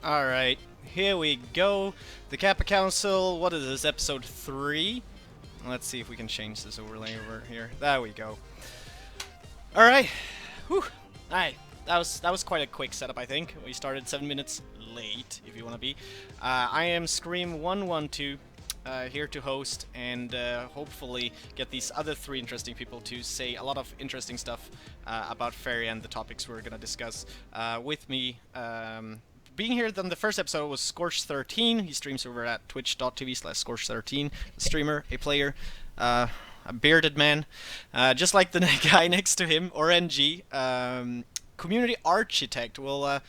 Alright, here we go. The Kappa Council, what is this, episode 3? Let's see if we can change this overlay over here. There we go. Alright. Whew. Alright. That was quite a quick setup, I think. We started 7 minutes late, if you want to be. I am Scream112, here to host and hopefully get these other 3 interesting people to say a lot of interesting stuff about Faeria and the topics we're going to discuss with me. Being here on the first episode was Scorch13. He streams over at twitch.tv/Scorch13. A streamer, a player, a bearded man, just like the guy next to him, Orangee. Community architect. We'll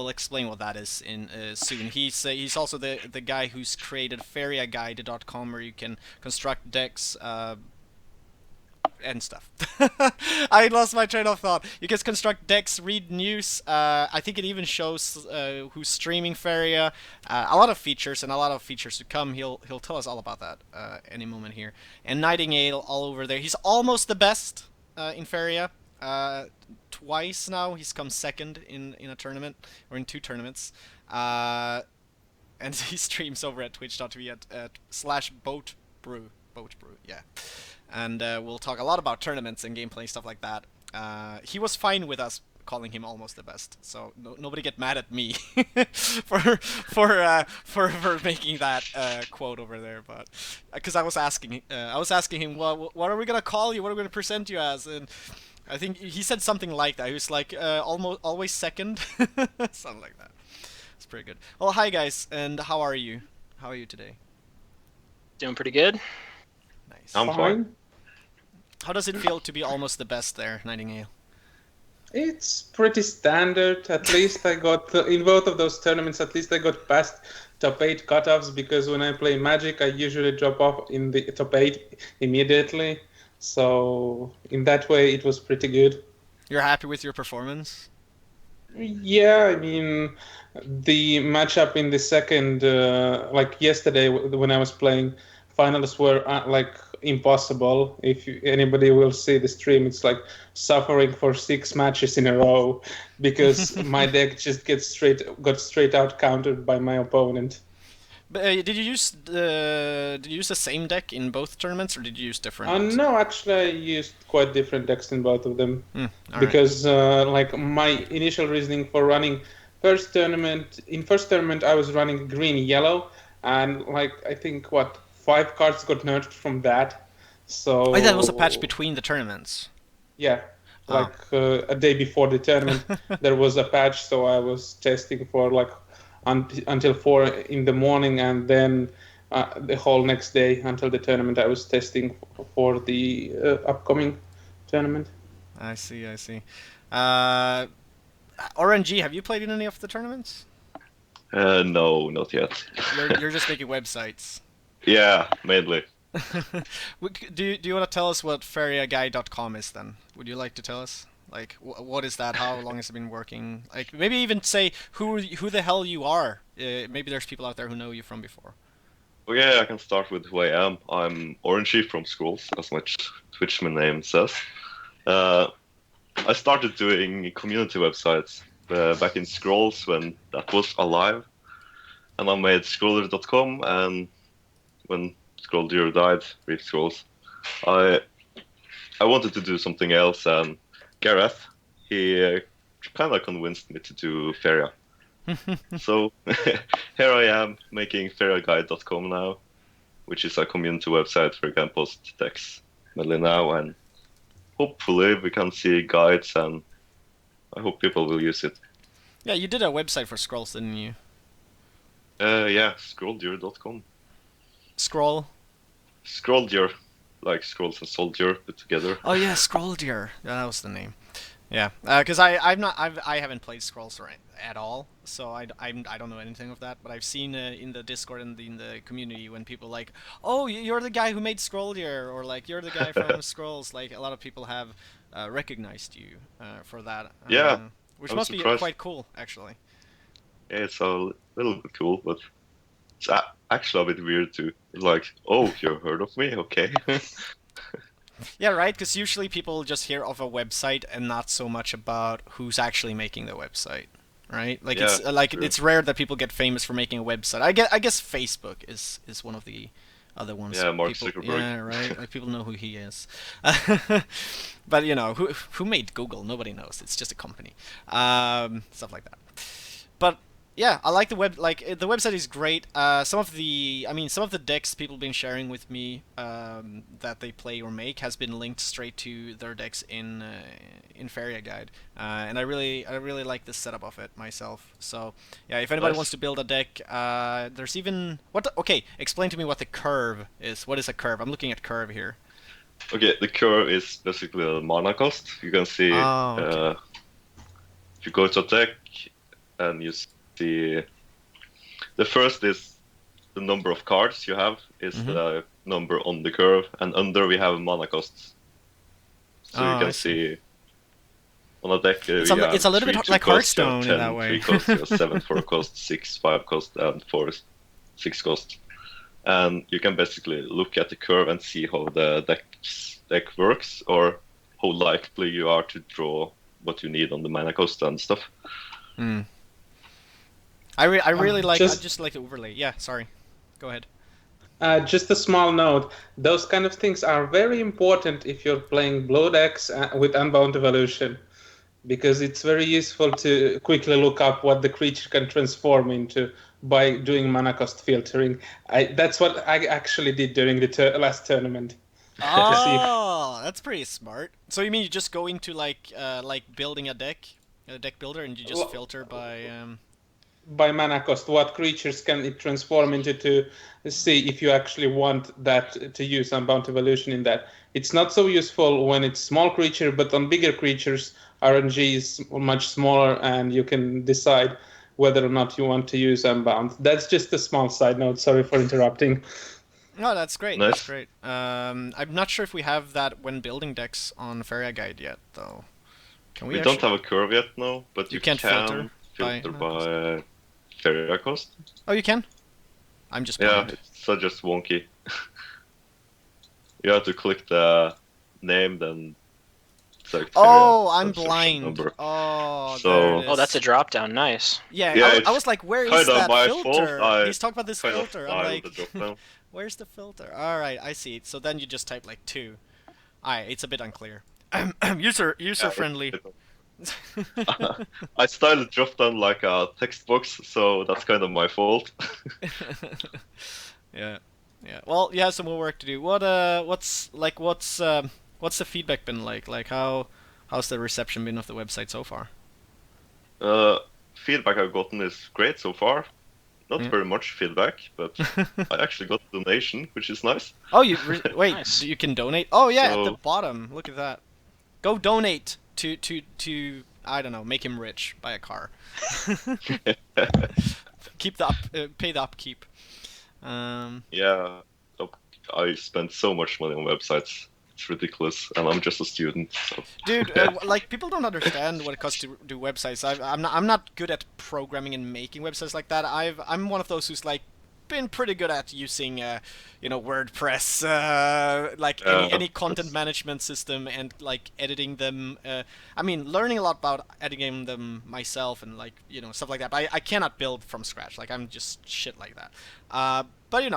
explain what that is in soon. He's also the guy who's created FaeriaGuide.com, where you can construct decks and stuff. I lost my train of thought. You can construct decks, read news. I think it even shows who's streaming Faeria. A lot of features and a lot of features to come. He'll tell us all about that any moment here. And Nightingale all over there. He's almost the best in Faeria. Twice now he's come second in a tournament, or in 2 tournaments. And he streams over at twitch.tv at /boatbrew. Boatbrew, yeah. And we'll talk a lot about tournaments and gameplay, stuff like that. He was fine with us calling him almost the best, so nobody get mad at me for making that quote over there. But because I was asking him, well, what are we gonna call you? What are we gonna present you as? And I think he said something like that. He was like, almost always second, something like that. It's pretty good. Well, hi guys, and how are you? How are you today? Doing pretty good. Nice. I'm fine. How does it feel to be almost the best there, Nightingale? It's pretty standard. At least I got, in both of those tournaments, at least I got past top 8 cutoffs, because when I play Magic, I usually drop off in the top 8 immediately. So in that way, it was pretty good. You're happy with your performance? Yeah, I mean, the matchup in the second, like yesterday when I was playing, finals were like impossible. If anybody will see the stream, it's like suffering for 6 matches in a row because my deck just got straight out countered by my opponent. But, did you use the same deck in both tournaments, or did you use different? No, actually, I used quite different decks in both of them. All right. Because like my initial reasoning for running first tournament, I was running green yellow, and like I think what 5 cards got nerfed from that. So Oh, that was a patch between the tournaments. yeah, Oh. like a day before the tournament, there was a patch, so I was testing for like until 4 in the morning, and then the whole next day until the tournament, I was testing for the upcoming tournament. I see, I see. Orangee, have you played in any of the tournaments? No, not yet. You're just making websites. Yeah, mainly. Do you want to tell us what FaeriaGuide.com is then? Would you like to tell us? Like, what is that? How long has it been working? Like, maybe even say who the hell you are. Maybe there's people out there who know you from before. Well, yeah, I can start with who I am. I'm Orangee from Scrolls, as my Twitch name says. I started doing community websites back in Scrolls when that was alive. And I made Scroller.com, and when Scrolldeer died, Reef Scrolls, I wanted to do something else, and Gareth, he kind of convinced me to do Faeria. So here I am making FaeriaGuide.com now, which is a community website where you can post decks mainly now, and hopefully we can see guides, and I hope people will use it. Yeah, you did a website for Scrolls, didn't you? Yeah, Scrolldeer.com. Scroll? Scrolldeer, like Scrolls and Soldier put together. Oh yeah, Scrolldeer. Yeah, that was the name. Yeah, because I haven't played Scrolls at all, so I don't know anything of that. But I've seen in the Discord and in the community when people like, oh, you're the guy who made Scrolldeer, or like you're the guy from Scrolls. Like a lot of people have recognized you for that. Yeah, which I was must be surprised. quite cool, actually. Yeah, it's a little bit cool, but it's actually a bit weird too. Like, oh, you heard of me? Okay. Yeah, right. Because usually people just hear of a website and not so much about who's actually making the website, right? Like Yeah, it's true. it's rare that people get famous for making a website. I guess Facebook is one of the other ones. Yeah, Mark people, Zuckerberg. Yeah, right. Like people know who he is. But you know, who made Google? Nobody knows. It's just a company. Stuff like that. But yeah, I like the web. Like the website is great. Some of the decks people have been sharing with me that they play or make has been linked straight to their decks in Faeria Guide, and I really like the setup of it myself. So yeah, if anybody Nice. wants to build a deck, there's even okay. Explain to me what the curve is. What is a curve? I'm looking at curve here. Okay, the curve is basically the mana cost. You can see Oh, okay. if you go to a deck and you see the first is the number of cards you have is the number on the curve, and under we have mana costs. So Oh, you I can see. see on a deck It's a little bit like Hearthstone in that way. 3 cost, you have 7 4 cost, 6 5 cost, and 4 6 cost. And you can basically look at the curve and see how the deck works, or how likely you are to draw what you need on the mana cost and stuff. Hmm. I really like. I just- just like the overlay. Yeah, sorry. Go ahead. Just a small note, those kind of things are very important if you're playing blow decks with Unbound Evolution, because it's very useful to quickly look up what the creature can transform into by doing mana cost filtering. That's what I actually did during the last tournament. Oh, that's pretty smart. So you mean you just go into like building a deck builder, and you just Well- filter by By mana cost, what creatures can it transform into, to see if you actually want that to use Unbound Evolution in that. It's not so useful when it's small creature, but on bigger creatures, RNG is much smaller, and you can decide whether or not you want to use Unbound. That's just a small side note. Sorry for interrupting. No, that's great. Nice. That's great. I'm not sure if we have that when building decks on Faeria Guide yet, though. Can we? We don't have a curve yet, no, but You you can't can filter by by Faeria cost. Oh, you can. I'm just Yeah, blind. it's just wonky. You have to click the name, then Select Oh, Faeria I'm and search blind. number. Oh, So- there it is. Oh, that's a drop down. Nice. Yeah, Yeah, I it's was like, where is kind of that my filter? fault. He's talking about this Kind of filter. I'm styled like, the drop-down. where's the filter? All right, I see it. So then you just type like 2. Alright, it's a bit unclear. User friendly. I styled the drop-down like a text box, so that's kind of my fault. Yeah, yeah. Well, you have some more work to do. What's the feedback been like? Like how's the reception been of the website so far? Feedback I've gotten is great so far. Not Yeah. very much feedback, but I actually got a donation, which is nice. Oh, wait, Nice. you can donate. Oh yeah, at the So- bottom. Look at that. Go donate to I don't know, make him rich, buy a car. Keep the pay the upkeep. Yeah, I spent so much money on websites. It's ridiculous, and I'm just a student. So. Dude, like people don't understand what it costs to do websites. I'm not good at programming and making websites like that. I'm one of those who's like been pretty good at using WordPress, like any content management system and like editing them. I mean, learning a lot about editing them myself and like stuff like that. But I cannot build from scratch. Like I'm just shit like that. But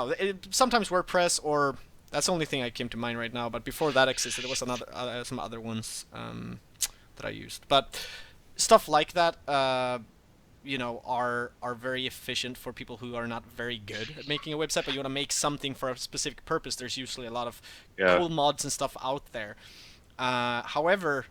sometimes WordPress or that's the only thing I came to mind right now. But before that existed, there was some other ones that I used. But stuff like that, are very efficient for people who are not very good at making a website. But you want to make something for a specific purpose. There's usually a lot of cool mods and stuff out there. However,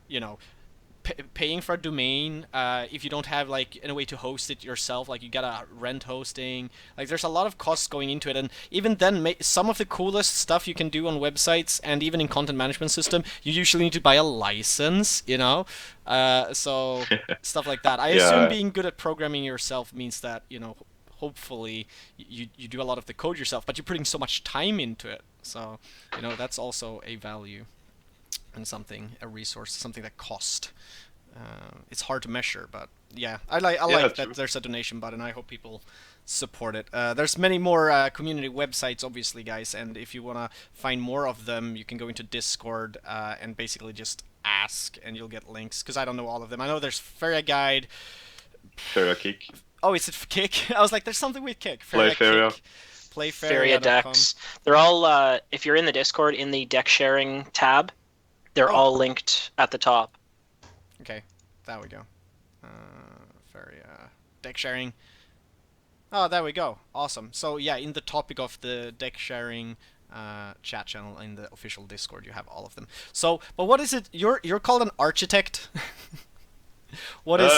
paying for a domain, if you don't have like any way to host it yourself, like you gotta rent hosting, like there's a lot of costs going into it. And even then, some of the coolest stuff you can do on websites and even in content management system, you usually need to buy a license, so stuff like that. I assume being good at programming yourself means that hopefully you do a lot of the code yourself, but you're putting so much time into it, so that's also a value and a resource, something that cost. It's hard to measure, but yeah, I like that there's a donation button. I hope people support it. There's many more community websites, obviously, guys, and if you want to find more of them, you can go into Discord and basically just ask, and you'll get links, because I don't know all of them. I know there's Faeria Guide. Faeria Kick. Oh, is it Kick? I was like, there's something with Kick. Play Faeria. Play Faeria Faeria.com. decks. They're all, if you're in the Discord, in the deck sharing tab, they're all linked at the top. Okay, there we go. Faeria deck sharing. Oh, there we go. Awesome. So yeah, in the topic of the deck sharing chat channel in the official Discord, you have all of them. So, but what is it? You're called an architect. What is?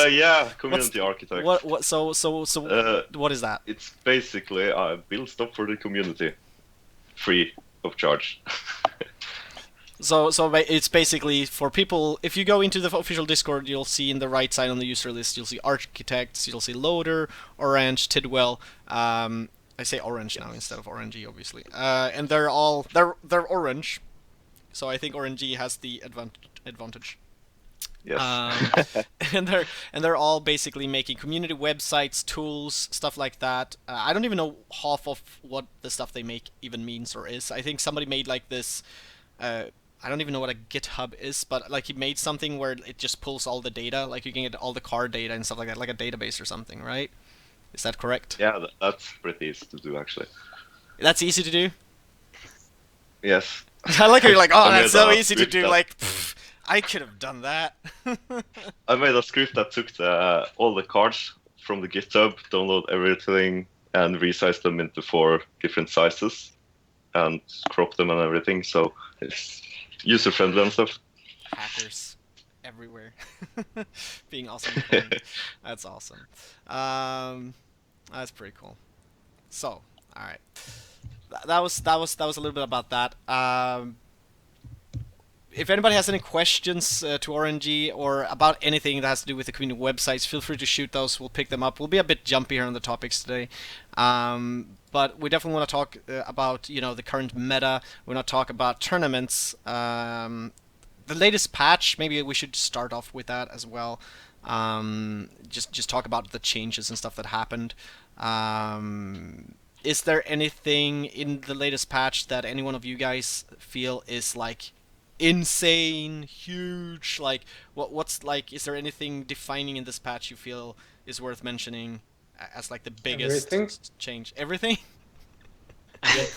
Community architect. What is that? It's basically I build stuff for the community, free of charge. So it's basically for people. If you go into the official Discord, you'll see in the right side on the user list, you'll see architects, you'll see Loader, Orange, Tidwell. I say Orange now instead of Orangee, obviously. And they're orange, so I think Orangee has the advantage. Yes. And they're all basically making community websites, tools, stuff like that. I don't even know half of what the stuff they make even means or is. I think somebody made like this. I don't even know what a GitHub is, but like he made something where it just pulls all the data, like you can get all the card data and stuff like that, like a database or something, right? Is that correct? Yeah, that's pretty easy to do actually. That's easy to do? Yes. I like how you're like, oh, I that's made so a easy to script do, that- like, I could have done that. I made a script that took all the cards from the GitHub, download everything, and resize them into 4 different sizes, and crop them and everything. So it's user friendly and stuff. Hackers everywhere. Being awesome at coding. That's awesome. That's pretty cool. So, all right. That was a little bit about that. If anybody has any questions to Orangee or about anything that has to do with the community websites, feel free to shoot those. We'll pick them up. We'll be a bit jumpy here on the topics today. But we definitely want to talk about the current meta. We want to talk about tournaments. The latest patch, maybe we should start off with that as well. Just talk about the changes and stuff that happened. Is there anything in the latest patch that any one of you guys feel is like insane, huge? Like, what's like? Is there anything defining in this patch you feel is worth mentioning as like the biggest Everything. change? Everything. Yep.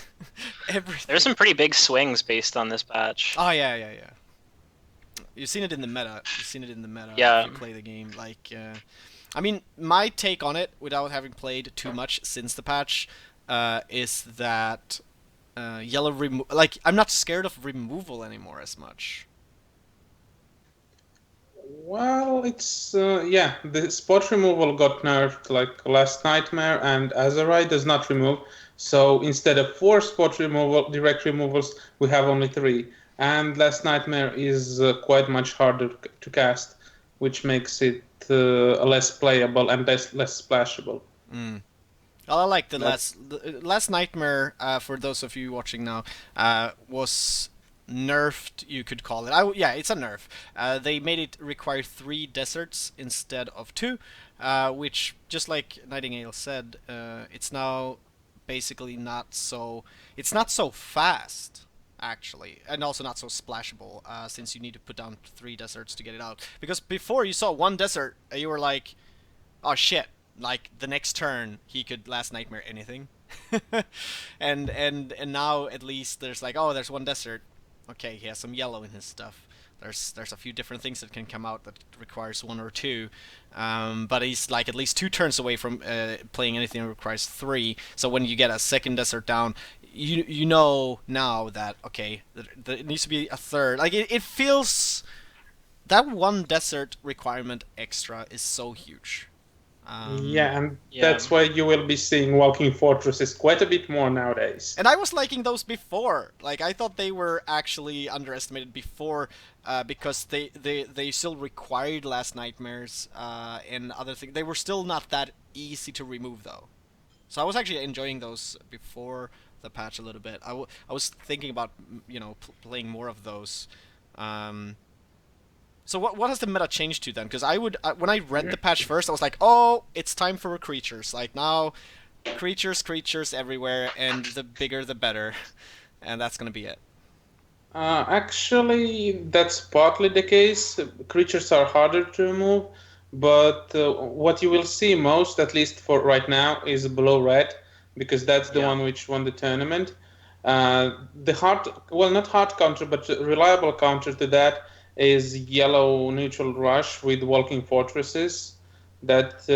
Everything. There's some pretty big swings based on this patch. Oh yeah. You've seen it in the meta. Yeah. If you play the game. Like, I mean, my take on it, without having played too much since the patch, is that yellow like, I'm not scared of removal anymore as much. Well, it's yeah. The spot removal got nerfed like last Nightmare, and Azurai does not remove. So instead of 4 spot removal, direct removals, we have only 3. And last Nightmare is quite much harder to cast, which makes it less playable and less splashable. Well, I like the That's- last Nightmare. For those of you watching now, was nerfed. You could call it. Yeah, it's a nerf. They made it require 3 deserts instead of 2, which, just like Nightingale said, it's now basically not so. It's not so fast, actually, and also not so splashable, since you need to put down 3 deserts to get it out. Because before you saw 1 desert, you were like, oh shit, like the next turn he could last Nightmare anything. and now at least there's like, oh, there's 1 desert. Okay, he has some yellow in his stuff. There's a few different things that can come out that requires 1 or 2, but he's like at least 2 turns away from playing anything that requires 3. So when you get a second desert down, you know now that, okay, there needs to be a third. Like, it feels that 1 desert requirement extra is so huge. Yeah, and Yeah. that's why you will be seeing Walking Fortresses quite a bit more nowadays. And I was liking those before. Like, I thought they were actually underestimated before, because they still required last Nightmares and other things. They were still not that easy to remove, though. So I was actually enjoying those before the patch a little bit. I was thinking about, playing more of those. So what has the meta changed to then? Because when I read the patch first, I was like, oh, it's time for creatures. Like, now, creatures everywhere, and the bigger the better, and that's gonna be it. Actually, that's partly the case. Creatures are harder to remove, but what you will see most, at least for right now, is blue-red, because that's the one which won the tournament. Not hard counter, but reliable counter to that is yellow neutral rush with Walking Fortresses. That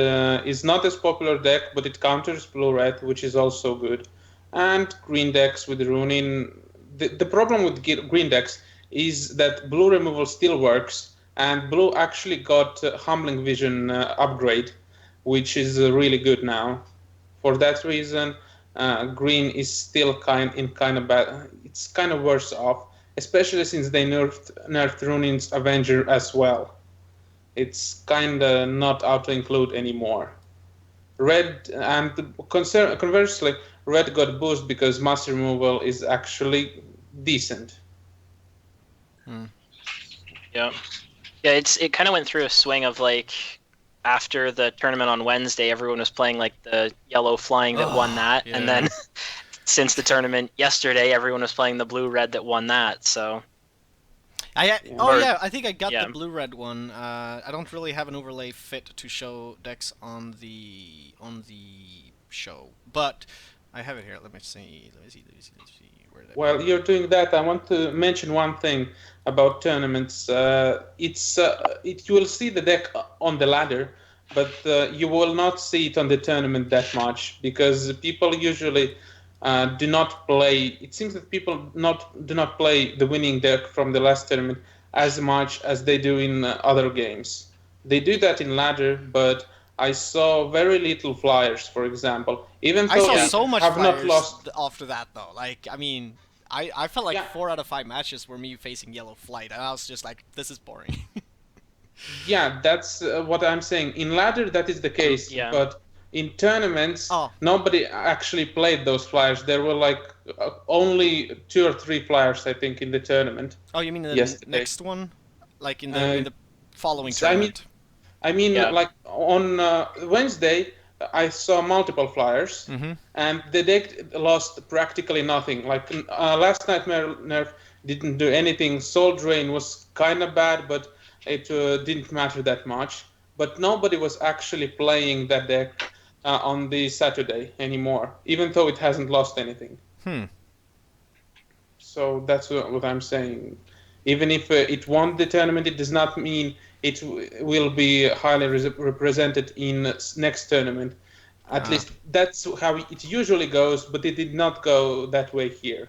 is not as popular deck, but it counters blue-red, which is also good. And green decks with runing. The problem with green decks is that blue removal still works, and blue actually got Humbling Vision upgrade, which is really good now. For that reason, green is still kind of bad. It's kind of worse off, especially since they nerfed Runin's Avenger as well. It's kind of not auto-include anymore. Red, and conversely, red got boost because mass removal is actually decent. Yeah. It kind of went through a swing of, like, after the tournament on Wednesday, everyone was playing like the yellow flying that won that, yeah. and then since the tournament yesterday, everyone was playing the blue red that won that. So I think I got Yeah. the blue-red one. I don't really have an overlay fit to show decks on the show, but I have it here. Let me see. Where did I While put it? you're doing that, I want to mention one thing about tournaments. You will see the deck on the ladder, but you will not see it on the tournament that much because people usually do not play. It seems that people do not play the winning deck from the last tournament as much as they do in other games. They do that in ladder, but I saw very little flyers, for example. Even I though saw they so much have flyers not lost. after that, though. Like, I mean, I felt like Yeah. 4 out of 5 matches were me facing yellow flight, and I was just like, this is boring. Yeah, that's what I'm saying. In ladder, that is the case, Yeah. but in tournaments, Oh. nobody actually played those flyers. There were like only 2 or 3 flyers, I think, in the tournament. Oh, you mean the Yesterday. next one? Like in Uh, the following so I mean- tournament? I mean, Yeah. like on Wednesday, I saw multiple flyers, and the deck lost practically nothing. Like last Nightmare nerf didn't do anything. Soul Drain was kind of bad, but it didn't matter that much. But nobody was actually playing that deck on the Saturday anymore, even though it hasn't lost anything. So that's what I'm saying. Even if it won the tournament, it does not mean it will be highly represented in next tournament. At least that's how it usually goes, but it did not go that way here.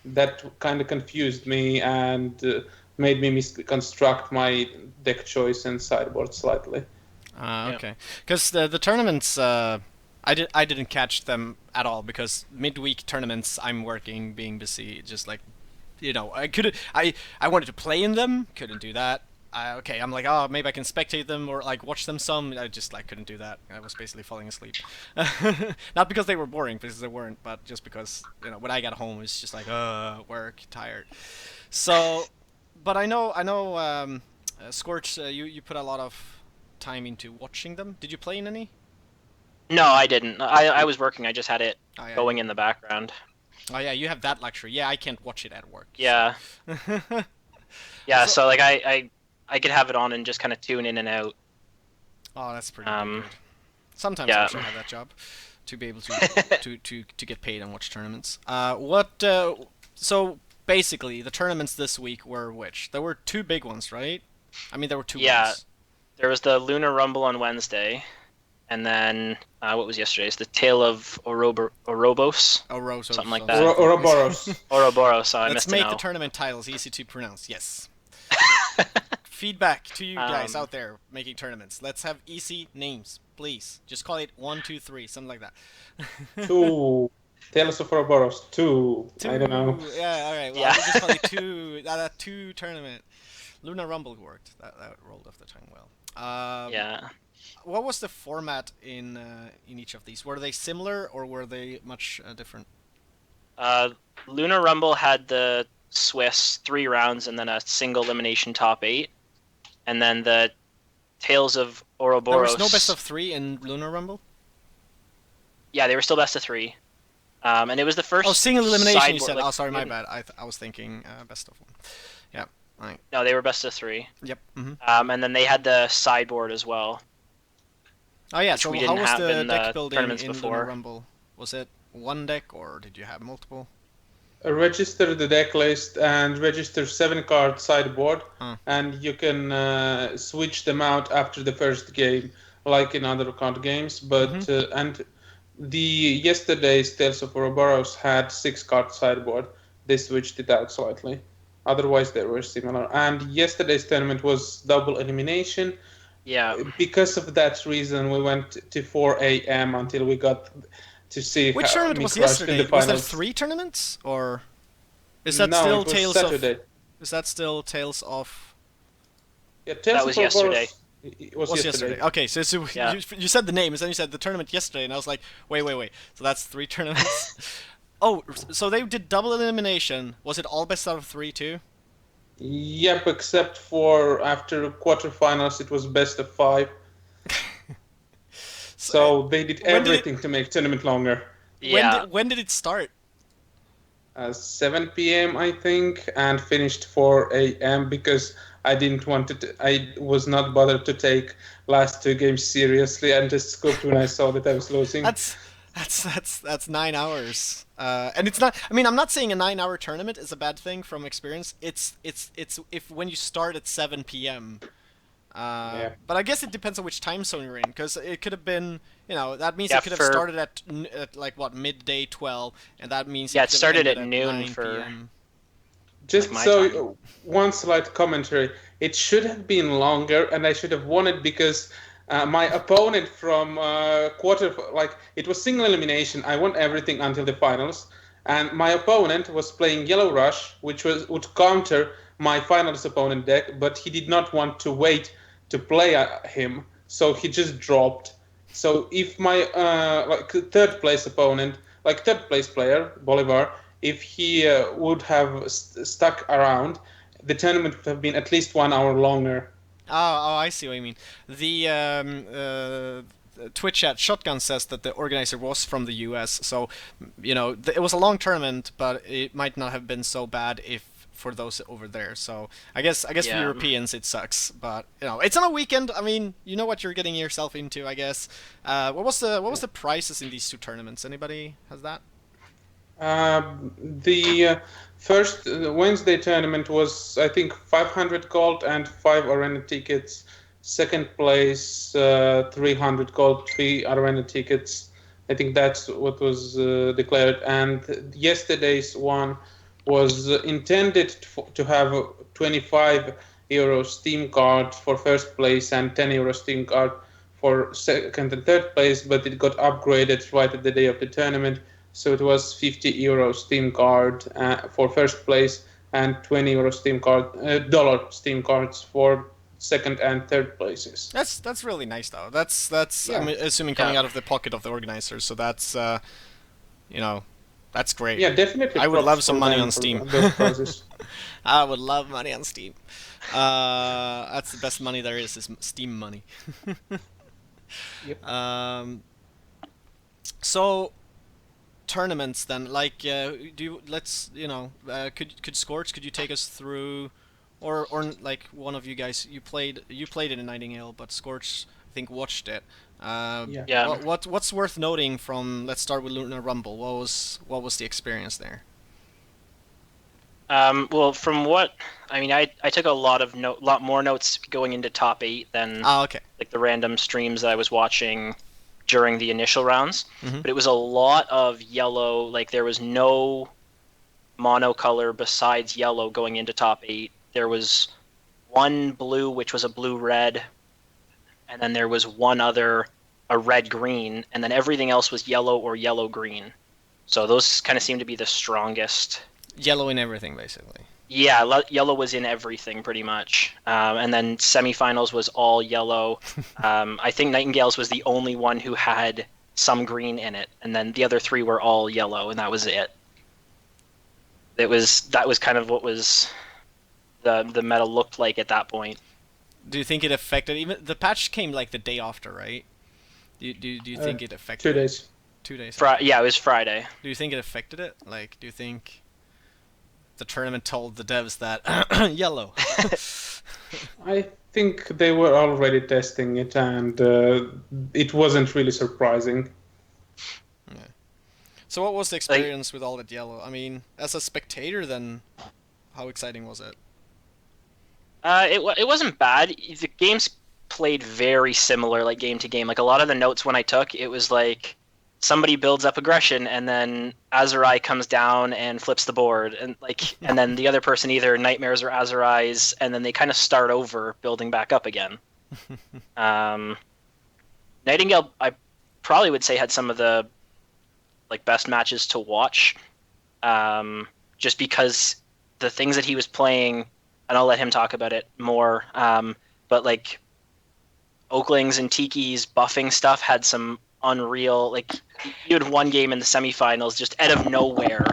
That kind of confused me and made me misconstruct my deck choice and sideboard slightly. Okay, because the tournaments, I didn't catch them at all because midweek tournaments I'm working, being busy, just like, you know, I wanted to play in them, couldn't do that. Okay, I'm like, oh, maybe I can spectate them or like watch them some. I just like couldn't do that. I was basically falling asleep. Not because they were boring, because they weren't, but just because, you know, when I got home, it's just like, work, tired. So, but I know, Scorch, you put a lot of time into watching them. Did you play in any? No, I didn't. I was working. I just had it yeah, going in the background. Oh yeah, you have that luxury. Yeah, I can't watch it at work. Yeah. So. Yeah, so like I could have it on and just kind of tune in and out. Oh, that's pretty good. Sometimes yeah. I wish I had that job to be able to to get paid and watch tournaments. So basically, the tournaments this week were which? There were two big ones, right? I mean, there were two. Yeah, ones. There was the Lunar Rumble on Wednesday, and then what was yesterday's? The Tale of Orobos. Something like that. Ouroboros. Ouroboros. So Let's make the tournament titles easy to pronounce. Yes. Feedback to you guys out there making tournaments. Let's have easy names, please. Just call it 1, 2, 3, something like that. 2. Tales of Ouroboros 2. I don't know. Yeah, all right. Well, yeah. just call it 2. That 2 tournament. Lunar Rumble worked. That rolled off the tongue well. Yeah. What was the format in each of these? Were they similar or were they much different? Lunar Rumble had the Swiss 3 rounds and then a single elimination top 8, and then the Tales of Ouroboros. There was no best of 3 in Lunar Rumble. Yeah, they were still best of 3, and it was the first. Oh, single elimination. Sideboard, You said. like, Oh, sorry, my bad. I was thinking best of 1. Yeah. Right. No, they were best of 3. Yep. And then they had the sideboard as well. Oh yeah. So how was the deck building in before. Lunar Rumble? Was it one deck or did you have multiple? Register the deck list and register 7-card sideboard, and you can switch them out after the first game, like in other card games. But and the yesterday's Tales of Ouroboros had 6-card sideboard. They switched it out slightly. Otherwise, they were similar. And yesterday's tournament was double elimination. Yeah. Because of that reason, we went to 4 a.m. until we got to see. Which tournament was yesterday? Was there 3 tournaments, or is that still Tales Saturday. of? Is that still Tales of? Yeah, Tales that was of yesterday. It was yesterday. Okay, so yeah. you said the name, and then you said the tournament yesterday, and I was like, wait. So that's 3 tournaments. Oh, so they did double elimination. Was it all best out of 3 too? Yep, except for after quarterfinals, it was best of 5. So they did everything to make tournament longer. Yeah. When did it start? 7 p.m. I think, and finished 4 a.m. because I didn't want to. I was not bothered to take last 2 games seriously, and just scooped when I saw that I was losing. That's 9 hours. And it's not. I mean, I'm not saying a 9-hour tournament is a bad thing from experience. It's if when you start at 7 p.m. Yeah. But I guess it depends on which time zone you're in, because it could have been, you know, that means it could have started at like what, midday 12, and that means it started at noon for. PM. Just like so, one slight commentary. It should have been longer, and I should have won it because my opponent from it was single elimination. I won everything until the finals, and my opponent was playing Yellow Rush, which would counter my finals opponent deck, but he did not want to wait to play him, so he just dropped. So if my third place opponent, third place player Bolivar, if he would have stuck around, the tournament would have been at least 1 hour longer. Oh, I see what you mean. The Twitch chat Shotgun says that the organizer was from the US, so you know it was a long tournament, but it might not have been so bad if for those over there. So I guess for Yeah. Europeans it sucks, but you know it's on a weekend. I mean, you know what you're getting yourself into, I guess. What was the prices in these two tournaments? Anybody has that? The first Wednesday tournament was, I think, 500 gold and 5 arena tickets. Second place, 300 gold, 3 arena tickets. I think that's what was declared. And yesterday's one was intended to have a 25 euro Steam card for first place and 10 euro Steam card for second and third place, but it got upgraded right at the day of the tournament. So it was 50 euro Steam card for first place and 20 euro Steam card, dollar Steam cards for second and third places. That's really nice though. That's Yeah. I'm assuming coming Yeah. out of the pocket of the organizers. So that's you know, that's great. Yeah, definitely. I would props love some for money them on for Steam. those prizes. I would love money on Steam. That's the best money there is Steam money. Yep. So tournaments then, like, could Scorch, could you take us through, or like one of you guys, you played it in Nightingale, but Scorch I think watched it. Yeah. Yeah. What's worth noting from? Let's start with Lunar Rumble. What was the experience there? Well, from what I mean, I took a lot more notes going into top 8 than Okay. like the random streams that I was watching during the initial rounds. Mhm. But it was a lot of yellow. Like there was no monocolor besides yellow going into top 8. There was one blue, which was a blue-red, and then there was one other, a red-green, and then everything else was yellow or yellow-green. So those kind of seemed to be the strongest. Yellow in everything, basically. Yeah, yellow was in everything pretty much. And then semifinals was all yellow. I think Nightingale's was the only one who had some green in it, and then the other 3 were all yellow, and that was it. That was kind of what was the meta looked like at that point. Do you think it affected? Even the patch came like the day after, right? Do you think it affected? 2 days. 2 days. Yeah, it was Friday. Do you think it affected it? Like, do you think the tournament told the devs that yellow? I think they were already testing it, and it wasn't really surprising. So what was the experience with all that yellow? I mean, as a spectator, then how exciting was it? It wasn't bad. The games played very similar, like game to game. Like a lot of the notes when I took, it was like somebody builds up aggression, and then Azurai comes down and flips the board, and and then the other person either nightmares or Azurais, and then they kind of start over, building back up again. Nightingale, I probably would say, had some of the best matches to watch, just because the things that he was playing, and I'll let him talk about it more. But like Oaklings and Tiki's buffing stuff had some unreal. Like you had one game in the semifinals, just out of nowhere,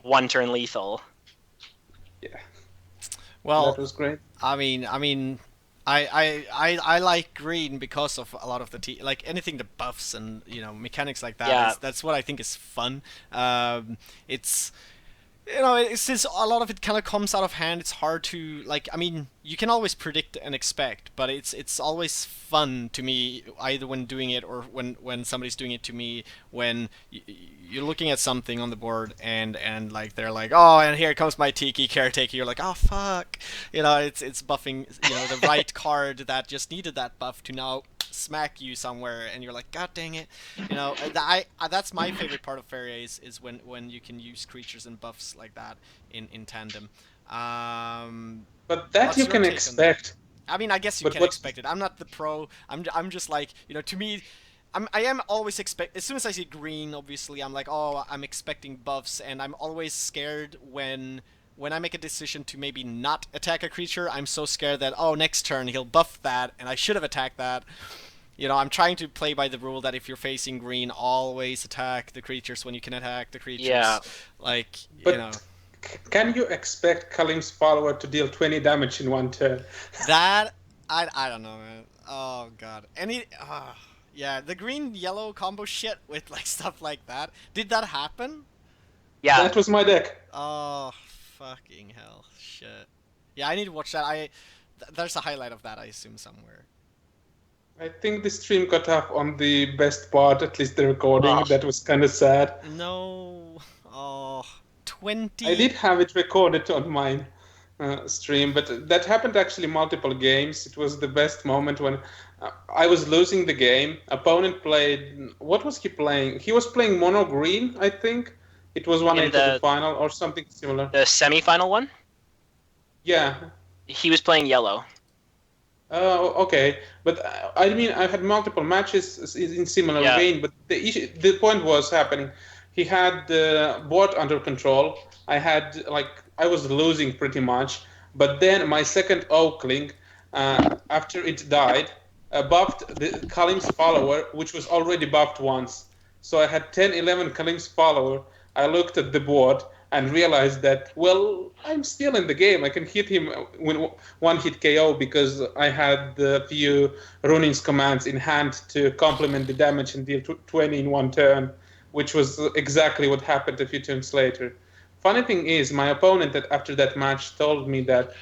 one turn lethal. Yeah. Well, That was great. I mean, I like green because of a lot of the like anything that buffs and mechanics like that. Yeah. That's what I think is fun. It's since a lot of it kind of comes out of hand, it's hard to I mean, you can always predict and expect, but it's always fun to me, either when doing it or when somebody's doing it to me, when you're looking at something on the board and like they're like, oh, and here comes my Tiki caretaker. You're like, oh fuck, it's buffing the right card that just needed that buff to now smack you somewhere, and you're like, god dang it. That's my favorite part of Faeria is when you can use creatures and buffs like that in tandem. But that What's you your can take on expect. I mean, I guess you But can expect it. I'm not the pro. I'm just like, to me, I am always as soon as I see green, obviously, I'm like, oh, I'm expecting buffs, and I'm always scared when I make a decision to maybe not attack a creature. I'm so scared that, oh, next turn he'll buff that, and I should have attacked that. I'm trying to play by the rule that if you're facing green, always attack the creatures when you can attack the creatures. Yeah. But can you expect Kalim's follower to deal 20 damage in one turn? That I don't know, man. Oh god. Yeah, the green yellow combo shit with stuff like that. Did that happen? Yeah, That was my deck. Oh Fucking hell. Shit. Yeah, I need to watch that. There's a highlight of that, I assume, somewhere. I think the stream got off on the best part, at least the recording. Oh. That was kind of sad. No. Oh. 20. I did have it recorded on my stream, but that happened actually multiple games. It was the best moment when I was losing the game. Opponent played. What was he playing? He was playing mono green, I think. It was 1-8 of the final or something similar. The semi-final one? Yeah. He was playing yellow. Oh, okay. But I mean, I had multiple matches in similar Yeah. vein. But the point was happening. He had the board under control. I was losing pretty much. But then my second Oakling, after it died, buffed the Kalim's follower, which was already buffed once. So I had 10-11 Kalim's follower. I looked at the board and realized that, well, I'm still in the game. I can hit him with one-hit KO because I had the few Runin's commands in hand to complement the damage and deal 20 in one turn, which was exactly what happened a few turns later. Funny thing is, my opponent after that match told me that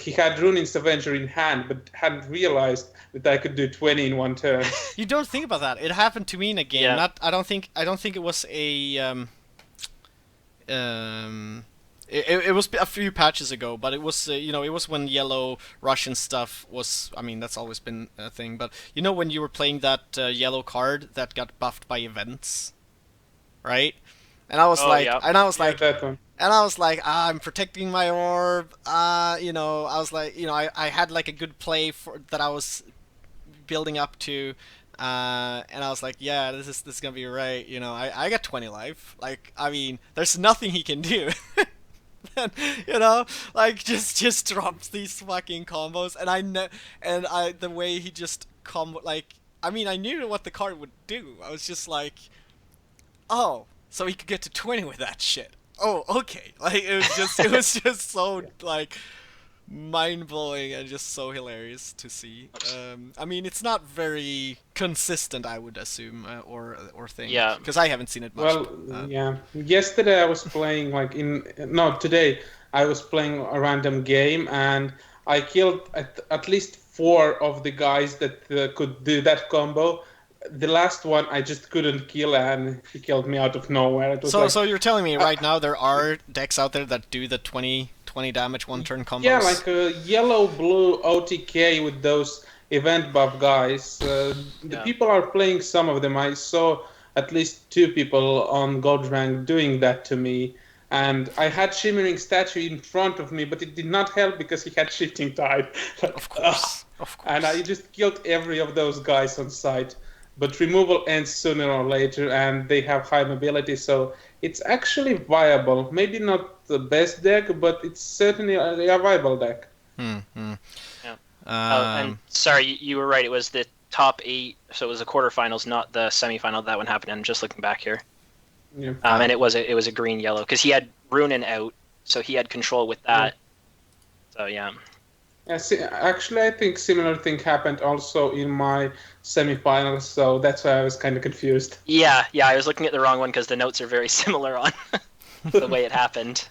he had Runin's Avenger in hand, but hadn't realized that I could do 20 in one turn. You don't think about that. It happened to me in a game. Yeah. I don't think it was a it was a few patches ago, but it was it was when yellow Russian stuff was. I mean, that's always been a thing. But when you were playing that yellow card that got buffed by events, right? And I was yeah. That one. and I was like, I'm protecting my orb. I was like, I had like a good play that I was building up to. And I was like, yeah, this is gonna be right. I got 20 life. Like, I mean, there's nothing he can do. And, like just drops these fucking combos, and the way he just like, I mean, I knew what the card would do. I was just like, oh, so he could get to 20 with that shit. Oh, okay. Like, it was just so like mind-blowing and just so hilarious to see. I mean, it's not very consistent, I would assume, or think. Yeah. Because I haven't seen it much. Well, yeah. Yesterday I was playing today I was playing a random game and I killed at least 4 of the guys that could do that combo. The last one I just couldn't kill and he killed me out of nowhere. It was So you're telling me right now there are decks out there that do the 20 damage one turn combos? Yeah, like a yellow-blue OTK with those event buff guys. The people are playing some of them. I saw at least 2 people on Gold Rank doing that to me. And I had Shimmering Statue in front of me, but it did not help because he had Shifting Tide. Of course. And I just killed every of those guys on sight. But removal ends sooner or later, and they have high mobility, so it's actually viable. Maybe not the best deck, but it's certainly a viable deck. Yeah. And sorry, you were right. It was the top 8, so it was the quarterfinals, not the semifinal. That one happened. I'm just looking back here. Yeah. And it was a green-yellow because he had Runin out, so he had control with that. So yeah. Yeah, actually, I think similar thing happened also in my semifinals, so that's why I was kind of confused. Yeah, I was looking at the wrong one because the notes are very similar on the way it happened.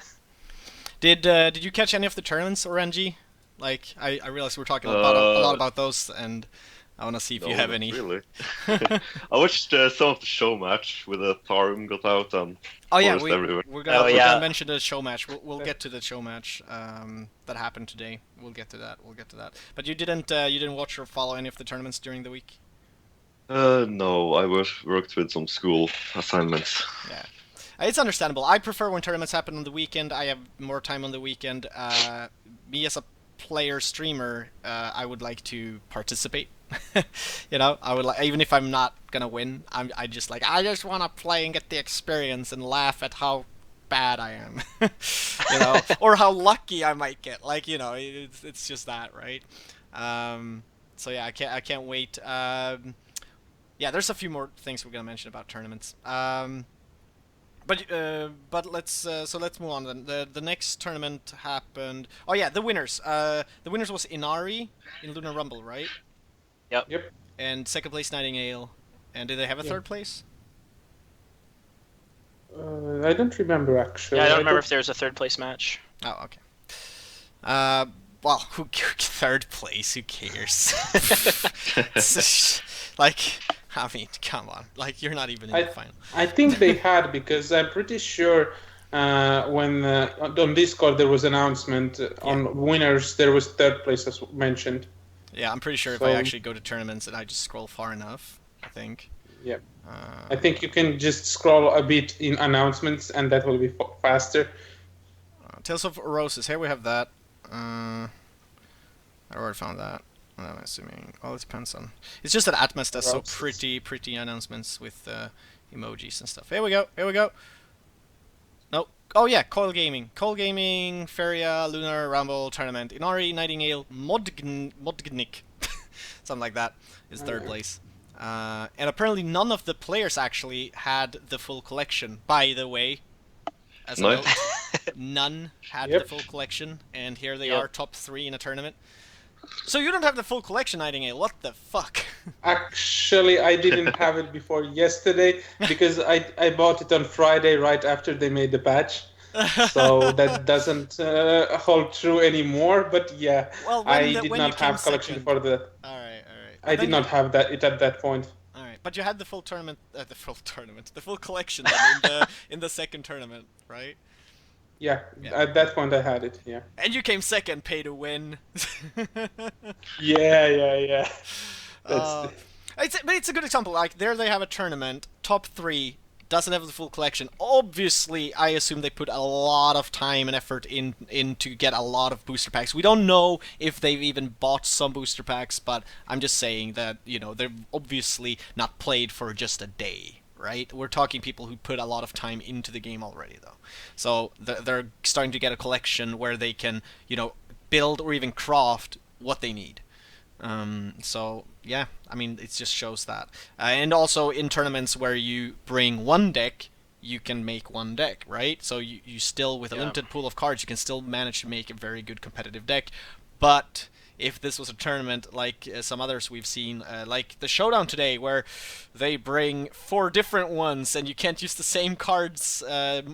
Did you catch any of the tournaments, Orangee? Like, I realized we were talking a lot about those, and I want to see if you have any. Really. I watched some of the show match with the Tarum got out and we're gonna mention the show match. We'll get to the show match that happened today. We'll get to that. But you didn't watch or follow any of the tournaments during the week? No, I worked with some school assignments. Yeah. It's understandable. I prefer when tournaments happen on the weekend. I have more time on the weekend. Me as a player streamer, I would like to participate. I would even if I'm not gonna win, I just want to play and get the experience and laugh at how bad I am, or how lucky I might get. It's just that, right? So yeah, I can't wait. Yeah, there's a few more things we're gonna mention about tournaments. But let's move on then. The next tournament happened. Oh yeah, the winners. The winners was Inari in Lunar Rumble, right? Yep. And second place Nightingale. And did they have a third place? I don't remember actually. Yeah, I don't remember if there was a third place match. Oh, okay. Well, third place? Who cares? Like, I mean, come on. Like, you're not even in the final. I think they had, because I'm pretty sure when on Discord there was announcement on winners, there was third place as mentioned. Yeah, I'm pretty sure if I actually go to tournaments and I just scroll far enough, I think. Yeah. I think you can just scroll a bit in announcements and that will be faster. Tales of Roses. Here we have that. I already found that. I'm assuming. Well, it depends on. It's just that Atmos does so pretty announcements with emojis and stuff. Here we go. Here we go. No. Oh yeah, Coil Gaming. Coil Gaming, Faeria, Lunar, Rumble, Tournament. Inari, Nightingale, Modgnik. Something like that is third place. And apparently none of the players actually had the full collection, by the way. As a note, none had the full collection, and here they are, top 3 in a tournament. So you don't have the full collection, Nightingale. What the fuck? Actually, I didn't have it before yesterday, because I bought it on Friday right after they made the patch. So that doesn't hold true anymore, but yeah, well, I did not have collection before that. Alright. I did not have it at that point. Alright, but you had the full tournament, the full collection in the second tournament, right? Yeah, at that point I had it, yeah. And you came second, pay to win. Yeah. But it's a good example. Like, there they have a tournament, top 3, doesn't have the full collection. Obviously, I assume they put a lot of time and effort in to get a lot of booster packs. We don't know if they've even bought some booster packs, but I'm just saying that, you know, they're obviously not played for just a day. Right? We're talking people who put a lot of time into the game already, though. So they're starting to get a collection where they can, you know, build or even craft what they need. So yeah, I mean, it just shows that. And also in tournaments where you bring one deck, you can make one deck, right? So you still, with a limited pool of cards, you can still manage to make a very good competitive deck. But if this was a tournament like some others we've seen, like the Showdown today, where they bring 4 different ones and you can't use the same cards,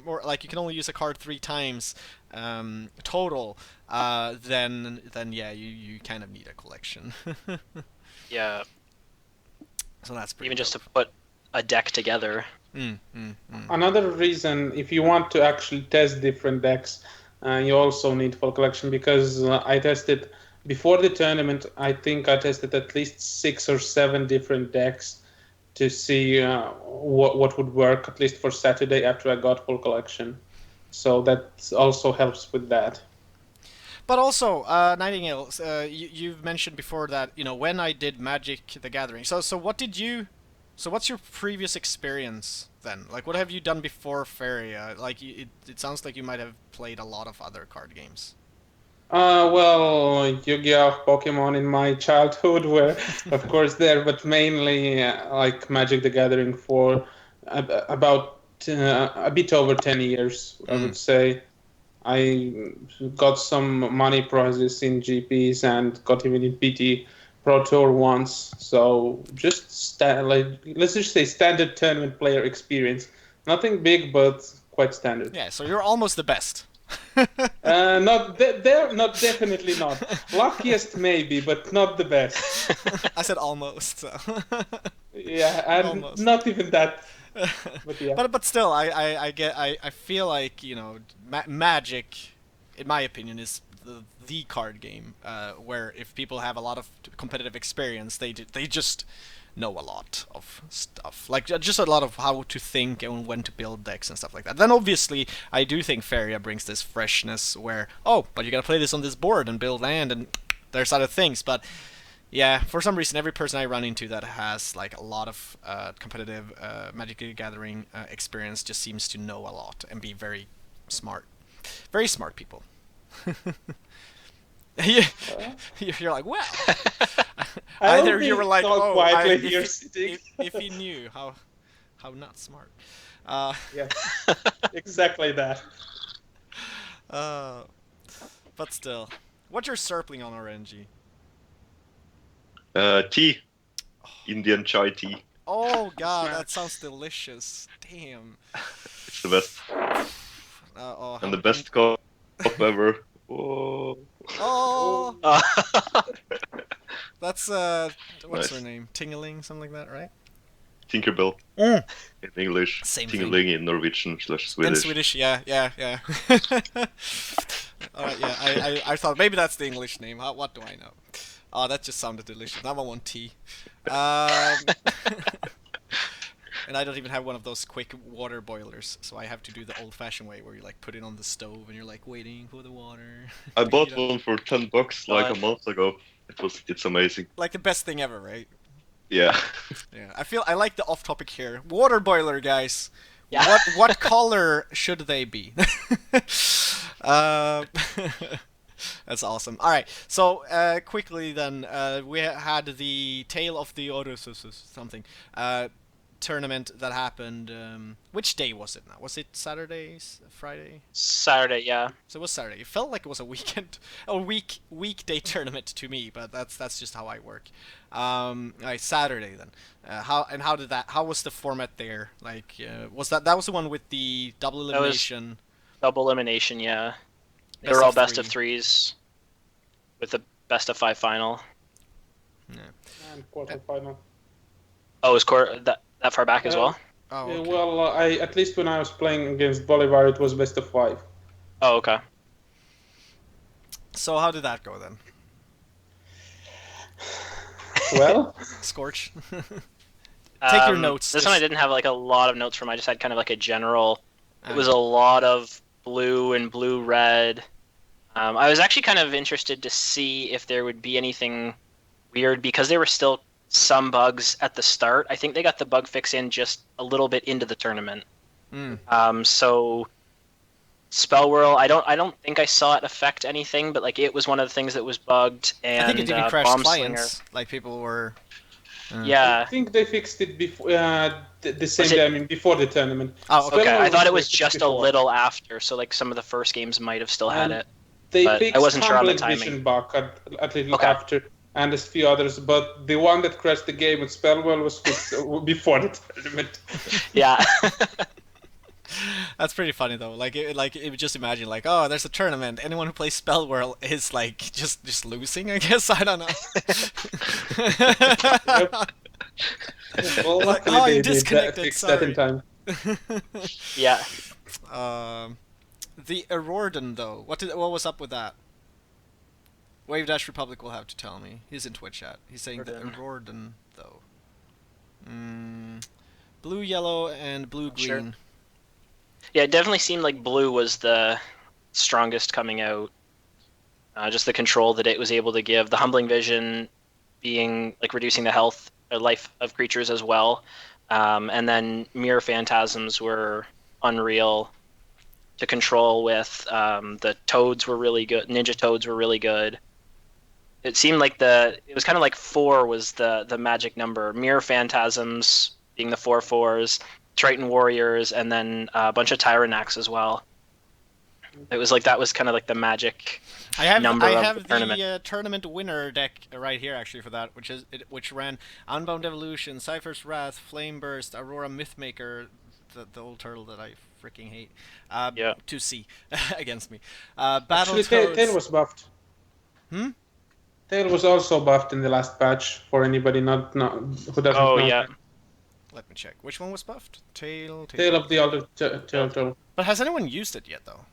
or like you can only use a card 3 times total, then yeah, you kind of need a collection. Yeah. So that's pretty even dope. just to put a deck together. Another reason, if you want to actually test different decks, you also need full collection, because I tested before the tournament. I think I tested at least 6 or 7 different decks to see what would work, at least for Saturday after I got full collection. So that also helps with that. But also, Nightingale, you've mentioned before that, you know, when I did Magic the Gathering. So what's your previous experience then? Like, what have you done before Faeria? Like, it sounds like you might have played a lot of other card games. Well, Yu-Gi-Oh! Pokemon in my childhood were, of course, there, but mainly like Magic the Gathering for about a bit over 10 years, I would say. I got some money prizes in GPs and got even in PT Pro Tour once. So just let's just say standard tournament player experience. Nothing big, but quite standard. Yeah, so you're almost the best. Not definitely not. Luckiest maybe, but not the best. I said almost. So. Yeah, and almost. Not even that. But yeah. But still, I feel like, you know, Magic, in my opinion, is the card game where if people have a lot of competitive experience, they just know a lot of stuff, like just a lot of how to think and when to build decks and stuff like that. Then obviously I do think Faeria brings this freshness where, oh, but you gotta play this on this board and build land and there's other things. But yeah, for some reason every person I run into that has like a lot of competitive Magic the Gathering experience just seems to know a lot and be very smart people. You're like, well, either you were like, oh, if he knew how not smart. Yeah, exactly that. But still, what's your surpling on Orangee? Tea. Indian chai tea. Oh god, that sounds delicious. Damn. It's the best. And the best Top ever. Oh, Oh, Uh, that's what's her nice. name? Tingeling, something like that, right? Tinkerbell Mm. in English. Same thing. Tingling in Norwegian / And Swedish. Swedish, yeah. Alright, yeah, I thought maybe that's the English name. What do I know? Oh, that just sounded delicious. Now I want tea. And I don't even have one of those quick water boilers, so I have to do the old-fashioned way where you like put it on the stove and you're like waiting for the water. I to bought heat up. one for $10 like a God. month ago. It's amazing. Like the best thing ever, right? Yeah. Yeah, I like the off-topic here. Water boiler, guys. Yeah. What color should they be? uh, That's awesome. All right, so quickly then, we had the Tale of the Odysseus something tournament that happened. Which day was it now? Was it Saturday, Friday? Saturday, yeah. So it was Saturday. It felt like it was a weekend, a weekday tournament to me, but that's just how I work. Right, Saturday then. How did that? How was the format there? Like, was that was the one with the double That was- elimination? Double elimination, yeah. They Best were all of best of three. threes with the best of 5 final. And quarterfinal. Oh, is that far back as well? Oh, okay. Well, I at least when I was playing against Bolivar, it was best of 5. Oh, okay. So how did that go then? Well, Scorch. Take your notes. This one I didn't have like a lot of notes from. I just had kind of like a general. It was Uh, a lot of blue and blue-red. I was actually kind of interested to see if there would be anything weird because there were still some bugs at the start. I think they got the bug fix in just a little bit into the tournament. So Spell Whirl, I don't think I saw it affect anything, but like it was one of the things that was bugged. And I think it even crashed Bomb clients. Slinger. Like people were. Yeah. I think they fixed it before the same Was it- day. I mean, before the tournament. Oh, okay. Okay, Spell I Whirl thought it was fixed just a before. little after, so like some of the first games might have still had And it. They but I fixed wasn't sure on the Tumbling timing. Vision bug at little Okay. after, and a few others. But the one that crashed the game with Spellwell was fixed before the tournament. Yeah. That's pretty funny though. Like, it just imagine like, oh, there's a tournament. Anyone who plays Spell Whirl is like just losing. I guess I don't know. Well, Like, luckily oh, you they did disconnected, fix that in time. Yeah. The Aurorden though. What was up with that? Wave Dash Republic will have to tell me. He's in Twitch chat. He's saying the Aurorden though. Blue, yellow, and blue, green. Sure. Yeah, it definitely seemed like blue was the strongest coming out. Just the control that it was able to give. The Humbling Vision being like reducing the health or life of creatures as well. And then Mirror Phantasms were unreal to control with. The Toads were really good. Ninja Toads were really good. It seemed like it was kind of like 4 was the magic number. Mirror Phantasms being the 4/4s, Triton Warriors, and then a bunch of Tyrannax as well. It was like that was kind of like the magic number of the tournament. Tournament winner deck right here actually for that, which ran Unbound Evolution, Cypher's Wrath, Flame Burst, Aurora Mythmaker, the old turtle that I freaking hate. Yeah. To see against me. Battle Actually, Toads. Tail was buffed. Hmm? Tail was also buffed in the last patch for anybody not who doesn't Oh know. yeah. Let me check. Which one was buffed? Tail. Tail of the Elder Turtle. But has anyone used it yet though?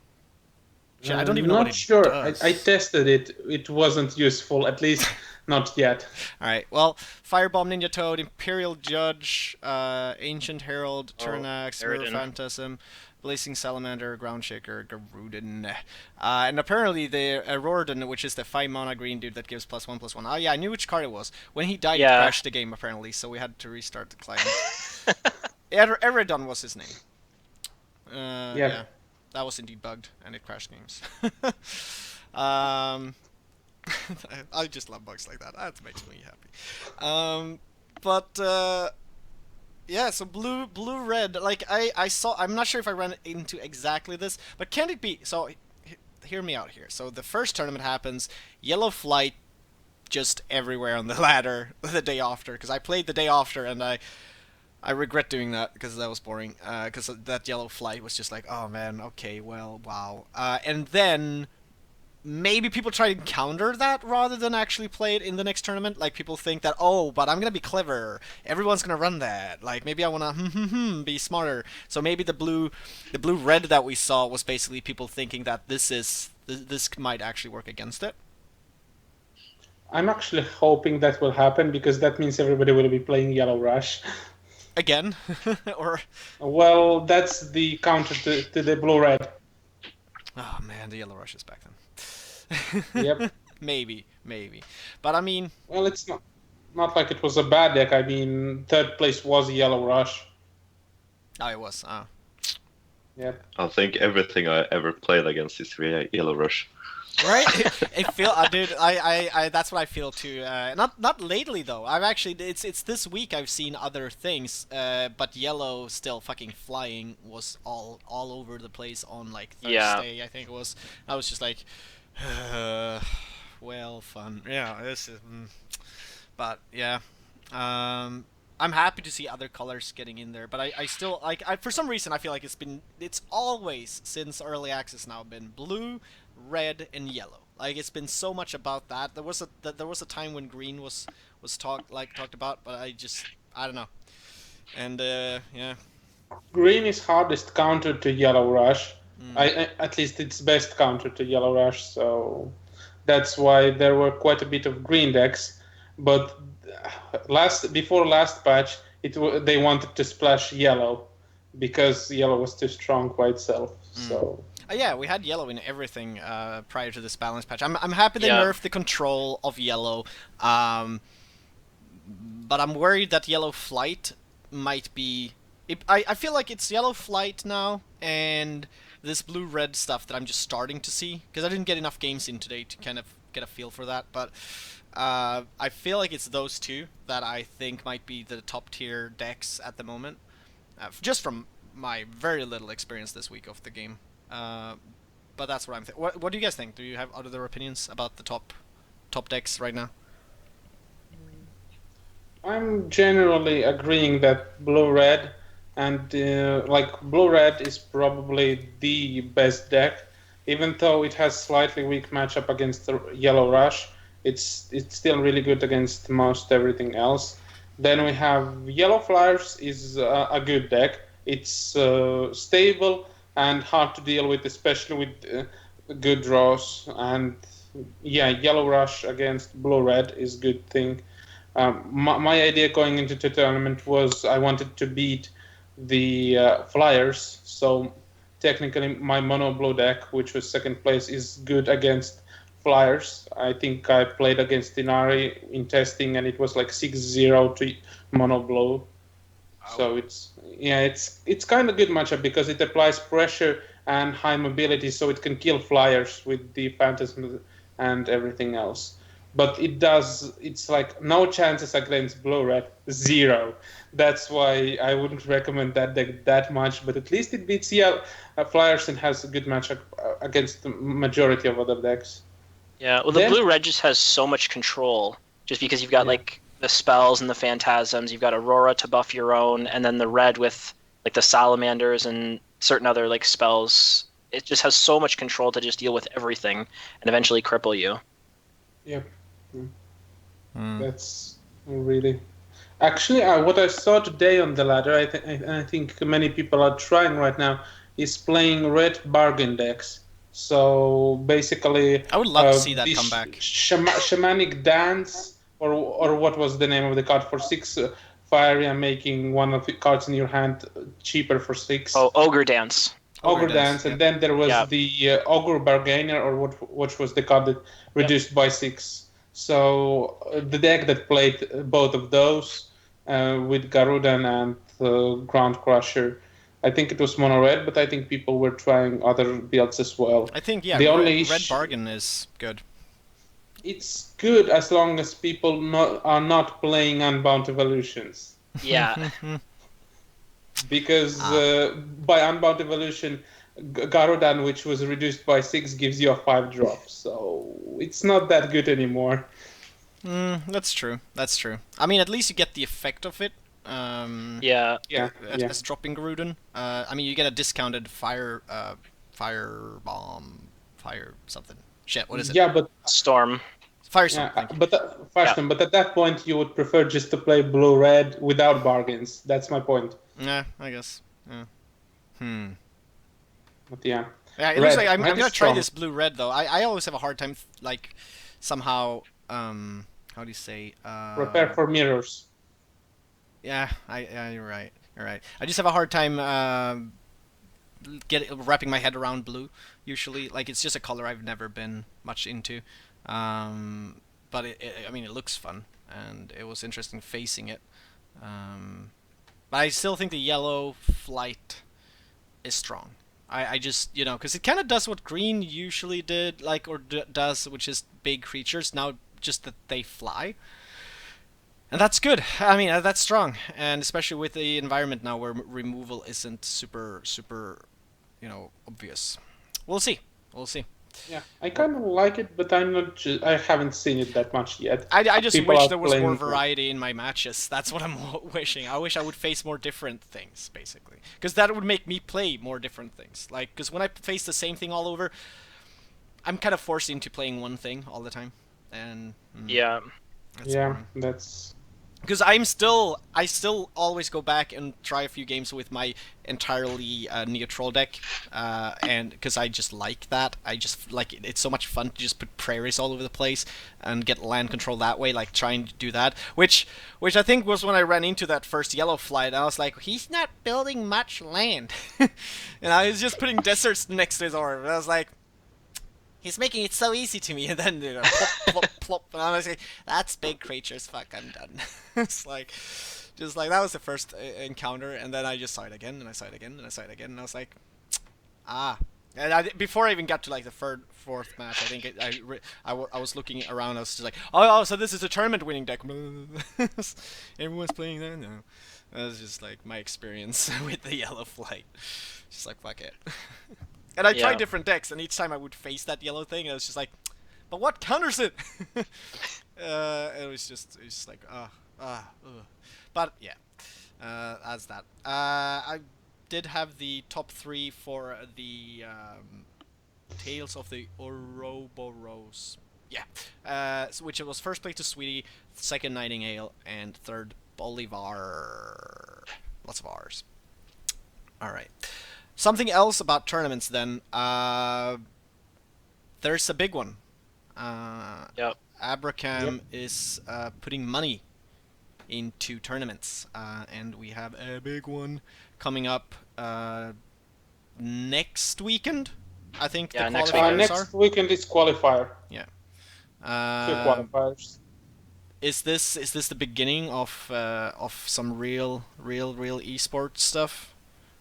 Shit, I don't I'm even know what not it sure. does. I tested it. It wasn't useful, at least not yet. Alright, well, Firebomb Ninja Toad, Imperial Judge, Ancient Herald, Turnax, Mirror Garruden. Phantasm, Blazing Salamander, Groundshaker, Garuden. And apparently the Aurorden, which is the 5 mana green dude that gives +1/+1. Oh yeah, I knew which card it was. When he died, Yeah. it crashed the game apparently, so we had to restart the client. Eredon was his name. Yeah. That was indeed bugged, and it crashed games. I just love bugs like that. That makes me happy. Yeah, so blue, red. Like I saw. I'm not sure if I ran into exactly this, but can it be? So, hear me out here. So the first tournament happens. Yellow flight, just everywhere on the ladder the day after, because I played the day after, and I regret doing that because that was boring. Because that yellow flight was just like, oh man, okay, well, wow. And then maybe people try to counter that rather than actually play it in the next tournament. Like people think that, oh, but I'm gonna be clever. Everyone's gonna run that. Like maybe I wanna be smarter. So maybe the blue red that we saw was basically people thinking that this might actually work against it. I'm actually hoping that will happen because that means everybody will be playing Yellow Rush. Again, or Well, that's the counter to the blue red. oh man, the yellow rush is back then. Yep. maybe, but I mean, Well, it's not like it was a bad deck. I mean, third place was Yellow Rush. oh, it was. Yep. I think everything I ever played against is really Yellow Rush. Right? I feel, dude. I that's what I feel too. Not lately though. I've actually, it's this week I've seen other things. But yellow still fucking flying was all over the place on like Thursday. I think it was. I was just like, well, fun. Yeah, this is. But yeah, I'm happy to see other colors getting in there. But I still like. For some reason I feel like it's always since early access now been blue, red, and yellow. Like it's been so much about that. There was a time when green was talked about, but I don't know. And yeah. Green is hardest counter to Yellow Rush. At least it's best counter to Yellow Rush, so that's why there were quite a bit of green decks. But before last patch, they wanted to splash yellow because yellow was too strong by itself. So. Yeah, we had yellow in everything prior to this balance patch. I'm happy they nerfed the control of yellow, but I'm worried that yellow flight might be. I feel like it's yellow flight now, and this blue-red stuff that I'm just starting to see because I didn't get enough games in today to kind of get a feel for that. But I feel like it's those two that I think might be the top tier decks at the moment, just from my very little experience this week of the game. But that's what I'm thinking. What do you guys think? Do you have other opinions about the top decks right now? I'm generally agreeing that blue-red and blue-red is probably the best deck, even though it has slightly weak matchup against the Yellow Rush. It's still really good against most everything else. Then we have Yellow Flyers is a good deck. It's stable and hard to deal with, especially with good draws. And yeah, Yellow Rush against Blue-Red is a good thing. My idea going into the tournament was I wanted to beat the Flyers, so technically my mono blue deck, which was second place, is good against Flyers. I think I played against Inari in testing and it was like 6-0 to mono blue. So it's kind of good matchup because it applies pressure and high mobility, so it can kill Flyers with the Phantasm and everything else. But it's like no chances against Blue-Red, 0. That's why I wouldn't recommend that deck that much, but at least it beats Flyers and has a good matchup against the majority of other decks. Yeah, well, the Blue-Red just has so much control, just because you've got like the spells and the phantasms, you've got Aurora to buff your own, and then the red with like the salamanders and certain other like spells. It just has so much control to just deal with everything and eventually cripple you. Yep. That's really... Actually, what I saw today on the ladder, I think many people are trying right now, is playing red bargain decks. So basically... I would love to see that come back. Shamanic Dance, or what was the name of the card for 6? Faeria making one of the cards in your hand cheaper for 6. Oh, Ogre Dance. Ogre Dance, and then there was the Ogre Bargainer, or what was the card that reduced by 6. So the deck that played both of those with Garudan and Ground Crusher, I think it was mono red, but I think people were trying other builds as well. I think red bargain is good. It's good as long as people are not playing Unbound Evolutions. Yeah. Because by Unbound Evolution, Garudan, which was reduced by 6, gives you a 5 drop, so it's not that good anymore. That's true. I mean, at least you get the effect of it, Yeah. As dropping Garudon. I mean, you get a discounted fire bomb, fire something. Shit, what is it? Yeah, but Storm. Firestorm. yeah, but at that point you would prefer just to play blue-red without bargains. That's my point. Yeah, I guess. Yeah. But yeah. Yeah, it looks like I'm gonna try this blue-red though. I always have a hard time like somehow how do you say Prepare for mirrors. Yeah, you're right. You're right. I just have a hard time wrapping my head around blue. Usually, like it's just a color I've never been much into. But I mean, it looks fun, and it was interesting facing it. But I still think the yellow flight is strong. I just, you know, because it kind of does what green usually did, like, or does, which is big creatures. Now, just that they fly. And that's good. I mean, that's strong. And especially with the environment now where removal isn't super, you know, obvious. We'll see. We'll see. Yeah, I kind of like it, but I'm not. I haven't seen it that much yet. I just People wish are there was more playing- variety in my matches. That's what I'm wishing. I wish I would face more different things, basically. Because that would make me play more different things. Like, because when I face the same thing all over, I'm kind of forced into playing one thing all the time. And Yeah. that's Yeah, boring. that's. Because I still always go back and try a few games with my entirely neutral deck, and because I just like that, I just like it. It's so much fun to just put prairies all over the place and get land control that way, like trying to do that. Which I think was when I ran into that first yellow flight. I was like, he's not building much land, and I was just putting deserts next to his orb. And I was like, he's making it so easy to me, and then you know, plop, plop, plop, and I was like, "That's big creatures. Fuck, I'm done." It's like, just like that was the first encounter, and then I just saw it again, and I saw it again, and I saw it again, and I was like, "Ah." And before I even got to like the fourth match, I think I was looking around. I was just like, "Oh, so this is a tournament-winning deck." Everyone's playing that now. That was just like my experience with the yellow flight. Just like fuck it. And I tried different decks, and each time I would face that yellow thing, and I was just like, but what counters it? It was just like, But yeah, as that. I did have the top 3 for the Tales of the Ouroboros. Yeah, which was first place to Sweetie, second Nightingale, and third Bolivar. Lots of R's. All right. Something else about tournaments then. There's a big one. Yep. Abrakam is putting money into tournaments. And we have a big one coming up next weekend. I think the next qualifiers Next are. weekend is qualifier. Yeah. 2 qualifiers. Is this the beginning of some real esports stuff?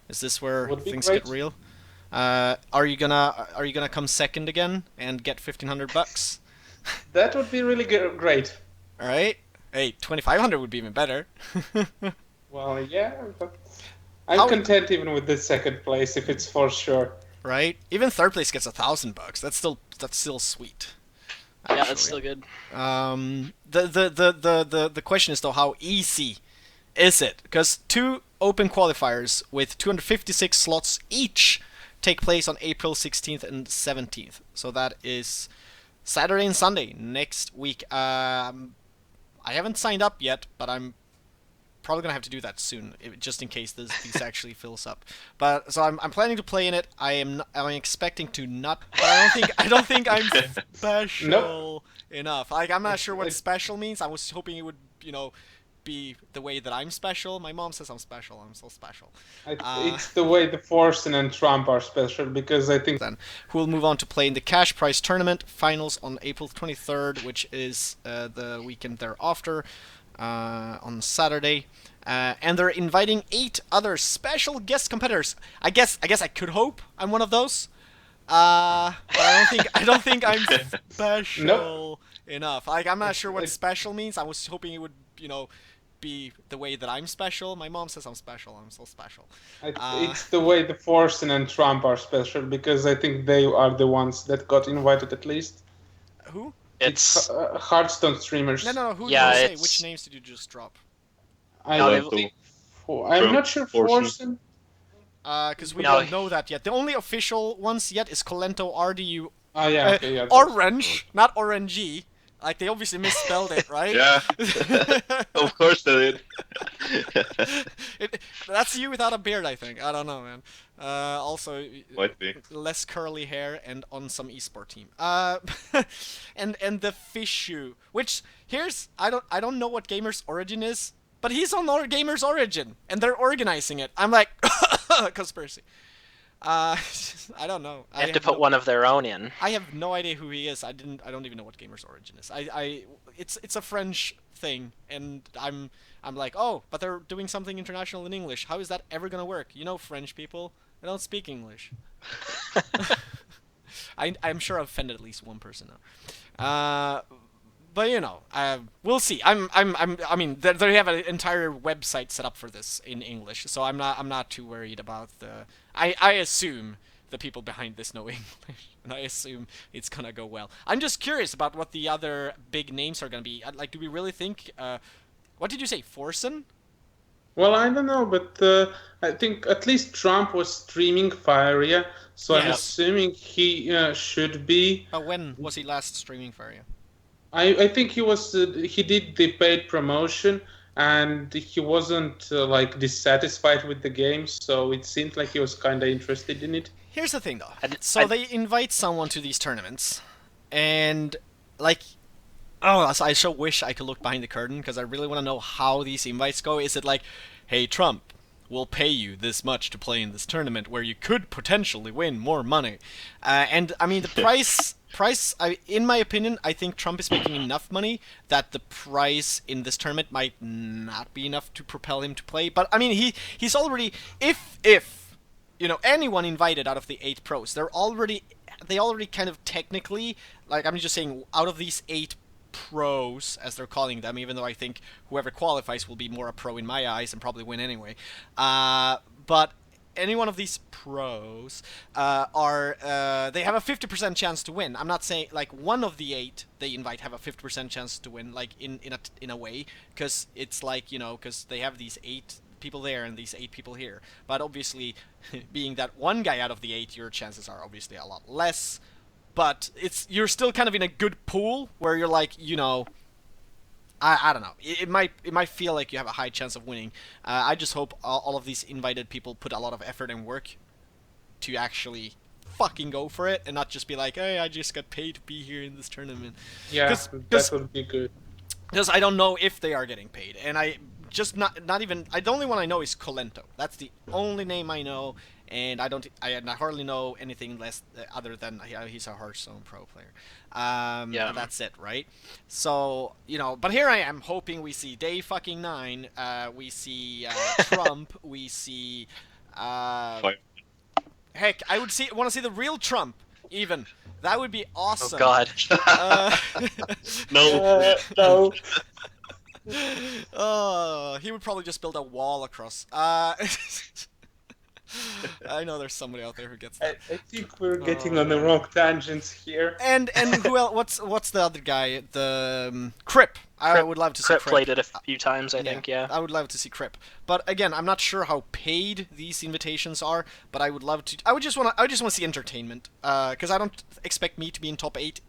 Is this where Would be things great. get real? Are you gonna come second again and get $1,500? That would be really great. All right. Hey, 2,500 would be even better. Well, yeah, but I'm content even with the second place if it's for sure. Right. Even third place gets $1,000. That's still sweet. Yeah, that's actually. still good. The question is though, how easy is it? Because 2 open qualifiers with 256 slots each take place on April 16th and 17th. So that is Saturday and Sunday next week. I haven't signed up yet, but I'm probably gonna have to do that soon, just in case these actually fills up. But so I'm planning to play in it. I'm expecting to not. But I don't think I'm special enough. Like I'm not sure what special means. I was hoping it would, you know, be the way that I'm special. My mom says I'm special. I'm so special. It's the way the Forsen and Trump are special, because I think Then who will move on to play in the cash prize tournament finals on April 23rd, which is the weekend thereafter, on Saturday. And they're inviting 8 other special guest competitors. I guess I could hope I'm one of those. But I don't think I'm special enough. Like I'm not sure what special means. I was hoping it would, you know, be the way that I'm special. My mom says I'm special. I'm so special. it's the way the Forsen and Trump are special, because I think they are the ones that got invited at least. Who? It's Hearthstone streamers. No. Who Yeah, did you say? it's- Which names did you just drop? I No, don't think. I'm not sure Forsen. Because we No. don't know that yet. The only official ones yet is Colento RDU. Oh yeah, okay, yeah. Orange, not Orangee. Like, they obviously misspelled it, right? Yeah, of course they did. That's you without a beard, I think. I don't know, man. Also, Might be. less curly hair and on some esport team. And the Fishu, which I don't know what Gamer's Origin is, but he's on our Gamer's Origin, and they're organizing it. I'm like, conspiracy. I don't know. They have to put one of their own in. I have no idea who he is. I don't even know what Gamer's Origin is. It's a French thing, and I'm like, oh, but they're doing something international in English. How is that ever gonna work? You know, French people, they don't speak English. I'm sure I've offended at least one person now. But you know, we'll see. I mean, they have an entire website set up for this in English, so I'm not too worried about the. I assume the people behind this know English, and I assume it's gonna go well. I'm just curious about what the other big names are gonna be. Like, do we really think? What did you say, Forsen? Well, I don't know, but I think at least Trump was streaming Faeria, so I'm Yes. assuming he should be. When was he last streaming Faeria? I think he was. He did the paid promotion, and he wasn't like dissatisfied with the game, so it seemed like he was kind of interested in it. Here's the thing, though. I- They invite someone to these tournaments, and like, oh, I so wish I could look behind the curtain because I really want to know how these invites go. Is it like, hey, Trump, we'll pay you this much to play in this tournament where you could potentially win more money? And I mean, the price. In my opinion, I think Trump is making enough money that the price in this tournament might not be enough to propel him to play. But I mean, he's already if you know anyone invited out of the 8 pros, they already kind of technically, like, I'm just saying, out of these 8 pros, as they're calling them, even though I think whoever qualifies will be more a pro in my eyes and probably win anyway. But any one of these pros they have a 50% chance to win. I'm not saying like one of the 8 they invite have a 50% chance to win, like in a way, because it's like, you know, because they have these 8 people there and these 8 people here. But obviously, being that one guy out of the 8, your chances are obviously a lot less. But you're still kind of in a good pool where you're like, you know, I don't know. It might feel like you have a high chance of winning. I just hope all of these invited people put a lot of effort and work to actually fucking go for it and not just be like, hey, I just got paid to be here in this tournament. Yeah, 'Cause- that would be good. Because I don't know if they are getting paid, and I just not even. The only one I know is Colento. That's the only name I know, and I hardly know anything less other than he's a Hearthstone pro player. Yeah. That's it, right? So, you know, but here I am hoping we see Day fucking 9. We see Trump. We see. Fine. Heck, I want to see the real Trump. Even that would be awesome. Oh God. No. No. He would probably just build a wall across. I know there's somebody out there who gets that. I think we're getting on the wrong tangents here. And who else? What's the other guy? The Crip. I would love to see Crip Crip. played it a few times, I think. Yeah. I would love to see Crip. But again, I'm not sure how paid these invitations are. But I would love to. I just want to see entertainment. Because I don't expect me to be in top 8,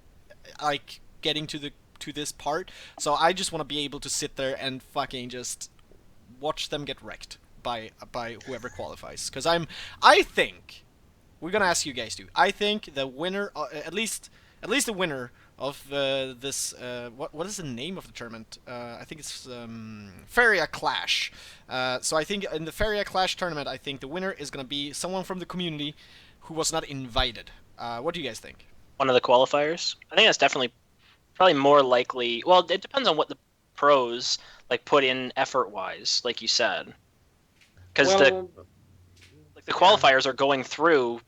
like getting to this part. So I just want to be able to sit there and fucking just watch them get wrecked by whoever qualifies. Because I think we're gonna ask you guys too. I think the winner, at least the winner of this, what is the name of the tournament? I think it's Faeria Clash. So I think in the Faeria Clash tournament, I think the winner is gonna be someone from the community who was not invited. What do you guys think? One of the qualifiers. I think that's definitely probably more likely. Well, it depends on what the pros like put in effort-wise, like you said. Because the qualifiers are going through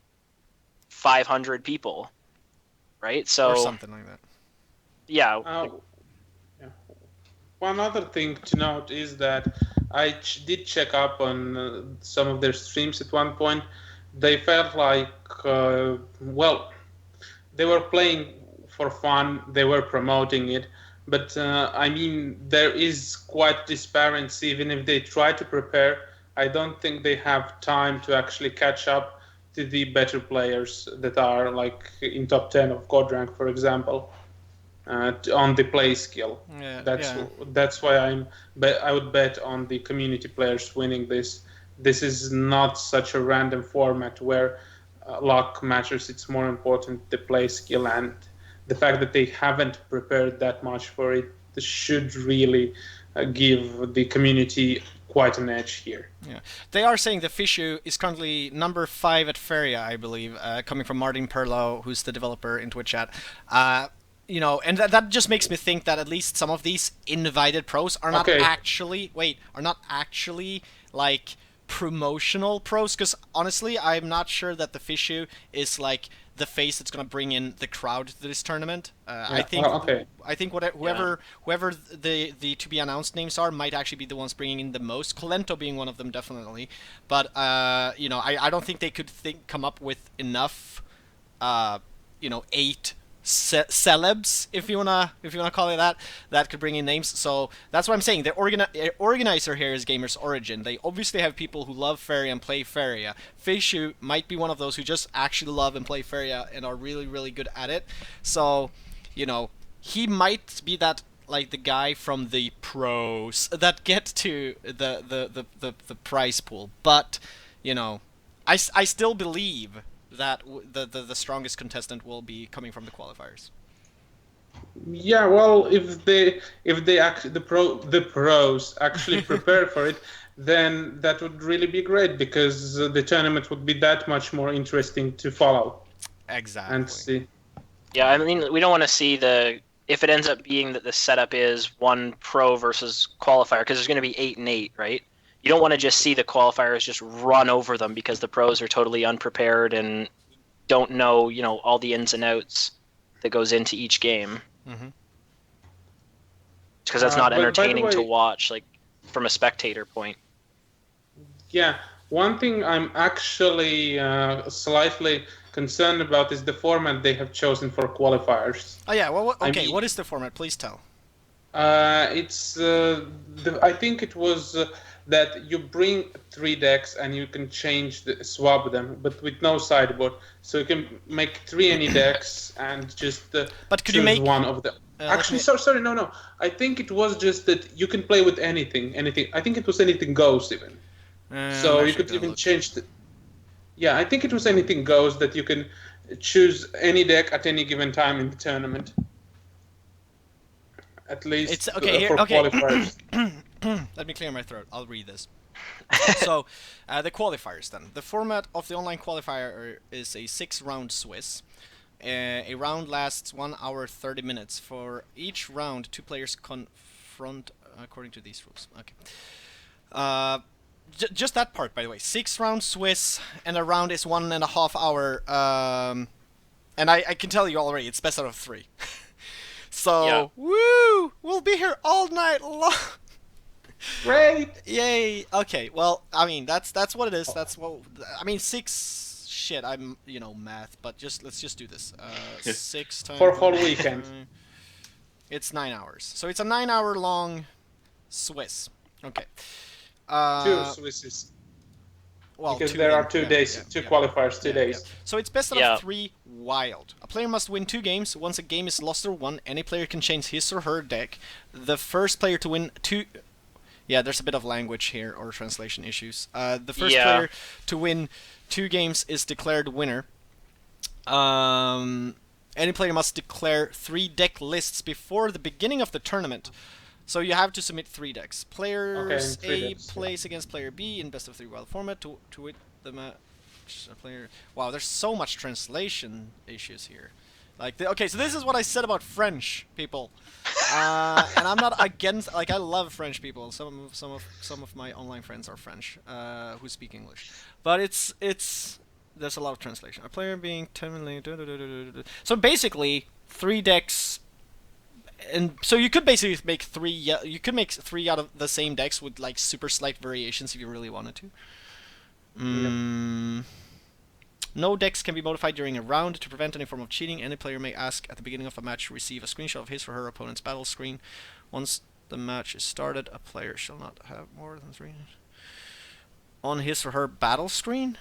500 people, right? So Or something like that. yeah, Yeah. One other thing to note is that I did check up on some of their streams at one point. They felt like, they were playing for fun, they were promoting it, But I mean, there is quite disparity. Even if they try to prepare, I don't think they have time to actually catch up to the better players that are like in top 10 of God rank, for example, on the play skill. Yeah, That's yeah. that's why I would bet on the community players winning this. This is not such a random format where luck matters. It's more important the play skill, and the fact that they haven't prepared that much for it should really give the community quite an edge here. Yeah, they are saying the Fishu is currently number 5 at Faeria, I believe, coming from Martin Perlow, who's the developer in Twitch chat. You know, and that just makes me think that at least some of these invited pros are not actually like promotional pros, because honestly, I'm not sure that the Fishu is like the face that's gonna bring in the crowd to this tournament. I think whoever the to be announced names are might actually be the ones bringing in the most. Colento being one of them, definitely. But you know, I don't think they could come up with enough you know, 8 celebs, if you wanna call it that, that could bring in names. So that's what I'm saying. The organizer here is Gamers Origin. They obviously have people who love Faeria and play Faeria. Fishu might be one of those who just actually love and play Faeria and are really, really good at it. So, you know, he might be that, like, the guy from the pros that get to the prize pool. But, you know, I still believe that the strongest contestant will be coming from the qualifiers. Yeah, well, if the pros actually prepare for it, then that would really be great, because the tournament would be that much more interesting to follow. Exactly. And see. Yeah, I mean, we don't want to see if it ends up being that the setup is one pro versus qualifier, because there's going to be 8 and 8, right? You don't want to just see the qualifiers just run over them because the pros are totally unprepared and don't know, you know, all the ins and outs that goes into each game. Because that's not entertaining to watch, like, from a spectator point. Yeah, one thing I'm actually slightly concerned about is the format they have chosen for qualifiers. Oh yeah, well, okay, what is the format? Please tell. It's I think it was that you bring 3 decks and you can swap them, but with no sideboard. So you can make 3 any decks and just but could choose you make one of them. Actually, sorry, no. I think it was just that you can play with anything. I think it was anything goes even. So you could even change the. Yeah, I think it was anything goes, that you can choose any deck at any given time in the tournament. At least it's okay. For qualifiers. Let me clear my throat. I'll read this. So, the qualifiers then. The format of the online qualifier is a 6-round Swiss. A round lasts 1 hour 30 minutes. For each round, 2 players confront according to these rules. Okay. Just that part, by the way. 6-round Swiss, and a round is 1.5 hour. And I can tell you already, it's best out of 3. So, yeah. Woo! We'll be here all night long. Great! Yay! Okay, well, I mean, that's what it is. That's what I mean. 6. Shit, I'm math, but let's just do this. 6 times for a whole weekend. It's 9 hours. So it's a 9-hour long Swiss. Okay. 2 Swisses. Well, because there are 2 days, two qualifiers, 2 days. Yeah. So it's best out of 3 wild. A player must win 2 games. Once a game is lost or won, any player can change his or her deck. The first player to win 2... Yeah, there's a bit of language here, or translation issues. The first player to win 2 games is declared winner. Any player must declare 3 deck lists before the beginning of the tournament. So you have to submit 3 decks. Players A plays against player B in best of 3 wild format to win the match. Player. Wow, there's so much translation issues here. Like, okay, so this is what I said about French people, and I'm not against. Like, I love French people. Some of my online friends are French, who speak English, but it's there's a lot of translation. A player being terminally. So basically, 3 decks. And so you could basically make 3. You could make 3 out of the same decks with like super slight variations if you really wanted to. No decks can be modified during a round to prevent any form of cheating. Any player may ask at the beginning of a match to receive a screenshot of his or her opponent's battle screen. Once the match is started, a player shall not have more than 3... On his or her battle screen?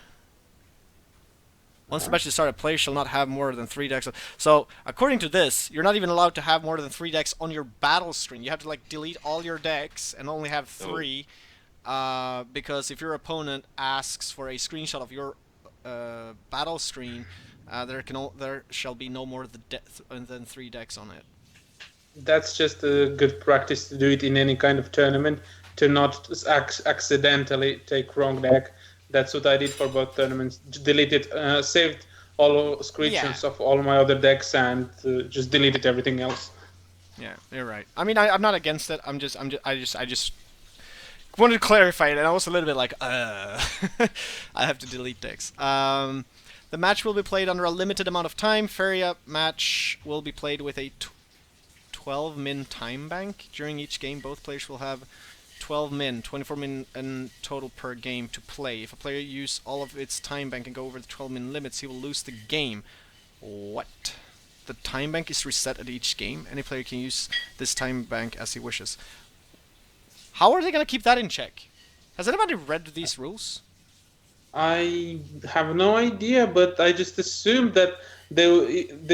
Once the match is started, a player shall not have more than 3 decks. So, according to this, you're not even allowed to have more than 3 decks on your battle screen. You have to like delete all your decks and only have 3, because if your opponent asks for a screenshot of your battle screen, there shall be no more than 3 decks on it. That's just a good practice to do it in any kind of tournament, to not accidentally take wrong deck. That's what I did for both tournaments. Deleted, saved all screenshots of all my other decks, and just deleted everything else. Yeah, you're right. I mean, I'm not against it. I just wanted to clarify it, and I was a little bit like, I have to delete decks. The match will be played under a limited amount of time. Faeria match will be played with a 12-min time bank. During each game, both players will have 12 min, 24 min in total per game to play. If a player uses all of its time bank and go over the 12 min limits, he will lose the game. What? The time bank is reset at each game. Any player can use this time bank as he wishes. How are they going to keep that in check? Has anybody read these rules? I have no idea, but I just assumed that they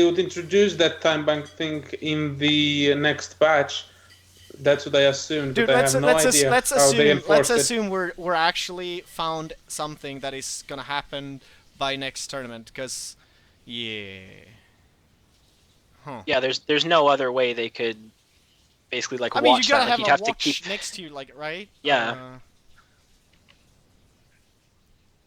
would introduce that time bank thing in the next patch. That's what I assumed, Dude, but I have no idea how they enforce it. Let's assume we're actually found something that is gonna happen by next tournament, because yeah. Huh. Yeah, there's no other way they could basically like I mean, watch you gotta that. have Like, a you'd have watch to keep next to you, like, right? Yeah.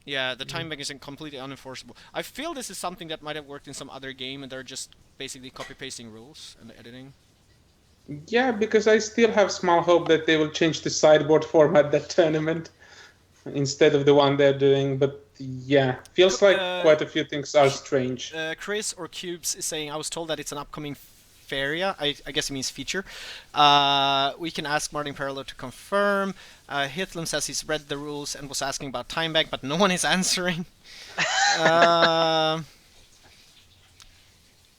Yeah, the time bank isn't completely unenforceable. I feel this is something that might have worked in some other game, and they're just basically copy-pasting rules and editing. Yeah, because I still have small hope that they will change the sideboard format that tournament instead of the one they're doing. But yeah, feels like quite a few things are strange. Chris or Cubes is saying, I was told that it's an upcoming Faeria. I guess it means feature. We can ask Martin Parallel to confirm. Hithlum says he's read the rules and was asking about time bank, but no one is answering.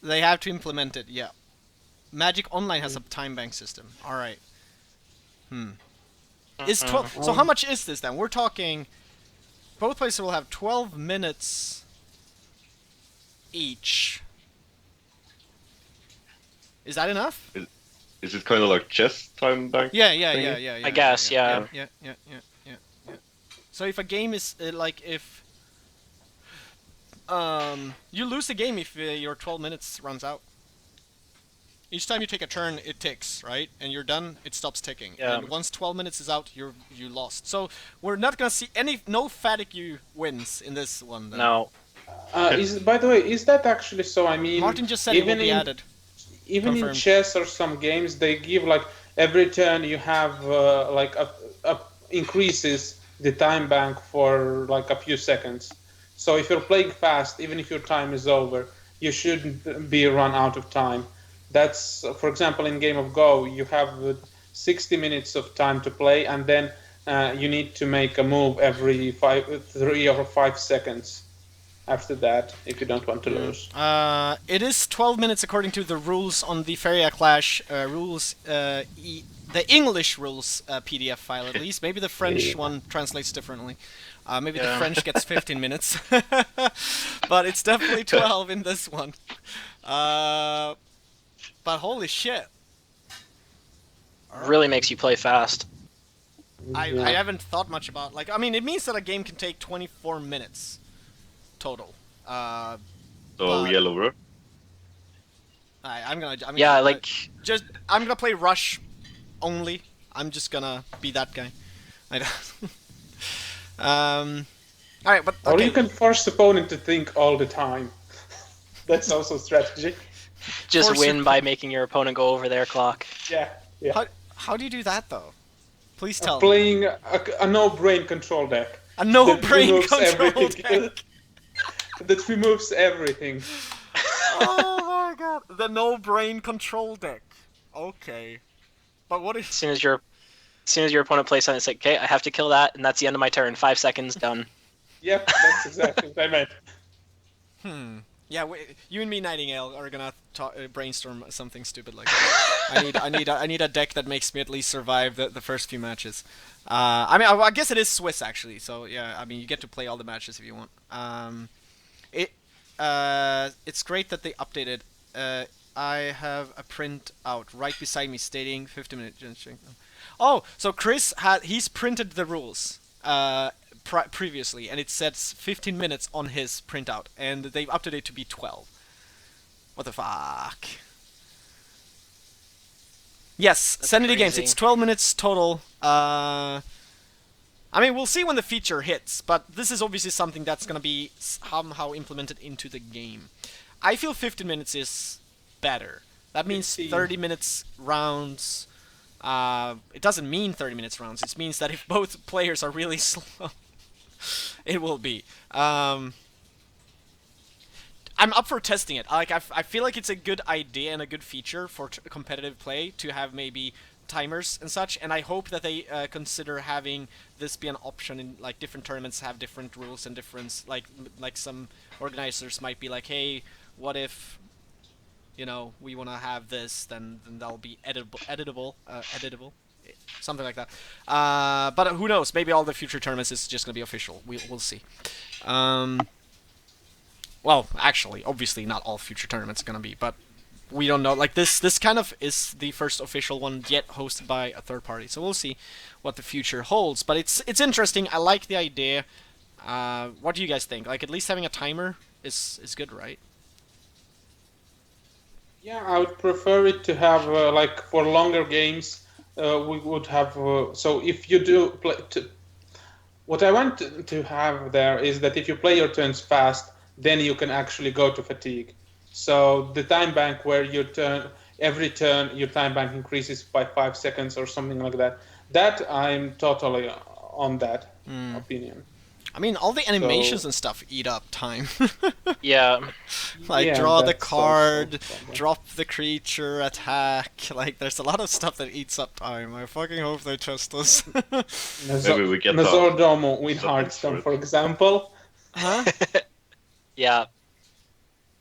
They have to implement it, yeah. Magic Online has a time bank system. Alright. Is 12... So how much is this then? We're talking... Both places will have 12 minutes each. Is that enough? Is it kind of like chess time bank? Yeah. I guess, yeah. Yeah. So if a game is like if you lose the game if your 12 minutes runs out. Each time you take a turn, it ticks, right? And you're done, it stops ticking. Yeah. And once 12 minutes is out, you lost. So we're not gonna see no Fatigue wins in this one. Then. No. By the way, is that actually so? I mean, Martin just said it will be added. Even Confirmed. in chess or some games, they give like every turn you have like increases the time bank for like a few seconds. So if you're playing fast, even if your time is over, you shouldn't be run out of time. That's, for example, in Game of Go, you have 60 minutes of time to play, and then you need to make a move every 3 or 5 seconds after that, if you don't want to lose. It is 12 minutes according to the rules on the Faeria Clash rules, the English rules PDF file at least. Maybe the French one translates differently. Maybe the French gets 15 minutes. But it's definitely 12 in this one. But holy shit. Really makes you play fast. I haven't thought much about, like, I mean, it means that a game can take 24 minutes total. So yellow rook. I'm gonna play Rush only. I'm just gonna be that guy. I don't. Alright, but okay. Or you can force the opponent to think all the time. That's also strategy. Just win by making your opponent go over their clock. Yeah. How do you do that though? Please tell me. Playing a no-brain control deck. A no-brain control deck. That removes everything. Oh my god. The no-brain control deck. Okay. But what if... As soon as your opponent plays something, it's like, okay, I have to kill that, and that's the end of my turn. 5 seconds, done. Yep, that's exactly what I meant. Yeah, you and me, Nightingale, are gonna brainstorm something stupid like that. I need a deck that makes me at least survive the first few matches. I mean, I guess it is Swiss actually, so yeah. I mean, you get to play all the matches if you want. It's great that they updated. I have a print out right beside me stating 50-minute. Oh, so Chris he's printed the rules. Previously, and it says 15 minutes on his printout, and they've updated it to be 12. What the fuck? Yes, That's Sanity crazy. Games. It's 12 minutes total. I mean, we'll see when the feature hits, but this is obviously something that's gonna be somehow implemented into the game. I feel 15 minutes is better. That means 30 minutes rounds. It doesn't mean 30 minutes rounds. It means that if both players are really slow, it will be. I'm up for testing it. Like I feel like it's a good idea and a good feature for competitive play to have maybe timers and such. And I hope that they consider having this be an option in like different tournaments have different rules and different like some organizers might be like, hey, what if we want to have this, then that'll be editable, something like that. But who knows? Maybe all the future tournaments is just gonna be official. We'll see. Well, actually, obviously not all future tournaments are gonna be, but we don't know. Like this kind of is the first official one yet hosted by a third party. So we'll see what the future holds. But it's interesting. I like the idea. What do you guys think? Like at least having a timer is good, right? Yeah, I would prefer it to have like for longer games. We would have so if you do play. What I want to have there is that if you play your turns fast, then you can actually go to fatigue. So the time bank where every turn your time bank increases by 5 seconds or something like that. That I'm totally on that opinion. I mean, all the animations and stuff eat up time. Yeah. Like, Yeah, draw the that's card, also a problem. drop the creature, attack. Like, there's a lot of stuff that eats up time. I fucking hope they trust us. Maybe we get Nazordomo with something for Hearthstone, it. for example. Huh? Yeah.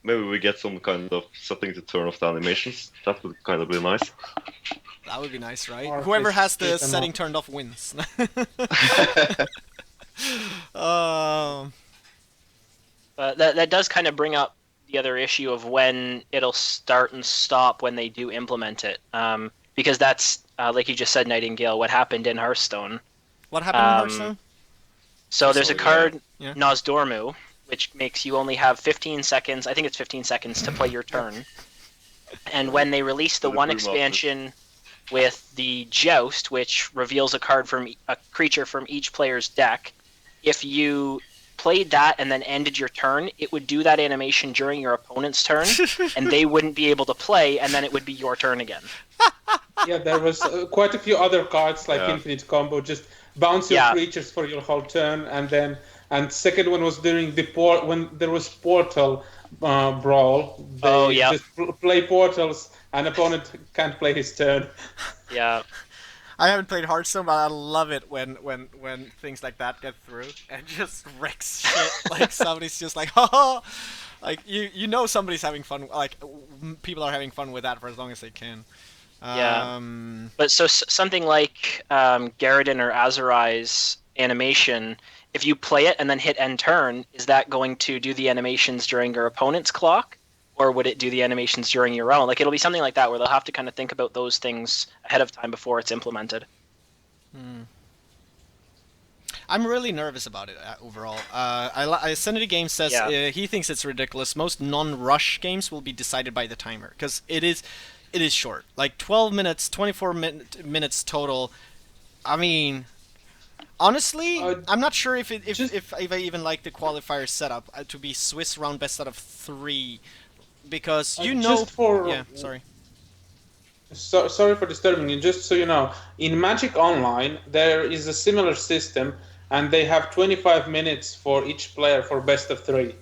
Maybe we get some kind of something to turn off the animations. That would kind of be nice. That would be nice, right? Or Whoever just has the take them setting off. turned off wins. But that does kind of bring up the other issue of when it'll start and stop when they do implement it. Because that's, like you just said, Nightingale, what happened in Hearthstone. What happened in Hearthstone? So there's a So, card, yeah. Nosdormu, which makes you only have 15 seconds, I think it's 15 seconds to play your turn. And when they released the The one Brewmaster. expansion with the Joust, which reveals a card from a creature from each player's deck, if you played that and then ended your turn, it would do that animation during your opponent's turn, and they wouldn't be able to play, and then it would be your turn again. Yeah, there was quite a few other cards like Yeah. Infinite Combo, just bounce your Yeah. creatures for your whole turn, and second one was during the when there was Portal Brawl. They Oh, yeah. just play portals, and opponent can't play his turn. Yeah. I haven't played Hearthstone, but I love it when things like that get through and just wrecks shit. Like somebody's just like, ha, like you know somebody's having fun. Like people are having fun with that for as long as they can. Yeah. But so something like Garridan or Azurai's animation, if you play it and then hit end turn, is that going to do the animations during your opponent's clock? Or would it do the animations during your own? Like, it'll be something like that where they'll have to kind of think about those things ahead of time before it's implemented. I'm really nervous about it overall. Sanity Games says he thinks it's ridiculous. Most non-rush games will be decided by the timer because it is short, like 12 minutes, 24 minutes total. I mean, honestly, I'm not sure if I even like the qualifier setup to be Swiss round best out of 3, because Just for yeah, sorry. Sorry for disturbing you. Just so you know, in Magic Online there is a similar system, and they have 25 minutes for each player for best of 3.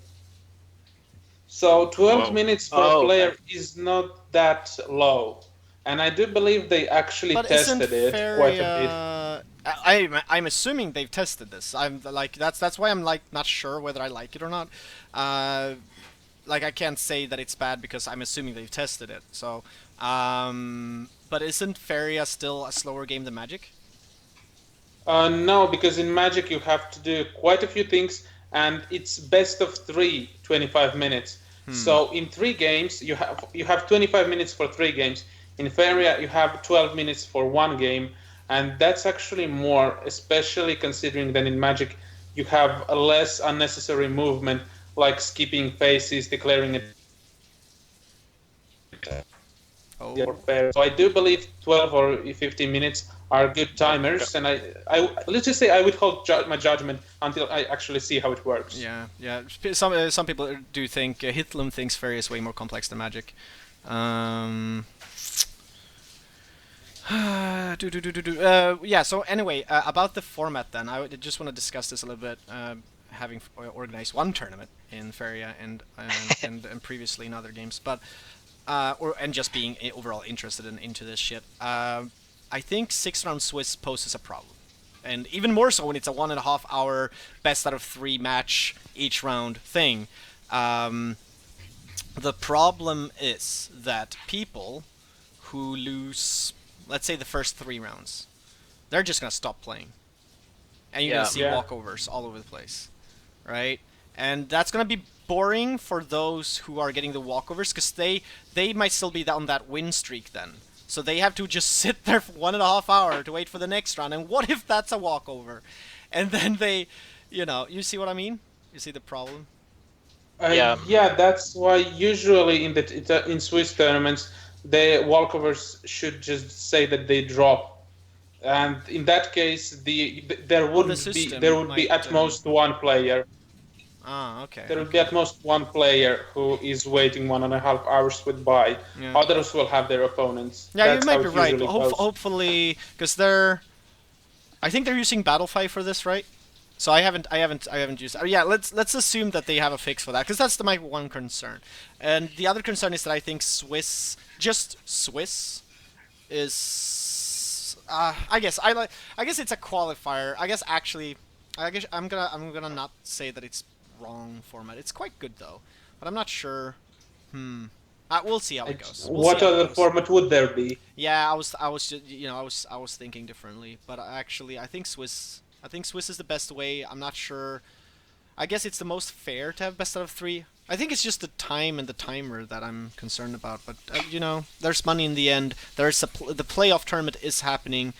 So 12 Wow. minutes per player is not that low, and I do believe they actually But tested isn't it quite a bit. Faeria I'm assuming they've tested this. I'm like that's why I'm like not sure whether I like it or not. Like I can't say that it's bad because I'm assuming they've tested it. So, but isn't Faeria still a slower game than Magic? No, because in Magic you have to do quite a few things, and it's best of 3, 25 minutes. So in 3 games you have 25 minutes for 3 games. In Faeria you have 12 minutes for 1 game, and that's actually more, especially considering that in Magic you have a less unnecessary movement, like skipping phases, declaring it. Oh. So I do believe 12 or 15 minutes are good timers, and I let's just say I would hold my judgment until I actually see how it works. Yeah, yeah. Some people do think Hitler thinks Faeria is way more complex than Magic. Yeah. So anyway, about the format, then I just want to discuss this a little bit. Having organized one tournament in Faeria and previously in other games, but and just being overall interested into this shit. I think 6-round Swiss poses a problem, and even more so when it's a 1.5 hour best out of 3 match each round thing. The problem is that people who lose, let's say, the first 3 rounds, they're just gonna stop playing, and you're gonna see walkovers all over the place, right? And that's gonna be boring for those who are getting the walkovers, because they might still be on that win streak then. So they have to just sit there for 1.5 hour to wait for the next round. And what if that's a walkover? And then they, you see what I mean? You see the problem? Yeah, that's why usually in Swiss tournaments, the walkovers should just say that they drop, and in that case, there would be at most 1 player. Ah, okay. There will be at most 1 player who is waiting 1.5 hours with buy. Yeah. Others will have their opponents. Yeah, you might be right. Hopefully, because I think they're using Battlefy for this, right? So I haven't used. Yeah, let's assume that they have a fix for that, because that's my one concern. And the other concern is that I think Swiss is. I guess it's a qualifier. I guess I'm gonna not say that it's wrong format. It's quite good though, but I'm not sure. We'll see how it goes. What other format would there be? Yeah, I was just, I was thinking differently, but actually I think Swiss is the best way. I'm not sure. I guess it's the most fair to have best out of 3. I think it's just the time and the timer that I'm concerned about. But there's money in the end. There's the playoff tournament is happening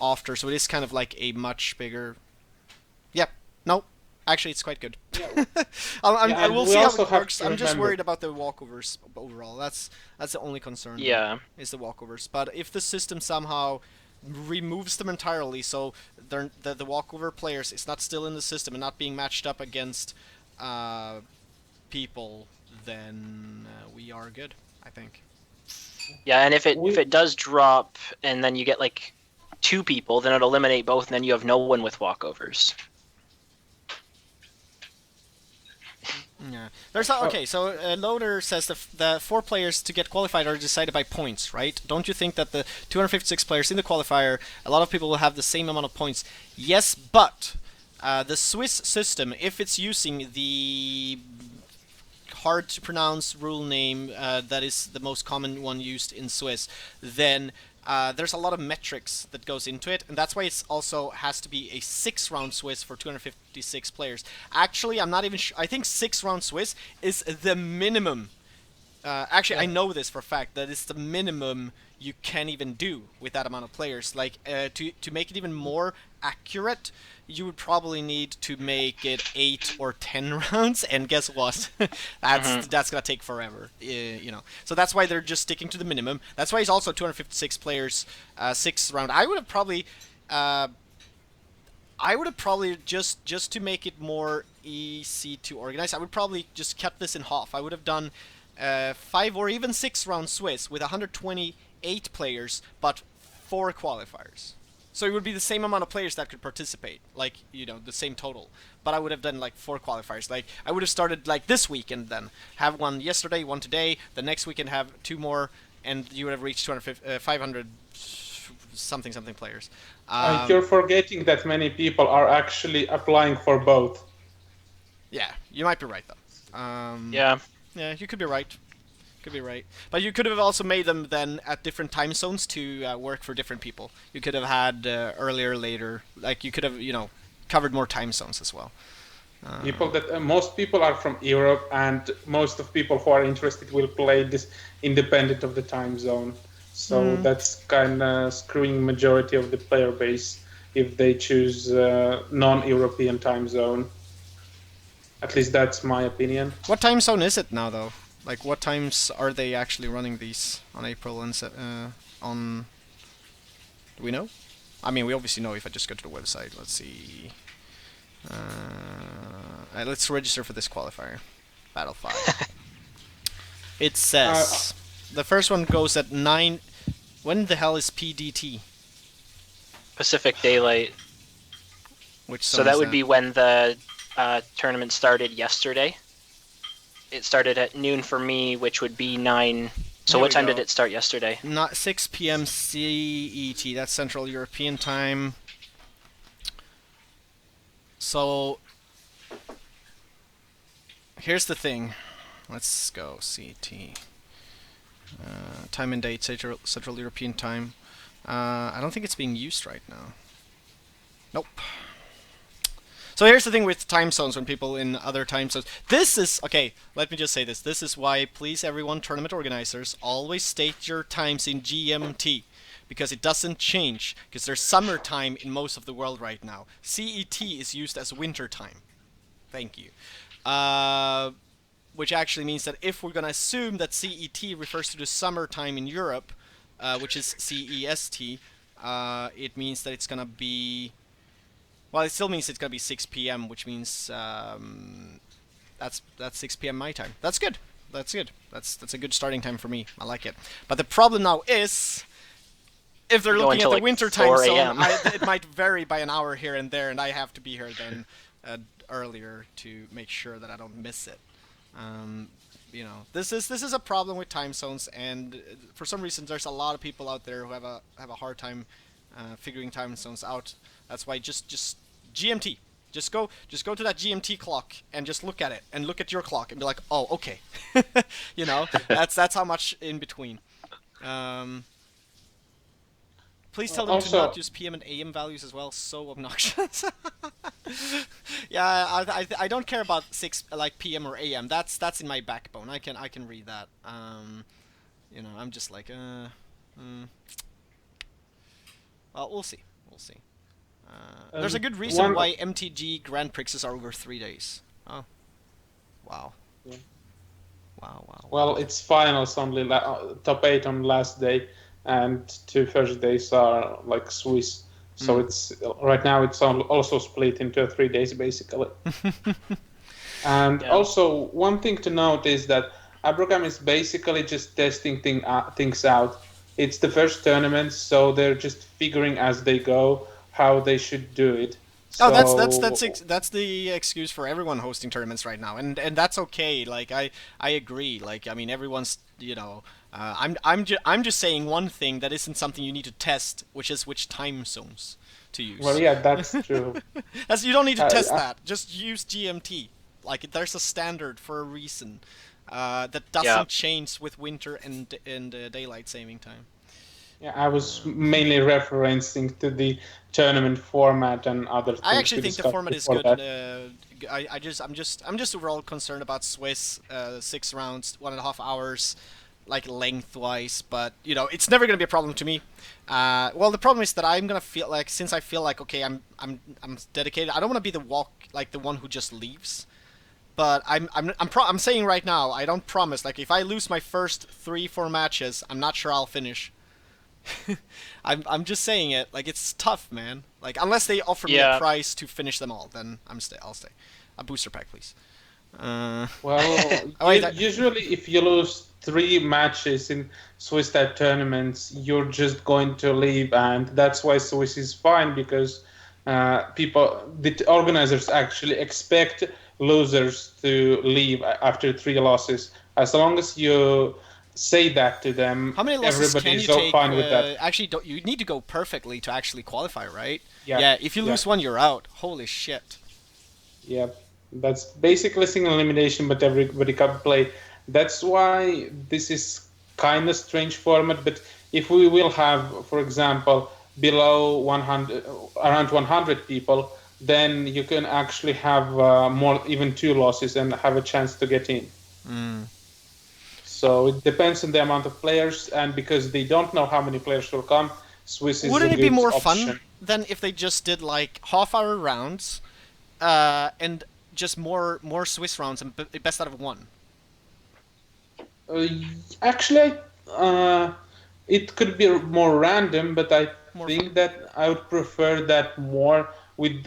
after, so it is kind of like a much bigger. Yep. No. Actually, it's quite good. Yeah. We'll see how it works. I'm just worried about the walkovers overall. That's the only concern. Yeah. Is the walkovers. But if the system somehow removes them entirely, so the walkover players is not still in the system and not being matched up against people, then we are good, I think. Yeah, and if it does drop and then you get like 2 people, then it'll eliminate both, and then you have no one with walkovers. Yeah. Okay, so Loader says the 4 players to get qualified are decided by points, right? Don't you think that the 256 players in the qualifier, a lot of people will have the same amount of points? Yes, but the Swiss system, if it's using the hard to pronounce rule name that is the most common one used in Swiss, then there's a lot of metrics that goes into it, and that's why it's also has to be a 6-round Swiss for 256 players. Actually, I'm not even sure. I think 6-round Swiss is the minimum. I know this for a fact, that it's the minimum you can even do with that amount of players. Like, to make it even more accurate, you would probably need to make it 8 or 10 rounds, and guess what? That's gonna take forever. So that's why they're just sticking to the minimum. That's why it's also 256 players, 6 round. I would have probably just to make it more easy to organize, I would probably just cut this in half. I would have done 5 or even 6 round Swiss with 128 players, but 4 qualifiers. So it would be the same amount of players that could participate, like, the same total. But I would have done like 4 qualifiers. Like, I would have started like this weekend, then have 1 yesterday, 1 today, the next weekend have 2 more, and you would have reached 500 something players. You're forgetting that many people are actually applying for both. Yeah, you might be right though. Yeah. Yeah, you could be right. Could be right. But you could have also made them then at different time zones to work for different people. You could have had earlier, later. Like you could have, covered more time zones as well. Most people are from Europe, and most of people who are interested will play this independent of the time zone. So that's kind of screwing majority of the player base if they choose non-European time zone. At least that's my opinion. What time zone is it now, though? Like, what times are they actually running these on April and on? Do we know? I mean, we obviously know if I just go to the website. Let's see. Let's register for this qualifier. Battle 5. It says the first one goes at 9. When the hell is PDT? Pacific Daylight. Which So that would be when the tournament started yesterday. It started at noon for me, which would be 9. So what time did it start yesterday? Not 6 p.m. CET. That's Central European time. So here's the thing. Let's go CET. Time and date, Central European time. I don't think it's being used right now. Nope. So here's the thing with time zones when people in other time zones. This is, okay, let me just say this. This is why, please everyone, tournament organizers, always state your times in GMT. Because it doesn't change. Because there's summertime in most of the world right now. CET is used as winter time. Thank you. Which actually means that if we're going to assume that CET refers to the summertime in Europe, which is CEST, it means that it's going to be... Well, it still means it's going to be 6 p.m., which means that's 6 p.m. my time. That's good. That's good. That's a good starting time for me. I like it. But the problem now is, if they're looking at the winter time zone, it might vary by an hour here and there, and I have to be here then earlier to make sure that I don't miss it. This is a problem with time zones, and for some reason there's a lot of people out there who have a hard time figuring time zones out. That's why just GMT. Just go to that GMT clock and just look at it and look at your clock and be like, oh, okay. That's how much in between. Please tell them to not use PM and AM values as well. So obnoxious. Yeah, I don't care about PM or AM. That's in my backbone. I can read that. I'm just like Well, we'll see. There's a good reason why MTG Grand Prixes are over 3 days. Oh, wow. Yeah. Wow. Well, it's finals only top 8 on last day, and 2 first days are like Swiss. So it's right now it's also split into 3 days basically. And also one thing to note is that Abrakam is basically just testing things out. It's the first tournament, so they're just figuring as they go how they should do it. So... Oh, that's the excuse for everyone hosting tournaments right now, and that's okay. Like I agree. Like I mean, everyone's I'm just saying one thing that isn't something you need to test, which is which time zones to use. Well, yeah, that's true. You don't need to test that. Just use GMT. Like there's a standard for a reason that doesn't change with winter and daylight saving time. Yeah, I was mainly referencing to the tournament format and other things. I actually think the format is good. I'm just overall concerned about Swiss 6 rounds, 1.5 hours, like lengthwise. But it's never gonna be a problem to me. Well, the problem is that I'm gonna feel like, since I feel like okay, I'm dedicated. I don't want to be the one who just leaves. But I'm saying right now, I don't promise. Like if I lose my first 3-4 matches, I'm not sure I'll finish. I'm just saying it. Like it's tough, man. Like unless they offer me a price to finish them all, then I'll stay. A booster pack, please. Usually if you lose 3 matches in Swiss type tournaments, you're just going to leave, and that's why Swiss is fine, because the organizers actually expect losers to leave after 3 losses. As long as you say that to them, How many losses everybody can is you so take? fine with that. Actually, you need to go perfectly to actually qualify, right? Yeah. If you lose one, you're out. Holy shit. Yeah, that's basically single elimination, but everybody can play. That's why this is kind of strange format. But if we will have, for example, below 100, around 100 people, then you can actually have more, even 2 losses, and have a chance to get in. So it depends on the amount of players, and because they don't know how many players will come, Swiss is Wouldn't a it be good more option. fun than if they just did like half-hour rounds, and just more Swiss rounds and best out of one? Actually, it could be more random, but I More think fun. that I would prefer that more with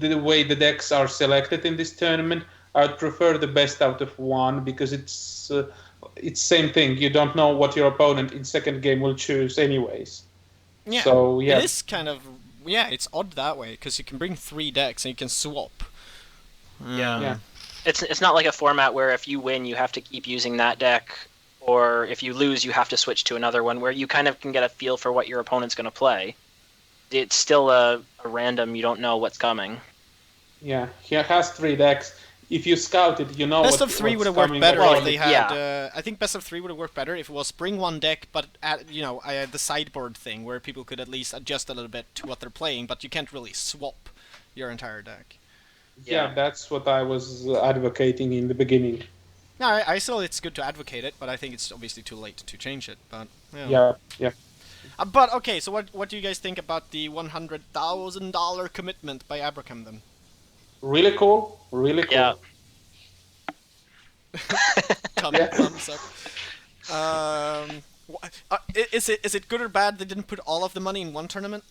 the way the decks are selected in this tournament. I would prefer the best out of one because it's same thing. You don't know what your opponent in second game will choose anyways. Yeah. So yeah, It is kind of it's odd that way because you can bring 3 decks and you can swap. yeah. It's not like a format where if you win you have to keep using that deck, or if you lose you have to switch to another one, where you kind of can get a feel for what your opponent's going to play. It's still a random, you don't know what's coming. Yeah, he has 3 decks. If you scout it, you know Best of 3 would have worked better if they had. I think best of 3 would have worked better if it was bring one deck, but the sideboard thing where people could at least adjust a little bit to what they're playing, but you can't really swap your entire deck. Yeah, that's what I was advocating in the beginning. No, I still it's good to advocate it, but I think it's obviously too late to change it. But yeah. But okay, so what do you guys think about the $100,000 commitment by Abrakam then? Really cool. Really cool. Yeah. Thumbs up. Is it good or bad they didn't put all of the money in one tournament?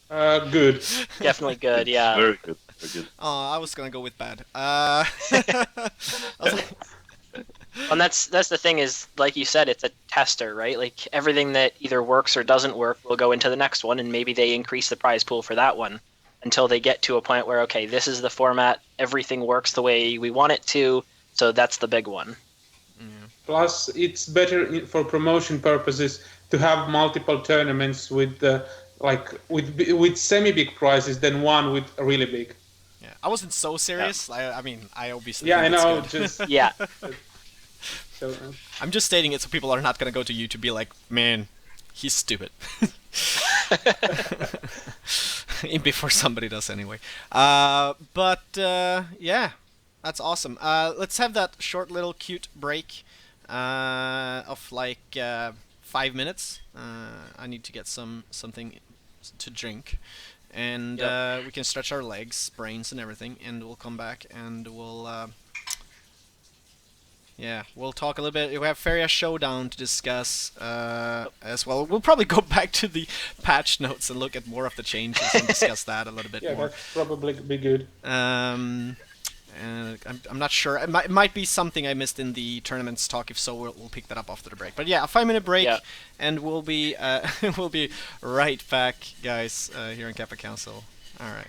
Good. Definitely good, yeah. Very good. Very good. I was gonna go with bad. And that's the thing is, like you said, it's a tester, right? Like everything that either works or doesn't work will go into the next one, and maybe they increase the prize pool for that one until they get to a point where, okay, this is the format, everything works the way we want it to, so that's the big one. Plus, it's better for promotion purposes to have multiple tournaments with with semi-big prizes than one with really big. Yeah, I wasn't so serious. Yeah. I mean, I obviously. Yeah, I think know. it's good. Just yeah. So, I'm just stating it so people are not gonna go to you to be like, man, he's stupid. Before somebody does anyway. Yeah, that's awesome. Let's have that short little cute break of like 5 minutes. I need to get something to drink, and we can stretch our legs, brains, and everything, and we'll come back and we'll talk a little bit. We have Faeria Showdown to discuss as well. We'll probably go back to the patch notes and look at more of the changes and discuss that a little bit more. Yeah, that's probably be good. And I'm not sure. It might be something I missed in the tournaments talk. If so, we'll pick that up after the break. But yeah, a 5-minute break, and we'll be we'll be right back, guys, here in Kappa Council. All right.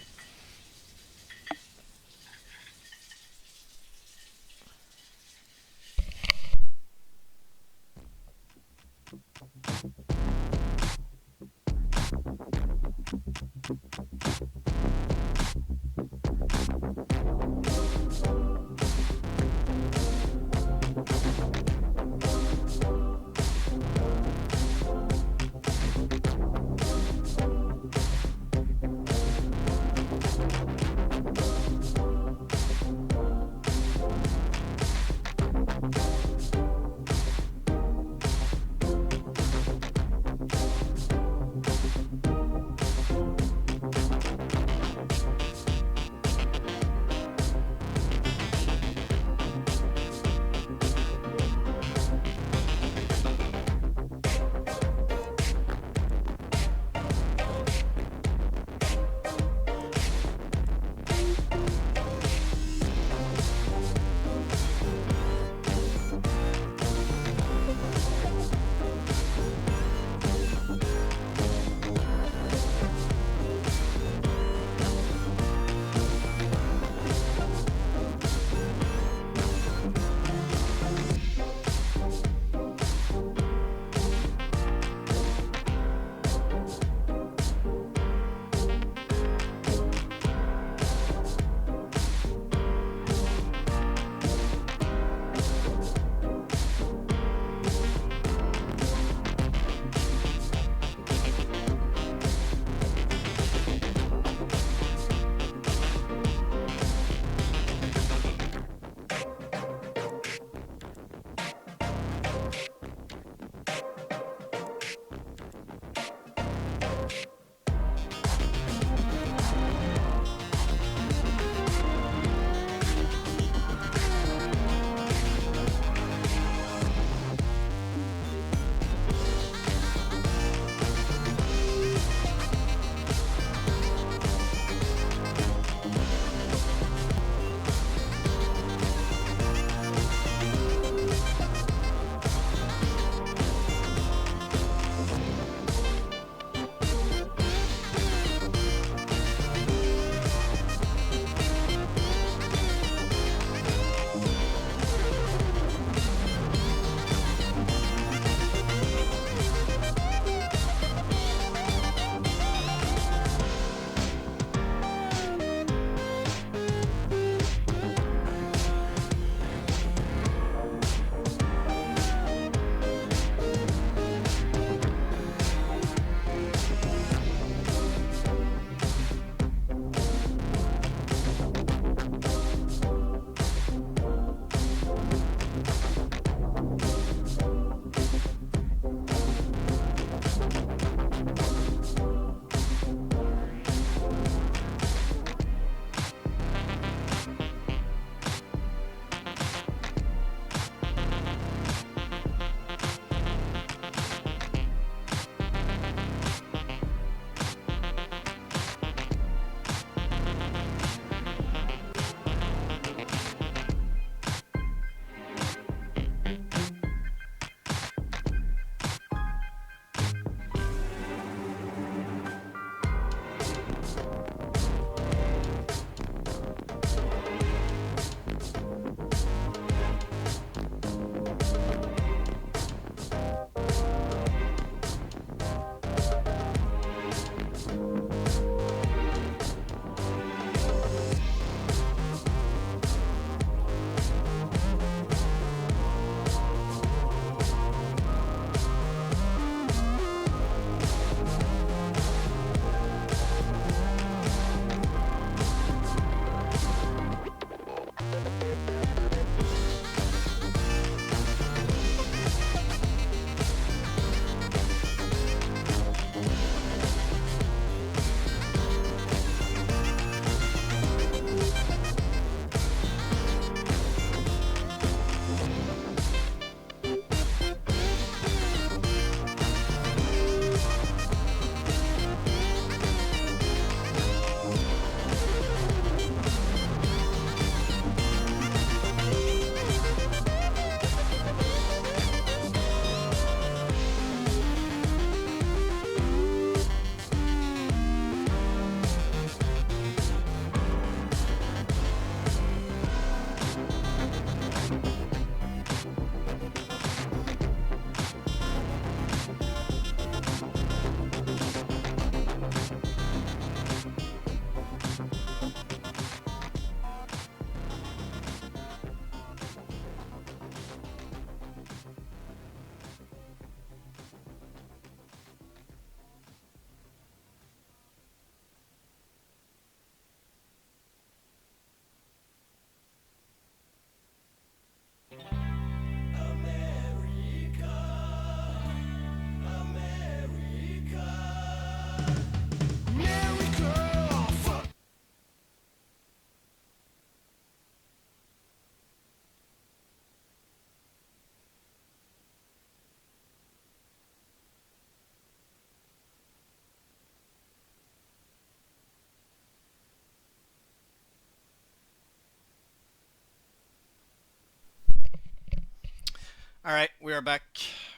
Alright, we are back.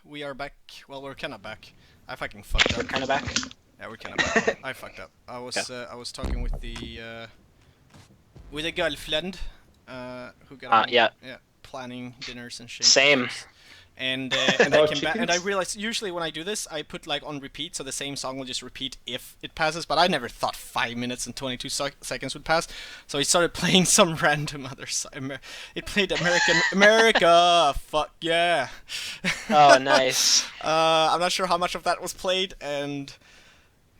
We are back. Well, we're kind of back. I fucking fucked up. We're kind of back. Yeah, we're kind of back. I fucked up. I was talking with a girlfriend, who got Yeah. planning dinners and shit. Same. And I Oh, came back, and I chickens? realized usually when I do this, I put like on repeat, so the same song will just repeat if it passes. But I never thought 5 minutes and 22 seconds would pass, so I started playing some random other song. It played America, fuck yeah. Oh, nice. I'm not sure how much of that was played, and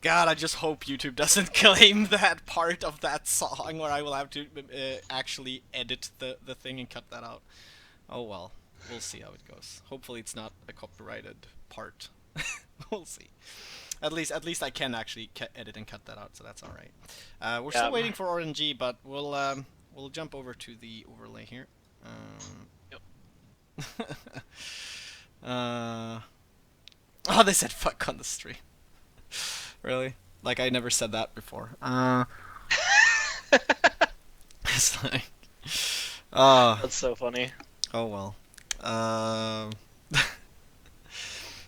God, I just hope YouTube doesn't claim that part of that song, or I will have to actually edit the thing and cut that out. Oh well. We'll see how it goes. Hopefully it's not a copyrighted part. We'll see. At least I can actually edit and cut that out, so that's all right. We're still waiting for Orangee, but we'll jump over to the overlay here. Oh, they said fuck on the stream. Really? Like I never said that before. It's like, That's so funny. oh well.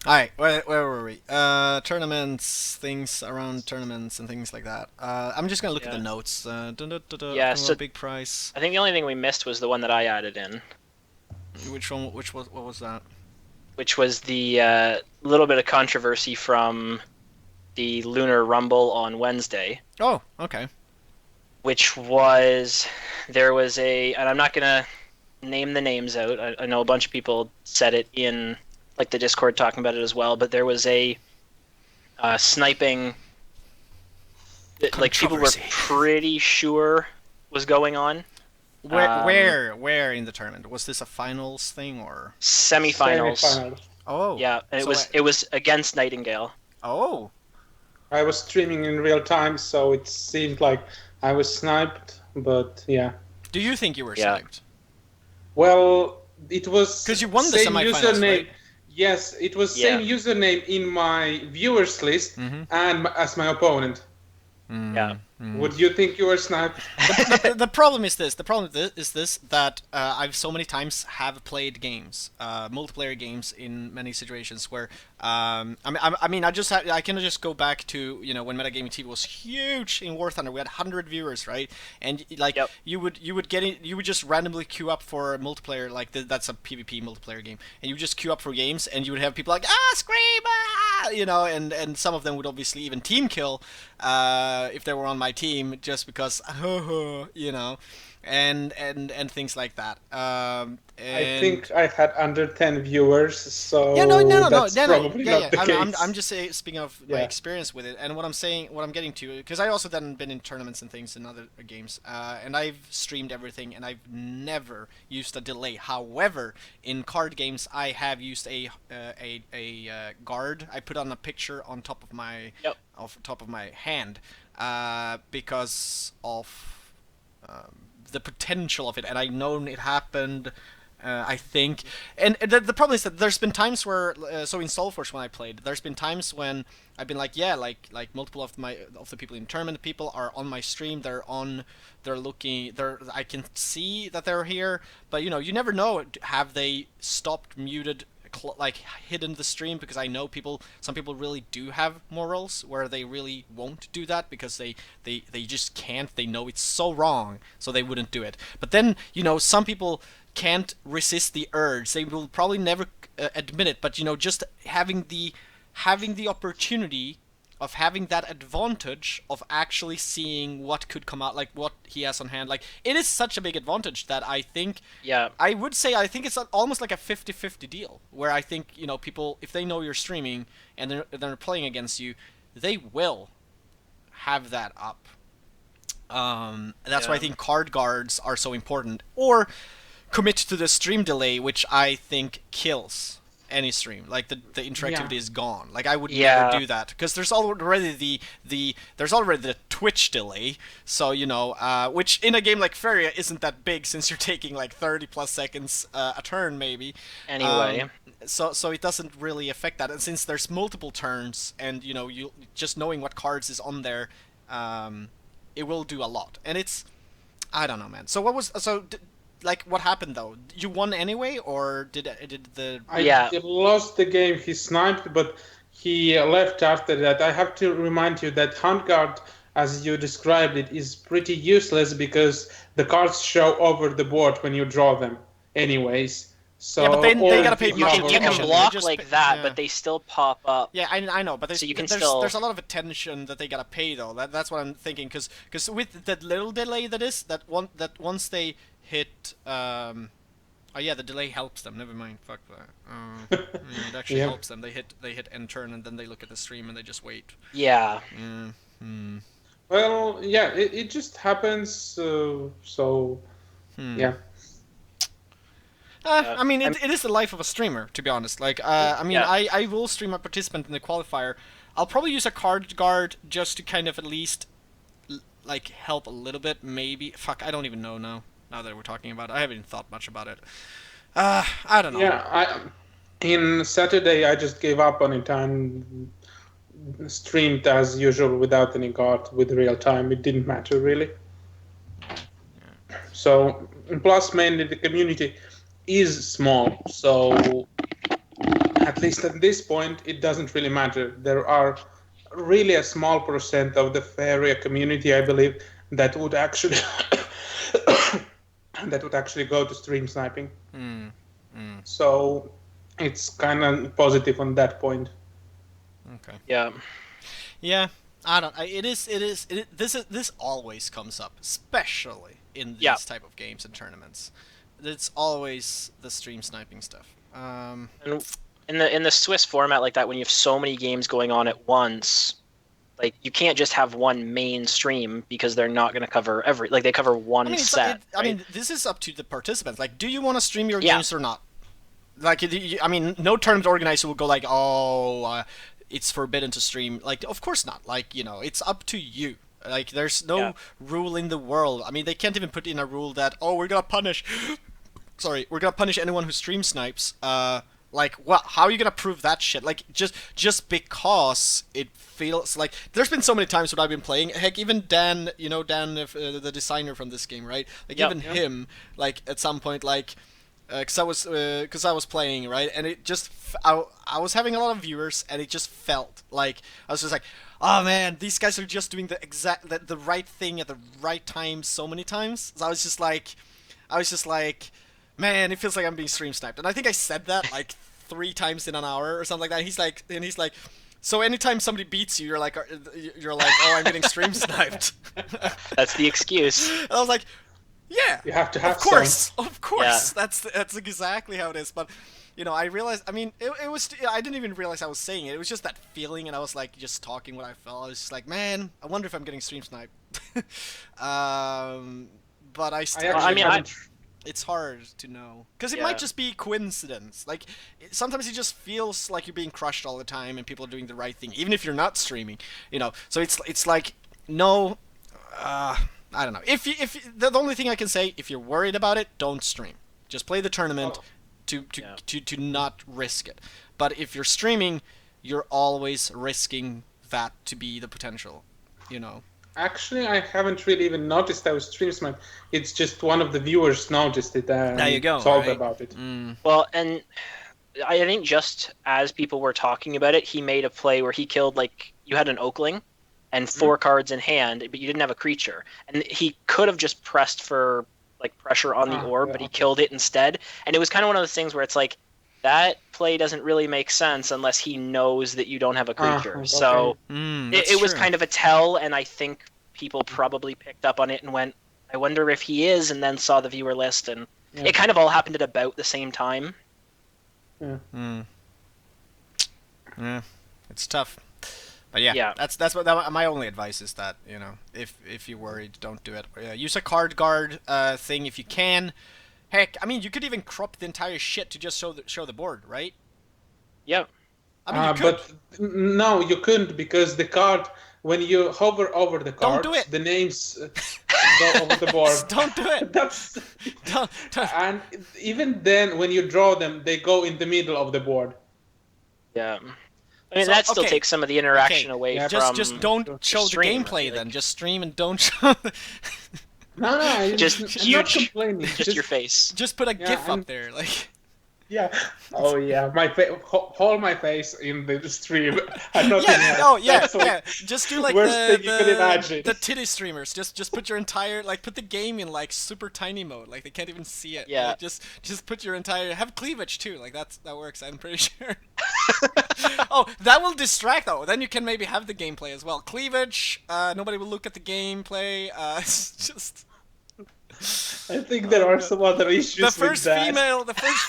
Alright, where were we? Tournaments, things around tournaments and things like that. I'm just gonna look at the notes. Yeah, so big price. I think the only thing we missed was the one that I added in, Which one? What was that? which was the little bit of controversy from the Lunar Rumble on Wednesday, Oh, okay. which was there was and I'm not gonna name the names out. I know a bunch of people said it in like the Discord talking about it as well, but there was a sniping that, like, people were Controversy. pretty sure was going on. Where in the tournament? Was this a finals thing or? Semifinals. Semifinals. Oh. Yeah, and So it was against Nightingale. Oh. I was streaming in real time, so it seemed like I was sniped, but yeah. Do you think you were Yeah. sniped? Well, it was 'Cause you won the same semifinals, username. right? Yes, it was same username in my viewers list and as my opponent. Yeah. Would you think you were sniped? The problem is this. The problem is this that I've so many times have played games, multiplayer games in many situations where I mean I can just go back to when Metagamingtv was huge in War Thunder. We had 100 viewers, right? And like you would just randomly queue up for a multiplayer, like that's a PvP multiplayer game, and you would just queue up for games, and you would have people like scream, and some of them would obviously even team kill if they were on my team, just because and things like that. I think I had under 10 viewers, so that's probably not the case. I'm just speaking of my experience with it, and what I'm getting to, because I also then been in tournaments and things in other games, and I've streamed everything, and I've never used a delay. However, in card games, I have used a guard. I put on a picture on top of my hand, because of the potential of it, and I known it happened. I think, and the problem is that there's been times where, so in Soulforge when I played, there's been times when I've been like, like multiple of the people in tournament people are on my stream. They're looking. I can see that they're here, but you never know. Have they stopped, muted, like hidden the stream? Because I know some people really do have morals where they really won't do that because they just can't. They know it's so wrong, so they wouldn't do it. But then some people can't resist the urge. They will probably never admit it, but just having the opportunity of having that advantage of actually seeing what could come out, like what he has on hand, like it is such a big advantage that I think I would say I think it's almost like a 50-50 deal, where I think people, if they know you're streaming and they're playing against you, they will have that up. That's why I think card guards are so important, or commit to the stream delay, which I think kills any stream. Like the interactivity is gone. Like I would never do that, because there's already the Twitch delay. So which in a game like Faeria isn't that big, since you're taking like 30+ seconds a turn maybe. Anyway. So it doesn't really affect that, and since there's multiple turns, and you just knowing what cards is on there, it will do a lot. And it's, I don't know, man. So like what happened though? You won anyway, or did the? Yeah. He lost the game. He sniped, but he left after that. I have to remind you that Hunt Guard, as you described it, is pretty useless because the cards show over the board when you draw them, anyways. So, Yeah, but they or gotta pay if You much can, you can attention. block They just like pay- that, yeah. but they still pop up. Yeah, I know, but So you can there's still- there's a lot of attention that they gotta pay though. That's what I'm thinking, because with that little delay that once they hit oh yeah, the delay helps them. Never mind. Fuck that. Yeah, it actually Yeah. helps them. They hit end turn and then they look at the stream and they just wait. Yeah. Yeah. Hmm. Well, yeah, it just happens. So yeah. I mean, it is the life of a streamer, to be honest. Like, I mean, Yeah. I will stream a participant in the qualifier. I'll probably use a card guard just to kind of at least, like, help a little bit, maybe. Fuck, I don't even know now. Now that we're talking about it, I haven't even thought much about it. I don't know. Yeah, in Saturday I just gave up on it and streamed as usual without any guard with real time. It didn't matter really. So plus mainly the community is small, so at least at this point it doesn't really matter. There are really a small percent of the Faeria community, I believe, that would actually go to stream sniping. So it's kind of positive on that point. Okay. Yeah. Yeah. I don't. This always comes up, especially in these Yeah. type of games and tournaments. It's always the stream sniping stuff. And in the Swiss format like that, when you have so many games going on at once, like you can't just have one main stream because they're not going to cover they cover one I mean, set. I mean, this is up to the participants. Like, do you want to stream your Yeah. games or not? Like, I mean, no tournament organizer will go like, oh, it's forbidden to stream. Like, of course not. Like, you know, it's up to you. Like, there's no Yeah. rule in the world. I mean, they can't even put in a rule that, oh, we're gonna punish. Sorry, we're gonna punish anyone who stream snipes. Like, what? How are you gonna prove that shit? Like, just because it feels like there's been so many times when I've been playing. Heck, even Dan, you know, Dan, the designer from this game, right? Like, Yep. even him, like, at some point, like, because I was playing, right, and it just I was having a lot of viewers, and it just felt like I was just like, oh man, these guys are just doing the right thing at the right time so many times. So I was just like, man, it feels like I'm being stream sniped. And I think I said that like 3 times in an hour or something like that. And he's like, so anytime somebody beats you, you're like, oh, I'm getting stream sniped. That's the excuse. And I was like, yeah, You have to have of course, some. of course. Yeah. That's exactly how it is. But you know, I realized. I mean, it was. I didn't even realize I was saying it. It was just that feeling, and I was like just talking what I felt. I was just like, man, I wonder if I'm getting stream sniped. But I still. I mean, it's hard to know because it Yeah. might just be coincidence. Like sometimes it just feels like you're being crushed all the time, and people are doing the right thing, even if you're not streaming. You know, so it's like no. I don't know. If the only thing I can say, if you're worried about it, don't stream. Just play the tournament to not risk it. But if you're streaming, you're always risking that to be the potential. You know. Actually, I haven't really even noticed I was stream sniped. It's just one of the viewers noticed it and There you go, told right? about it. Well, and I think just as people were talking about it, he made a play where he killed you had an Oakling and 4 cards in hand, but you didn't have a creature, and he could have just pressed for pressure on the orb, but he killed it instead. And it was kind of one of those things where it's like that play doesn't really make sense unless he knows that you don't have a creature. Okay. So it was true. kind of a tell, and I think people probably picked up on it and went, I wonder if he is, and then saw the viewer list, and it kind of all happened at about the same time. Yeah, it's tough. But yeah, Yeah. that's what my only advice is that, you know, if you're worried, don't do it. Use a card guard thing if you can. Heck, I mean, you could even crop the entire shit to just show the board, right? Yeah. I mean, you could. But no, you couldn't because the card, when you hover over the Don't card, do it. the names go over the board. Don't do it. That's Don't. and even then, when you draw them, they go in the middle of the board. Yeah. I mean, So, that still okay. takes some of the interaction Okay. away Yeah, from Just don't show the stream, gameplay like- then. Just stream and don't show. No, I'm Just not huge, complaining. just your face. Just put a Yeah, GIF I'm- up there, like. Yeah. Oh yeah, hold my face in the stream. And nothing Yeah. else. Oh yeah. That's Yeah. Just do like worst thing you could imagine. the titty streamers. Just put your entire put the game in like super tiny mode. Like they can't even see it. Yeah. Like, just put your entire have cleavage too. Like that works. I'm pretty sure. Oh, that will distract though. Then you can maybe have the gameplay as well. Cleavage. Nobody will look at the gameplay. It's just. I think there are some other issues The first with that.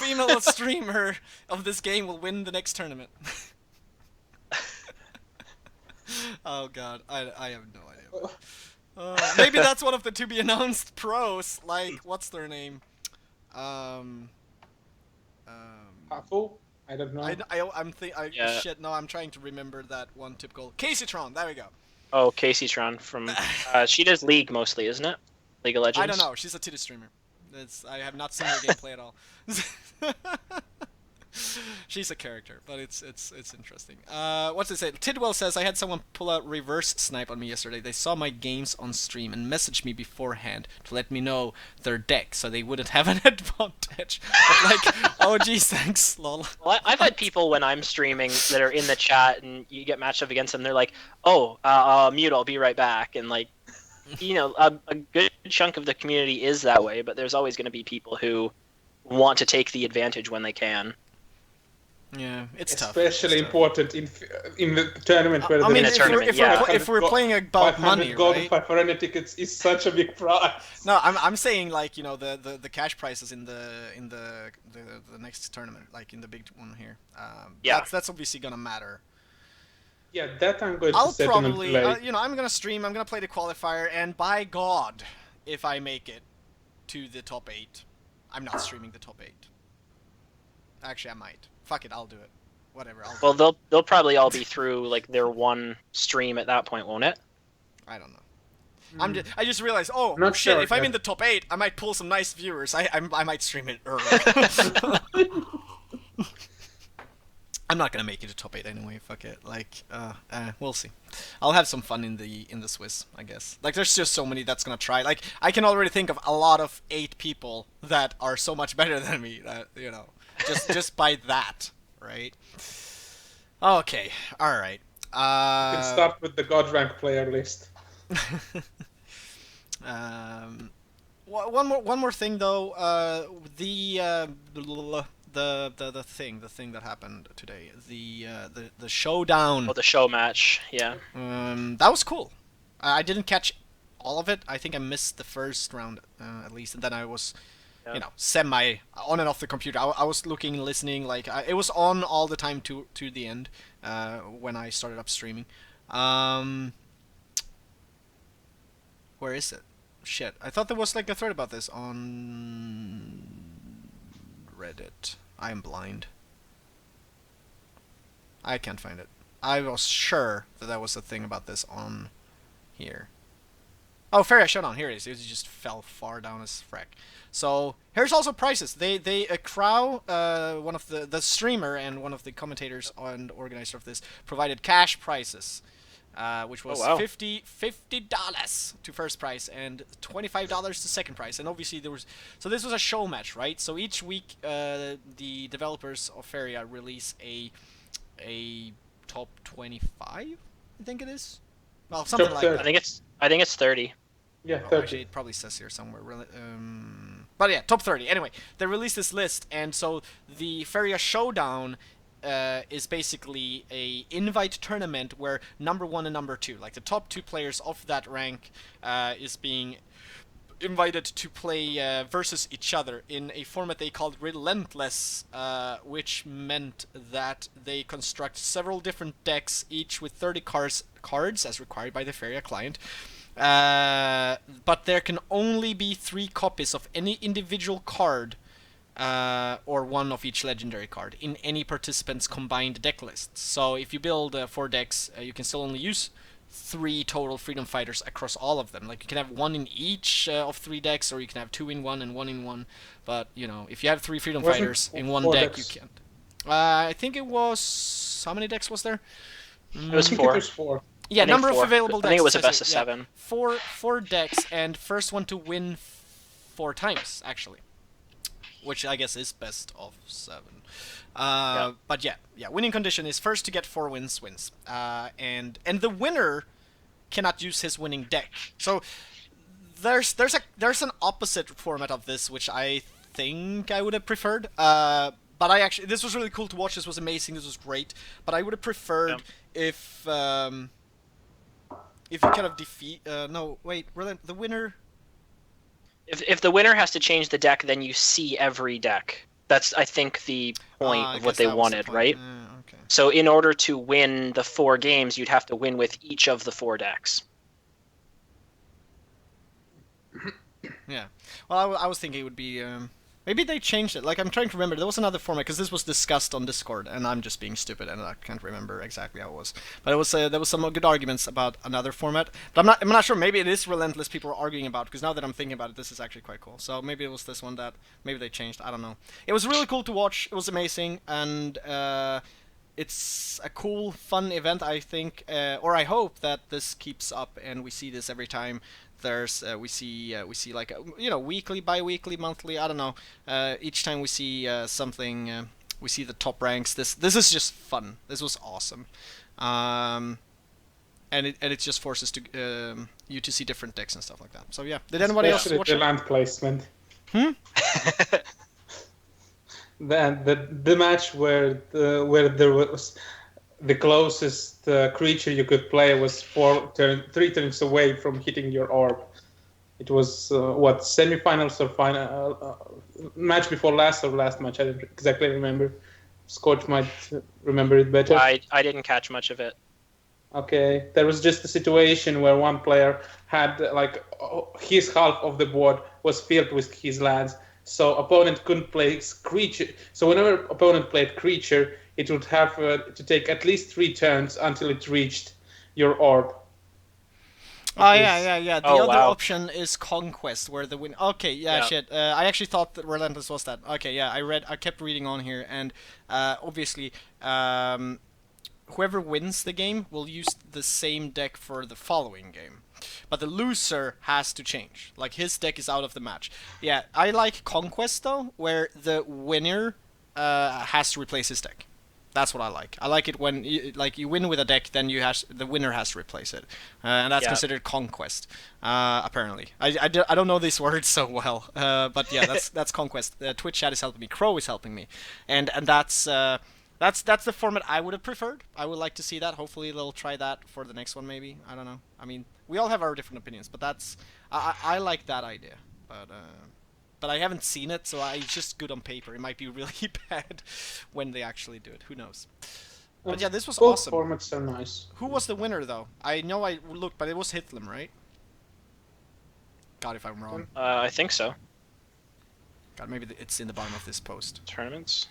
female streamer of this game will win the next tournament. Oh god, I have no idea. Maybe that's one of the to be announced pros. Like, what's their name? Apple? I don't know. Yeah. Shit. No, I'm trying to remember that one typical Caseytron. There we go. Oh, Casey Tron from. She does League mostly, isn't it? League of Legends. I don't know. She's a titty streamer. I have not seen her gameplay at all. She's a character, but it's interesting. What's it say? Tidwell says, I had someone pull out reverse snipe on me yesterday. They saw my games on stream and messaged me beforehand to let me know their deck so they wouldn't have an advantage. But like, oh geez, thanks, lol. Well, I've had people when I'm streaming that are in the chat and you get matched up against them. They're like, "Oh, mute. I'll be right back." And like, you know, a good chunk of the community is that way, but there's always going to be people who want to take the advantage when they can. Yeah, it's tough. Especially It's tough. important in the tournament where I mean, In a tournament, if we're playing about money, gold right? 500 tickets is such a big prize. No, I'm saying like, you know, the cash prizes in the next tournament, like in the big one here. Yeah. That's obviously gonna matter. Yeah, that I'm going to I'll set probably, and play. you know, I'm gonna stream. I'm gonna play the qualifier, and by God, if I make it to the top 8, I'm not streaming the top 8. Actually, I might. Fuck it, I'll do it. Whatever. Well, they'll probably all be through like their one stream at that point, won't it? I don't know. I just realized, oh Not shit! sure, If I'm yeah. in the top 8, I might pull some nice viewers. I might stream it early. I'm not gonna make it to top 8 anyway. Fuck it. Like, we'll see. I'll have some fun in the Swiss, I guess. Like, there's just so many that's gonna try. Like, I can already think of a lot of 8 people that are so much better than me. That, you know, just by that, right? Okay. All right. You can start with the God rank player list. One more thing though. The thing that happened today. The showdown. Oh, the show match, yeah. That was cool. I didn't catch all of it. I think I missed the first round at least, and then I was, you know, semi on and off the computer. I was looking, listening, like it was on all the time to the end when I started up streaming. Where is it? Shit, I thought there was like a thread about this on Reddit. I am blind. I can't find it. I was sure that was a thing about this on here. Oh, Faeria Showdown. Here it is. It just fell far down as frack. So here's also prices. They Crow, one of the streamer and one of the commentators and organizer of this, provided cash prices, which was $50 to first prize and $25 to second prize. And obviously there was, so this was a show match, right? So each week the developers of Faeria release a top 25, I think it is. Well, something Top like 30. that. I think it's 30. Yeah, Oh, 30. actually, it probably says here somewhere. But yeah, top 30. Anyway, they released this list, and so the Faeria Showdown is basically a invite tournament where number 1 and number 2, like the top 2 players of that rank, is being invited to play versus each other in a format they called Relentless, which meant that they construct several different decks, each with 30 cards as required by the Faeria client. But there can only be 3 copies of any individual card, or 1 of each legendary card in any participant's combined deck list. So if you build 4 decks, you can still only use 3 total Freedom Fighters across all of them. Like, you can have 1 in each of 3 decks, or you can have 2 in 1 and 1 in 1. But, you know, if you have 3 Freedom Wasn't Fighters in 1 4 deck, decks? you can't. I think it was... How many decks was there? It was I think 4. it was 4. Yeah, think number of four. available decks. I think it was a says best of yeah. 7. Four decks, and first one to win 4 times, actually. Which I guess is best of 7. But yeah, winning condition is first to get 4 wins. And the winner cannot use his winning deck. So there's an opposite format of this, which I think I would have preferred. But this was really cool to watch. This was amazing. This was great. But I would have preferred if you kind of defeat. No, wait. The winner. If the winner has to change the deck, then you see every deck. That's, I think, the point of what they wanted, right? Okay. So in order to win the 4 games, you'd have to win with each of the 4 decks. Yeah. Well, I was thinking it would be. Maybe they changed it. Like, I'm trying to remember. There was another format, because this was discussed on Discord, and I'm just being stupid, and I can't remember exactly how it was. But it was there was some good arguments about another format. But I'm not sure. Maybe it is Relentless people are arguing about, because now that I'm thinking about it, this is actually quite cool. So maybe it was this one that maybe they changed. I don't know. It was really cool to watch. It was amazing, and it's a cool, fun event, I think. Or I hope that this keeps up, and we see this every time. There's we see like weekly, bi-weekly, monthly. I don't know. Each time we see something, we see the top ranks. This is just fun. This was awesome, and it just forces you to see different decks and stuff like that. So yeah, did anybody else watch the it? land placement? The match where there was the closest creature you could play was 3 turns away from hitting your orb. It was semifinals or final match before last or last match. I don't exactly remember. Scotch might remember it better. I didn't catch much of it. Okay, there was just a situation where one player had his half of the board was filled with his lands, so opponent couldn't play creature. So whenever opponent played creature, it would have to take at least 3 turns until it reached your orb. Oh yeah. The Oh, other wow. option is Conquest, where the win. Okay, yeah. Shit. I actually thought that Relentless was that. Okay, yeah. I kept reading on here, and obviously, whoever wins the game will use the same deck for the following game. But the loser has to change. Like, his deck is out of the match. Yeah, I like Conquest, though, where the winner has to replace his deck. That's what I like. I like it when you win with a deck, then the winner has to replace it, and that's considered Conquest. Apparently, I don't know these words so well, but yeah, that's Conquest. Twitch chat is helping me. Crow is helping me, and that's the format I would have preferred. I would like to see that. Hopefully, they'll try that for the next one. Maybe, I don't know. I mean, we all have our different opinions, but I like that idea. But I haven't seen it, so it's just good on paper. It might be really bad when they actually do it. Who knows? But yeah, this was Both awesome. formats are nice. Who was the winner, though? I know I looked, but it was Hitler, right? God, if I'm wrong. I think so. God, maybe it's in the bottom of this post. Tournaments.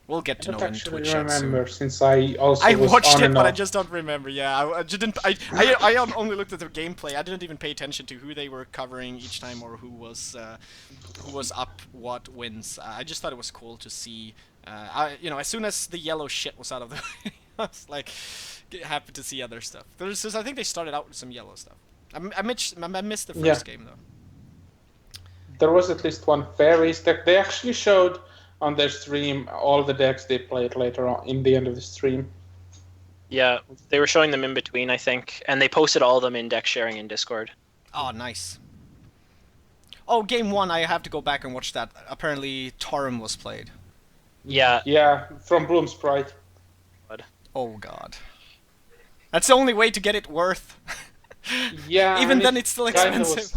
We'll get I to know don't in actually Twitch chat soon. remember, since I also I was watched on it, and but I off. just don't remember. Yeah, I only looked at the gameplay. I didn't even pay attention to who they were covering each time or who was up what wins. I just thought it was cool to see. As soon as the yellow shit was out of the way, I was like happy to see other stuff. I think they started out with some yellow stuff. I missed the first game though. There was at least one Fairies deck. They actually showed on their stream all the decks they played later on in the end of the stream. Yeah, they were showing them in between, I think, and they posted all of them in deck sharing in Discord. Oh, nice. Oh, game 1, I have to go back and watch that. Apparently, Tarum was played. Yeah. Yeah, from Bloom Sprite. Oh god. That's the only way to get it worth. Yeah. Even then, it's still expensive.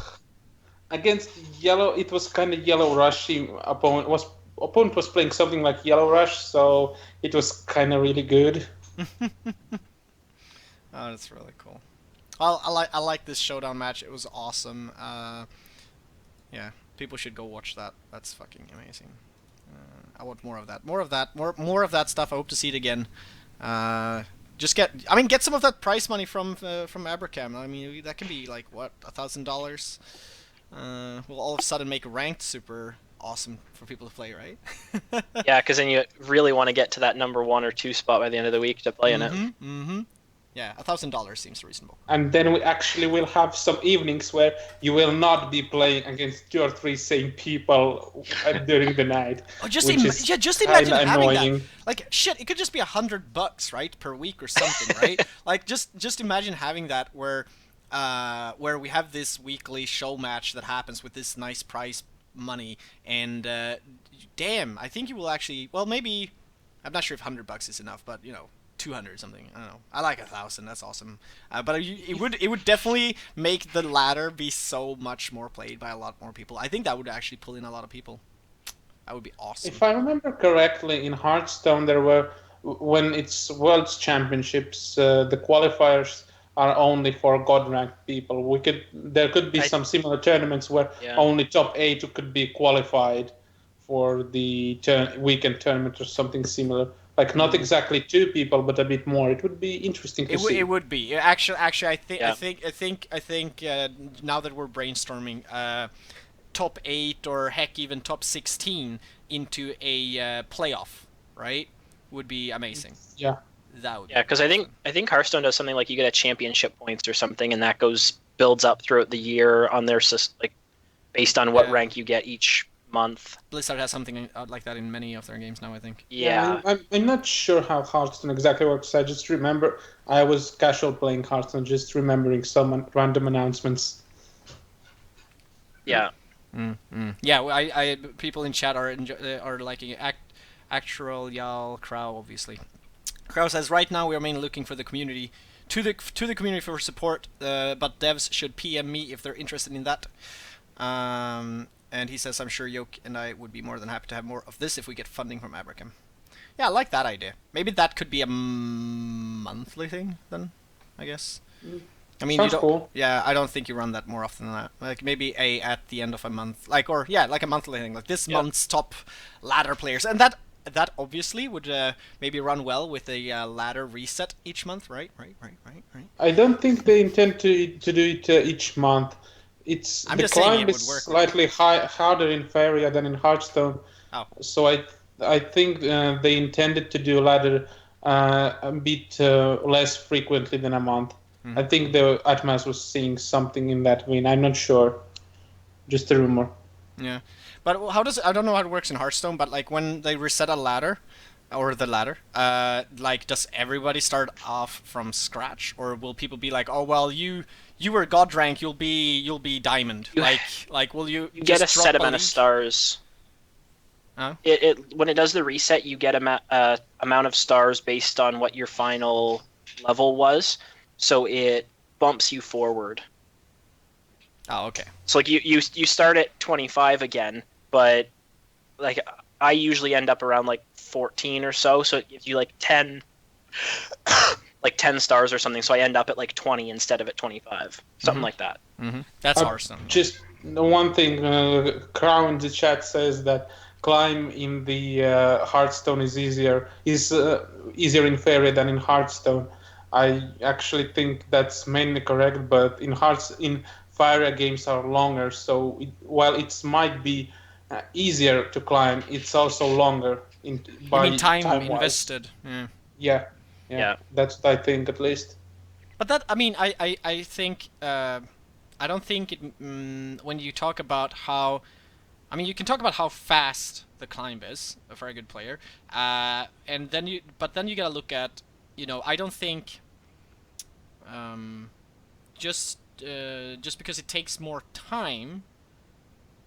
Against yellow, it was kind of yellow rushy. Opponent was playing something like Yellow Rush, so it was kind of really good. Oh, that's really cool. I like this showdown match. It was awesome. Yeah, people should go watch that. That's fucking amazing. I want more of that. More of that stuff. I hope to see it again. Get some of that prize money from Abrakam. I mean, that can be like what, $1,000. Will all of a sudden make ranked super awesome for people to play, right? Yeah, because then you really want to get to that number 1 or 2 spot by the end of the week to play in it. Mm-hmm. Yeah, $1,000 seems reasonable. And then we actually will have some evenings where you will not be playing against 2 or 3 same people during the night. Oh, just which is just imagine kinda having annoying. that. Like shit, it could just be $100, right, per week or something, right? Like just imagine having that where we have this weekly show match that happens with this nice prize money, and damn, I think you will actually. Well, maybe I'm not sure if $100 is enough, but 200 or something. I don't know. I like 1,000. That's awesome. But it would definitely make the ladder be so much more played by a lot more people. I think that would actually pull in a lot of people. That would be awesome. If I remember correctly, in Hearthstone there were, when it's World's Championships, the qualifiers are only for God ranked people. There could be some similar tournaments where only top 8 could be qualified for the weekend tournament or something similar. Like not exactly 2 people, but a bit more. It would be interesting to see. It would be actually. I think now that we're brainstorming, top 8 or heck even top 16 into a playoff, right? Would be amazing. Yeah. That would. Yeah, because I think Hearthstone does something like you get a championship points or something, and that builds up throughout the year on their like based on what rank you get each month. Blizzard has something like that in many of their games now, I think. Yeah. I'm not sure how Hearthstone exactly works. I just remember I was casual playing Hearthstone, just remembering some random announcements. Yeah. Yeah, I people in chat are liking actual y'all Crow, obviously. Crow says right now we are mainly looking for the community to the community for support, but devs should PM me if they're interested in that. And he says I'm sure Yoke and I would be more than happy to have more of this if we get funding from Abrakam. Yeah, I like that idea. Maybe that could be a monthly thing then, I guess. I mean, Sounds cool. Yeah, I don't think you run that more often than that. Like maybe at the end of a month, like a monthly thing, like this month's top ladder players, and that obviously would maybe run well with a ladder reset each month, right? I don't think they intend to do it each month. I'm the just saying climb it would is work. slightly harder in Faeria than in Hearthstone. Oh. So I think they intended to do ladder a bit less frequently than a month. I think the Atmas was seeing something in that vein. I'm not sure. Just a rumor. Yeah, but I don't know how it works in Hearthstone, but like when they reset a ladder, or the ladder, like does everybody start off from scratch, or will people be like, oh well, you were God rank, you'll be diamond, like will you? You get a set amount of stars. Huh? When it does the reset, you get amount of stars based on what your final level was, so it bumps you forward. Oh, okay. So like you start at 25 again, but like I usually end up around like 14 or so. So it gives you like 10, like 10 stars or something. So I end up at like 20 instead of at 25, something like that. That's Hearthstone. Just the one thing, Crow in the chat says that climb in the Hearthstone is easier in Faeria than in Hearthstone. I actually think that's mainly correct, but in Faeria games are longer, so while it might be easier to climb, it's also longer by time invested. Yeah. That's what I think, at least. But that, I mean, I think I don't think it. When you talk about how, I mean, you can talk about how fast the climb is for a good player, and then you gotta look at, I don't think, just because it takes more time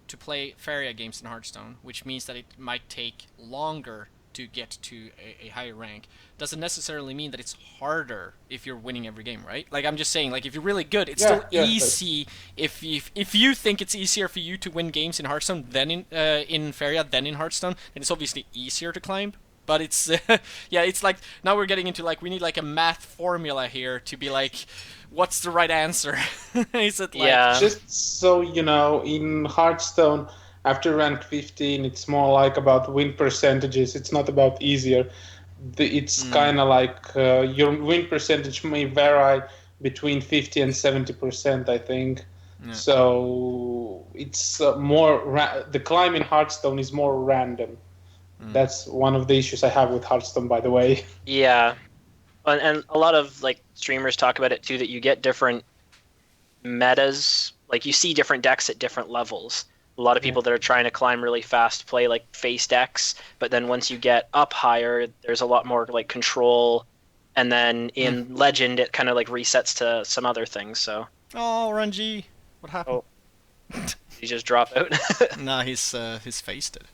to play Faeria games in Hearthstone, which means that it might take longer to get to a higher rank, doesn't necessarily mean that it's harder if you're winning every game, right? Like, I'm just saying, like, if you're really good, it's still easy. If you think it's easier for you to win games in Hearthstone than in Faeria than in Hearthstone, then it's obviously easier to climb. But it's it's like now we're getting into like we need like a math formula here to be like, what's the right answer? Is it like just so you know, in Hearthstone after rank 15 it's more like about win percentages. It's not about easier. It's kind of like your win percentage may vary between 50 and 70%, I think. So it's more the climb in Hearthstone is more random. That's one of the issues I have with Hearthstone, by the way. Yeah. And a lot of like streamers talk about it too, that you get different metas. Like you see different decks at different levels. A lot of people that are trying to climb really fast play like face decks, but then once you get up higher, there's a lot more like control, and then in Legend it kind of like resets to some other things. So Oh, Orangee, what happened? you just drop out. Nah, he's faced it.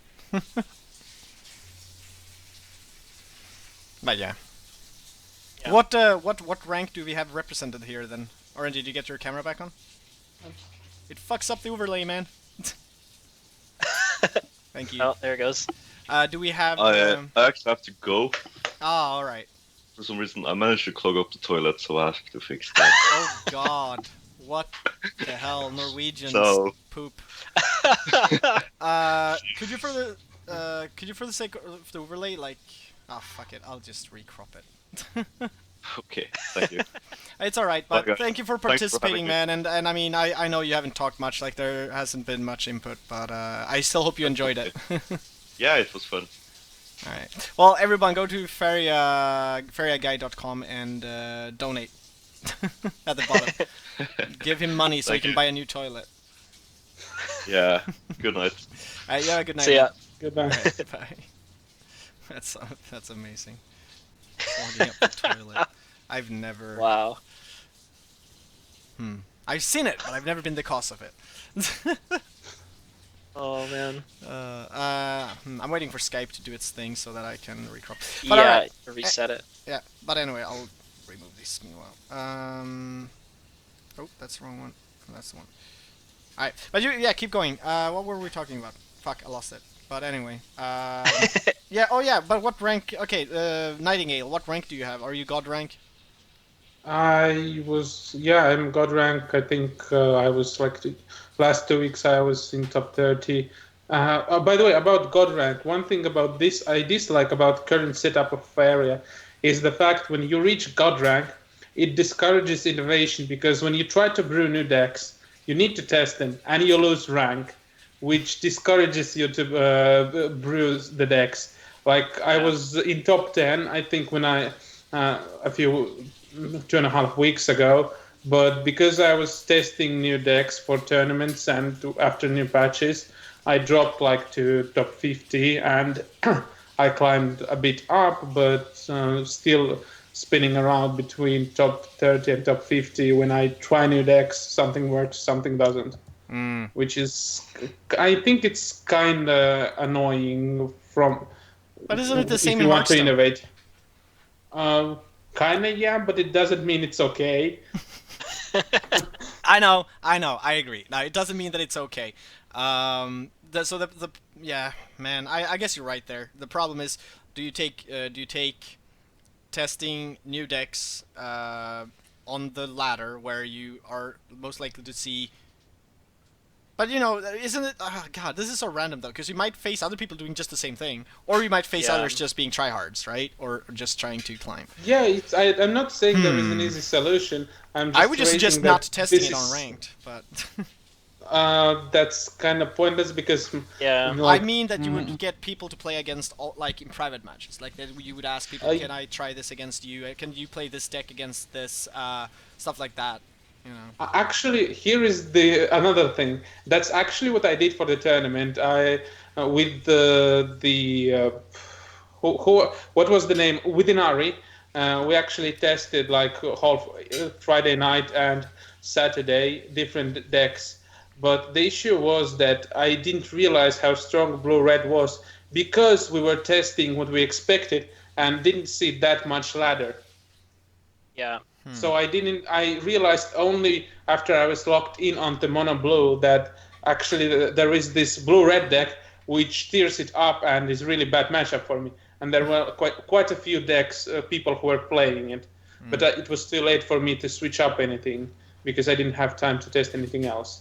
But yeah. Yeah. What rank do we have represented here then? Orangee, did you get your camera back on? It fucks up the overlay, man. Thank you. Oh, there it goes. Do we have? I actually have to go. Oh, all right. For some reason, I managed to clog up the toilet, so I have to fix that. Oh God, what the hell, Norwegians So- poop. Could you for the sake of the overlay, like, oh fuck it, I'll just recrop it. Okay, thank you. It's alright, but Okay. thank you for Thanks for participating, having me. man. And I mean, I know you haven't talked much, like there hasn't been much input, but I still hope you enjoyed it. Yeah, it was fun. Alright. Well, everyone, go to faeriaguy.com and donate at the bottom. Give him money so he Thank can you. buy a new toilet. Yeah, good night. Yeah, good night. See ya. Goodbye. Alright, bye. That's amazing. Clogging up the toilet. I've never. Wow. I've seen it, but I've never been the cause of it. Oh man. I'm waiting for Skype to do its thing so that I can recrop. But Yeah, alright. reset it. Yeah, but anyway, I'll remove this meanwhile. Oh, that's the wrong one. That's the one. Alright, but yeah, keep going. What were we talking about? Fuck, I lost it. But anyway, yeah, oh yeah, but what rank? Okay, Nightingale, what rank do you have? Are you God rank? I'm God rank. I think I was like last 2 weeks I was in top 30. By the way, about God rank, one thing about this I dislike about current setup of Faeria is the fact when you reach God rank, it discourages innovation because when you try to brew new decks, you need to test them and you lose rank, which discourages you to brew the decks. Like I was in top 10, I think when I a few 2.5 weeks ago, but because I was testing new decks for tournaments and after new patches, I dropped like to top 50 and I climbed a bit up, but still spinning around between top 30 and top 50. When I try new decks, something works, something doesn't. Which is, I think it's kind of annoying from. But isn't it the same if in you want to Hearthstone? innovate? Kinda, yeah, but it doesn't mean it's okay. I know, I agree. Now, it doesn't mean that it's okay. Yeah, man, I guess you're right there. The problem is, do you take testing new decks on the ladder where you are most likely to see. But you know, isn't it? Oh God, this is so random though, because you might face other people doing just the same thing, or you might face Yeah. others just being tryhards, right? Or just trying to climb. Yeah, I'm not saying there is an easy solution. I would just suggest raising not that testing this it on is- ranked, but That's kind of pointless because Yeah. like, I mean that you would get people to play against, like in private matches, like that you would ask people, can I try this against you? Can you play this deck against this? Stuff like that, you know. actually, here is the another thing. That's actually what I did for the tournament. I with what was the name? With Inari, we actually tested like whole Friday night and Saturday different decks. But the issue was that I didn't realize how strong blue-red was because we were testing what we expected and didn't see that much ladder. Yeah. So I realized only after I was locked in on the mono blue that actually there is this blue-red deck which tears it up and is really bad matchup for me. And there were quite a few decks, people who were playing it. But it was too late for me to switch up anything because I didn't have time to test anything else.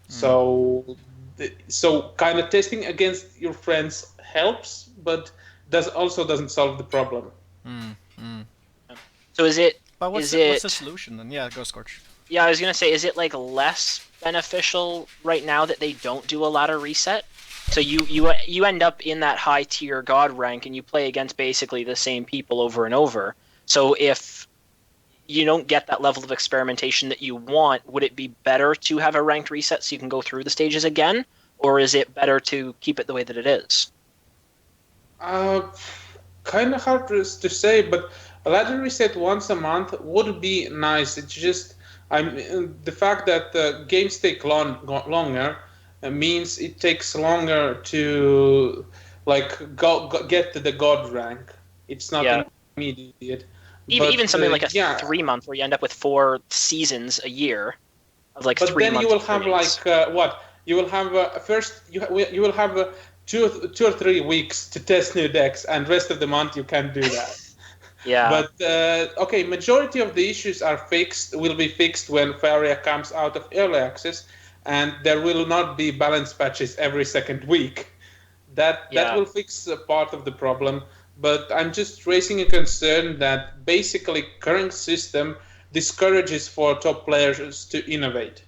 So kind of testing against your friends helps, but doesn't solve the problem. So is it? But what's is the it? solution then? Yeah, go Scorch. Yeah, I was gonna say, is it like less beneficial right now that they don't do a ladder reset? So you end up in that high tier god rank and you play against basically the same people over and over. So if you don't get that level of experimentation that you want, would it be better to have a ranked reset so you can go through the stages again? Or is it better to keep it the way that it is? Kind of hard to say, but a ladder reset once a month would be nice. It's just the fact that games take longer means it takes longer to like get to the god rank. It's not immediate. Even something like a yeah. 3 month where you end up with 4 seasons a year of like but 3 then months. you will have what? You will have first you will have 2 or 3 weeks to test new decks, and rest of the month you can't do that. Yeah. But okay, majority of the issues will be fixed when Faeria comes out of early access, and there will not be balance patches every second week. That will fix part of the problem. But I'm just raising a concern that basically current system discourages for top players to innovate.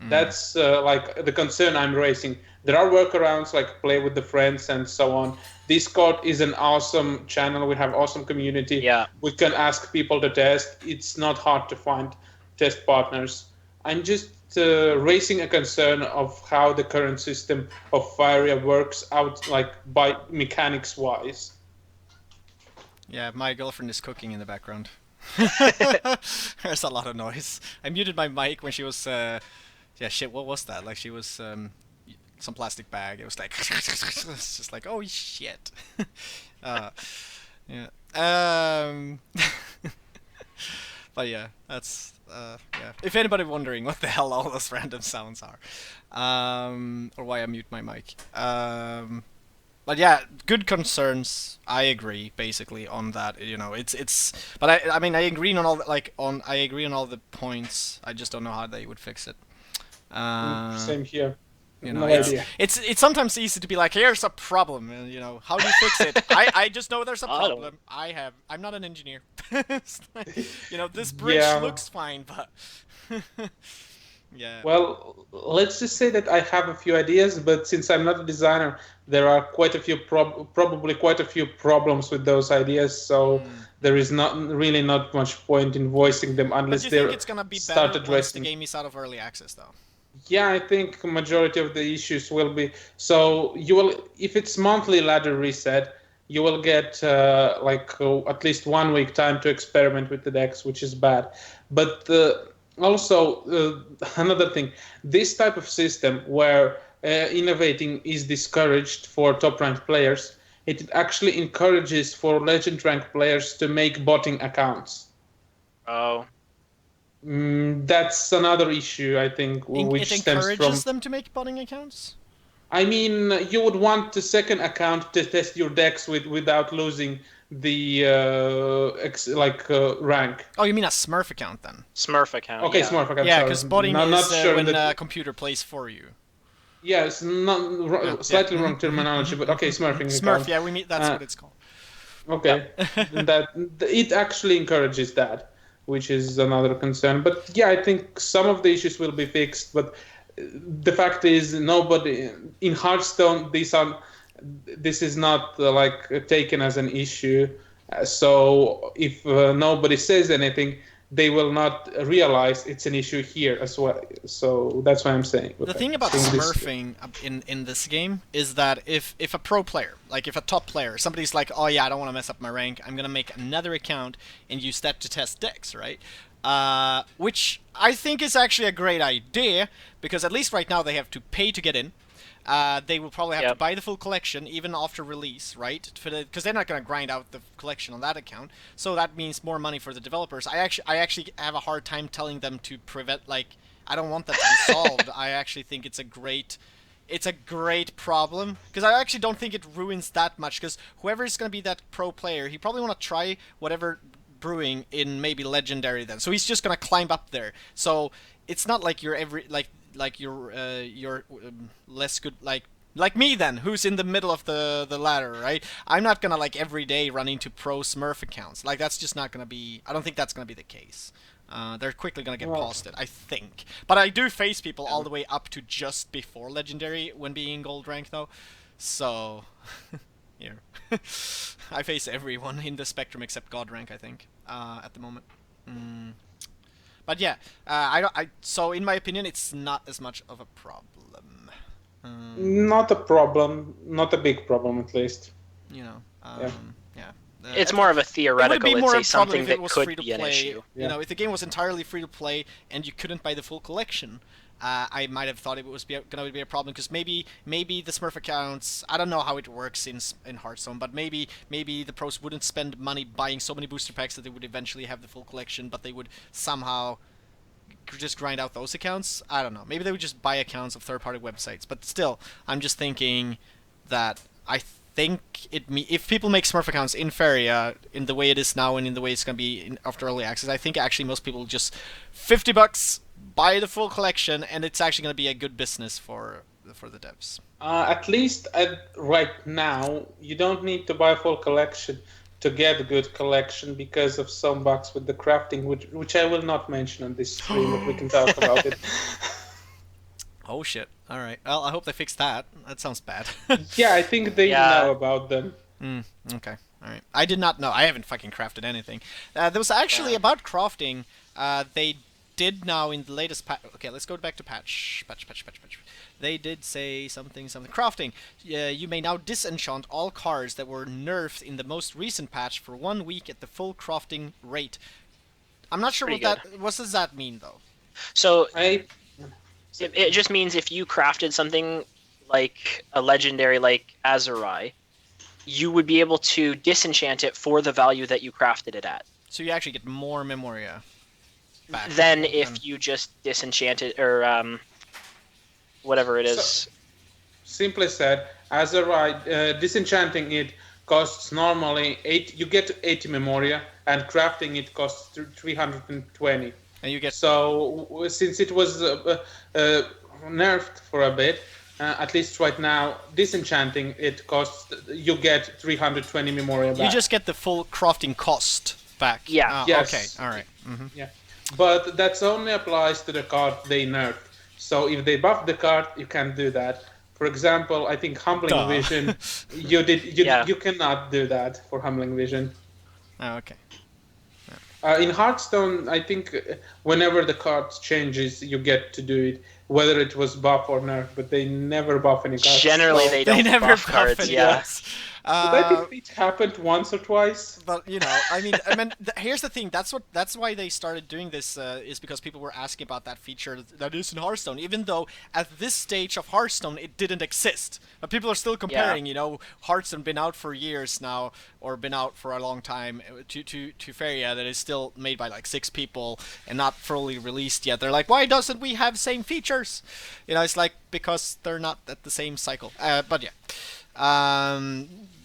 That's like the concern I'm raising. There are workarounds like play with the friends and so on. Discord is an awesome channel. We have awesome community. Yeah. We can ask people to test. It's not hard to find test partners. I'm just raising a concern of how the current system of Faeria works out, like by mechanics wise. Yeah, my girlfriend is cooking in the background. There's a lot of noise. I muted my mic when she was yeah, shit, what was that? Like, she was, some plastic bag. It was like, it's just like, oh, shit. Yeah. But yeah, that's, yeah. If anybody wondering what the hell all those random sounds are, or why I mute my mic. But yeah, good concerns. I agree, basically, on that. You know, but I mean, I agree on all, I agree on all the points. I just don't know how they would fix it. Same here. You know, no idea. It's sometimes easy to be like, here's a problem, and you know, how do you fix it? I just know there's a problem. I'm not an engineer. You know, this bridge looks fine, but yeah. Well, let's just say that I have a few ideas, but since I'm not a designer, there are quite a few probably quite a few problems with those ideas. So there is not much point in voicing them unless but do you they're think it's gonna be better once the game is out of early access, though? Yeah, I think majority of the issues will be. So you will, if it's monthly ladder reset, you will get at least 1 week time to experiment with the decks, which is bad. But also another thing, this type of system where innovating is discouraged for top ranked players, it actually encourages for legend ranked players to make botting accounts. Oh. That's another issue, I think, which stems from... It encourages them to make botting accounts? I mean, you would want the second account to test your decks without losing the rank. Oh, you mean a Smurf account, then? Smurf account, okay, Smurf account, yeah, because botting is sure when a computer plays for you. Yes, slightly wrong terminology, but okay, Smurfing account. Smurf, yeah, that's what it's called. Okay, it actually encourages that, which is another concern. But yeah, I think some of the issues will be fixed. But the fact is, nobody in Hearthstone, this is not taken as an issue. So if nobody says anything, they will not realize it's an issue here as well. So that's why I'm saying. The thing about smurfing in this game is that if a pro player, like if a top player, somebody's like, oh yeah, I don't want to mess up my rank, I'm gonna make another account and use that to test decks, right? Which I think is actually a great idea, because at least right now they have to pay to get in. They will probably have to buy the full collection even after release, right? Because they're not going to grind out the collection on that account. So that means more money for the developers. I actually have a hard time telling them to prevent, I don't want that to be solved. I actually think it's a great problem, because I actually don't think it ruins that much, because whoever is going to be that pro player, he probably want to try whatever brewing in maybe legendary then. So he's just going to climb up there. So it's not like you're you're less good, like me then, who's in the middle of the ladder, right? I'm not gonna every day run into pro Smurf accounts. That's just not gonna be. I don't think that's gonna be the case. They're quickly gonna get posted, I think. But I do face people all the way up to just before legendary when being gold rank though. So yeah, I face everyone in the spectrum except god rank, I think. at the moment. But yeah, I don't. So in my opinion, it's not as much of a problem. Not a problem, not a big problem at least. You know. Yeah. It's more of a theoretical. It would be It's more a a problem something if that it was could free to be an play. issue. You know, if the game was entirely free to play and you couldn't buy the full collection, I might have thought it was going to be a problem because maybe the Smurf accounts. I don't know how it works in Hearthstone, but maybe the pros wouldn't spend money buying so many booster packs that they would eventually have the full collection, but they would somehow just grind out those accounts. I don't know. Maybe they would just buy accounts of third-party websites. But still, I'm just thinking that I think if people make Smurf accounts in Faeria in the way it is now and in the way it's going to be after early access, I think actually most people just $50 buy the full collection, and it's actually going to be a good business for the devs. At least right now, you don't need to buy a full collection to get a good collection because of some bugs with the crafting, which I will not mention on this stream, but we can talk about it. Oh shit! All right. Well, I hope they fix that. That sounds bad. Yeah, I think they know about them. Okay. All right. I did not know. I haven't fucking crafted anything. There was actually about crafting. They did now in the latest patch. Okay, let's go back to patch. They did say something. Crafting. You may now disenchant all cards that were nerfed in the most recent patch for 1 week at the full crafting rate. I'm not sure what does that mean though. So it just means if you crafted something like a legendary like Azurai, you would be able to disenchant it for the value that you crafted it at. So you actually get more Memoria back than if you just disenchant it or whatever it is. So, simply said, Azurai, disenchanting it costs normally 8. You get 80 Memoria, and crafting it costs 320. And you get since it was nerfed for a bit, at least right now, disenchanting it costs you get 320 Memoria back. You just get the full crafting cost back. Yeah. Yes. Okay. All right. Mm-hmm. Yeah, but that only applies to the card they nerfed. So if they buff the card, you can't do that. For example, I think Humbling Vision, you cannot do that for Humbling Vision. Oh, okay. In Hearthstone, I think whenever the card changes, you get to do it, whether it was buff or nerf, but they never buff any cards. Generally, they never buff cards, any yeah. cards. I think it happened once or twice. But you know, I mean, here's the thing. That's why they started doing this. Is because people were asking about that feature that is in Hearthstone, even though at this stage of Hearthstone it didn't exist. But people are still comparing. You know, Hearthstone been out for years now, or been out for a long time, to Faeria that is still made by like 6 people and not fully released yet. They're like, why doesn't we have same features? You know, it's like because they're not at the same cycle. But yeah.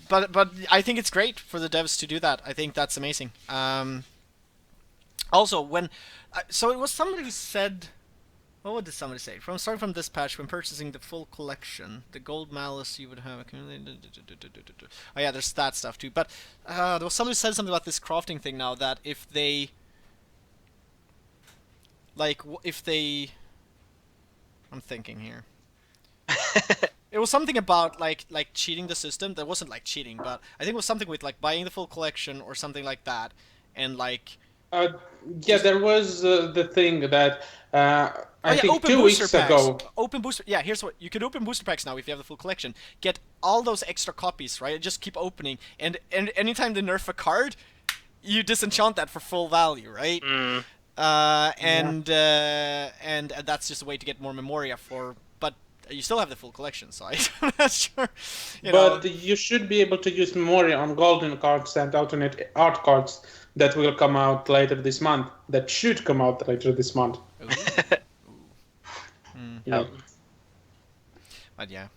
But I think it's great for the devs to do that. I think that's amazing. Also, so it was somebody who said, what did somebody say? Starting from this patch, when purchasing the full collection, the gold malice you would have accumulated. Oh yeah, there's that stuff too. But there was somebody who said something about this crafting thing now, that if they, I'm thinking here. It was something about like cheating the system. That wasn't like cheating, but I think it was something with like buying the full collection or something like that, and like. There was the thing that I think 2 weeks ago. Open booster. Yeah, here's what you can open booster packs now if you have the full collection. Get all those extra copies, right? Just keep opening, and anytime they nerf a card, you disenchant that for full value, right? And that's just a way to get more Memoria for. You still have the full collection, so I'm not sure. But you should be able to use Memoria on golden cards and alternate art cards that will come out later this month. That should come out later this month. Yeah. But yeah.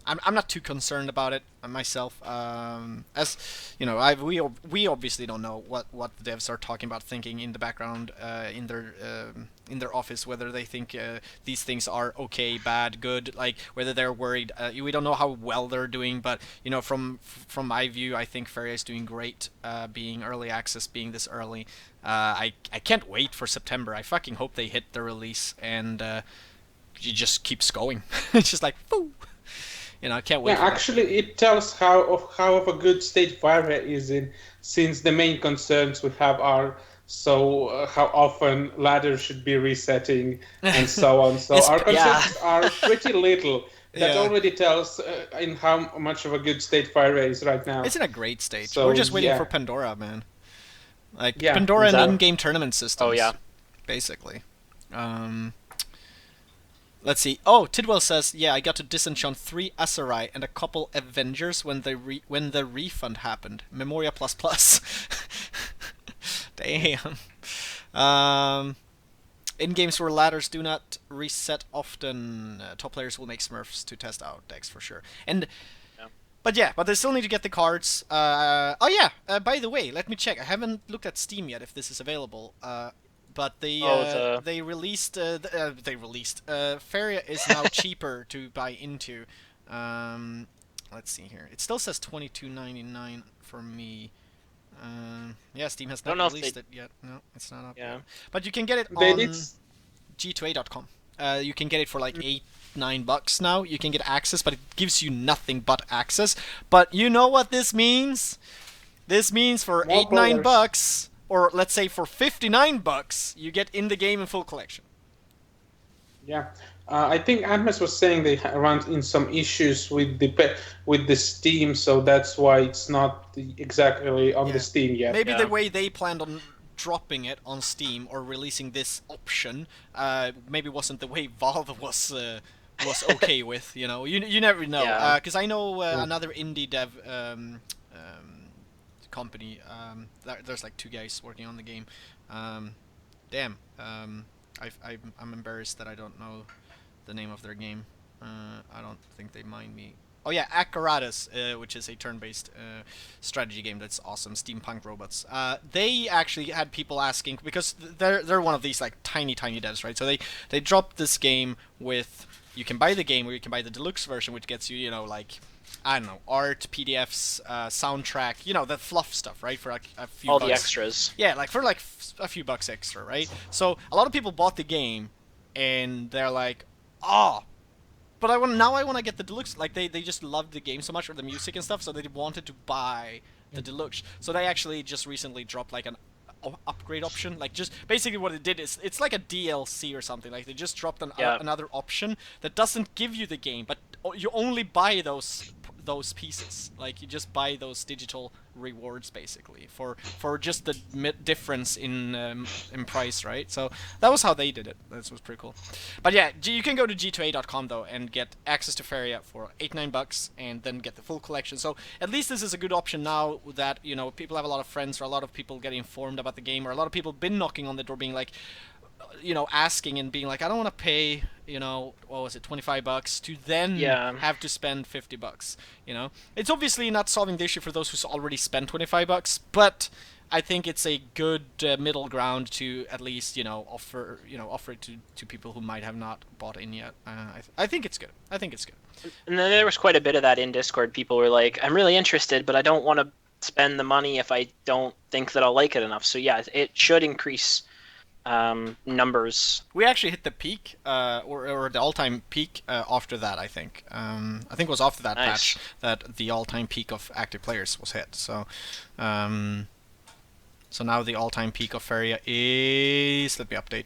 I'm not too concerned about it myself. As you know, we obviously don't know what the devs are talking about, thinking in the background, in their office, whether they think these things are okay, bad, good, like whether they're worried. We don't know how well they're doing, but you know, from my view, I think Faeria is doing great, being early access, being this early. I can't wait for September. I fucking hope they hit the release and it just keeps going. It's just like, woo. I can't wait. Yeah, actually, it tells how of a good state Faeria is in, since the main concerns we have are how often ladders should be resetting and so on. So our concerns are pretty little. That already tells in how much of a good state Faeria is right now. It's in a great state. So, We're just waiting for Pandora, man. Like Yeah, Pandora and exactly. in-game tournament systems. Oh yeah. Basically. Let's see. Oh, Tidwell says, yeah, I got to disenchant 3 Aserai and a couple Avengers when the refund happened. Memoria plus plus. Damn. In games where ladders do not reset often, top players will make smurfs to test out decks for sure. And but they still need to get the cards. By the way, let me check. I haven't looked at Steam yet if this is available. But they released Faeria is now cheaper to buy into. Let's see here. It still says $22.99 for me. Steam has not released it yet. No, it's not up yet. But you can get it on G2A.com. You can get it for like $8-9 now. You can get access, but it gives you nothing but access. But you know what this means? This means for $8-9, or let's say for $59, you get in the game in full collection. Yeah, I think Admes was saying they run in some issues with the Steam, so that's why it's not exactly on the Steam yet. Maybe the way they planned on dropping it on Steam or releasing this option, maybe wasn't the way Valve was okay with. You never know. Because I know another indie dev company. There's like 2 guys working on the game. I'm embarrassed that I don't know the name of their game. I don't think they mind me. Oh yeah, Akaratus, which is a turn-based strategy game that's awesome. Steampunk robots. They actually had people asking, because they're one of these like tiny devs, right? So they dropped this game with, you can buy the game or you can buy the deluxe version, which gets you like, I don't know, art, PDFs, soundtrack, the fluff stuff, right? For like a few all bucks. The extras. Yeah, like for like a few bucks extra, right? So a lot of people bought the game, and they're like, but I want to get the deluxe. Like they just loved the game so much, or the music and stuff, so they wanted to buy the deluxe. So they actually just recently dropped like an upgrade option. Like just basically what it did is it's like a DLC or something. Like they just dropped another option that doesn't give you the game, but you only buy those pieces. Like you just buy those digital rewards basically for just the difference in price, right? So that was how they did it. That was pretty cool. But yeah, you can go to G2A.com though and get access to Faeria for $8-9 and then get the full collection. So at least this is a good option now that people have a lot of friends, or a lot of people get informed about the game, or a lot of people been knocking on the door being like, asking and being like, I don't want to pay, what was it, $25 to then have to spend $50. It's obviously not solving the issue for those who's already spent $25, but I think it's a good middle ground to at least offer it to people who might have not bought in yet. I think it's good. And then there was quite a bit of that in Discord. People were like, I'm really interested, but I don't want to spend the money if I don't think that I'll like it enough. So yeah, it should increase numbers. We actually hit the peak, or the all-time peak after that. I think it was after that patch that the all-time peak of active players was hit. So, so now the all-time peak of Faeria is, let me update.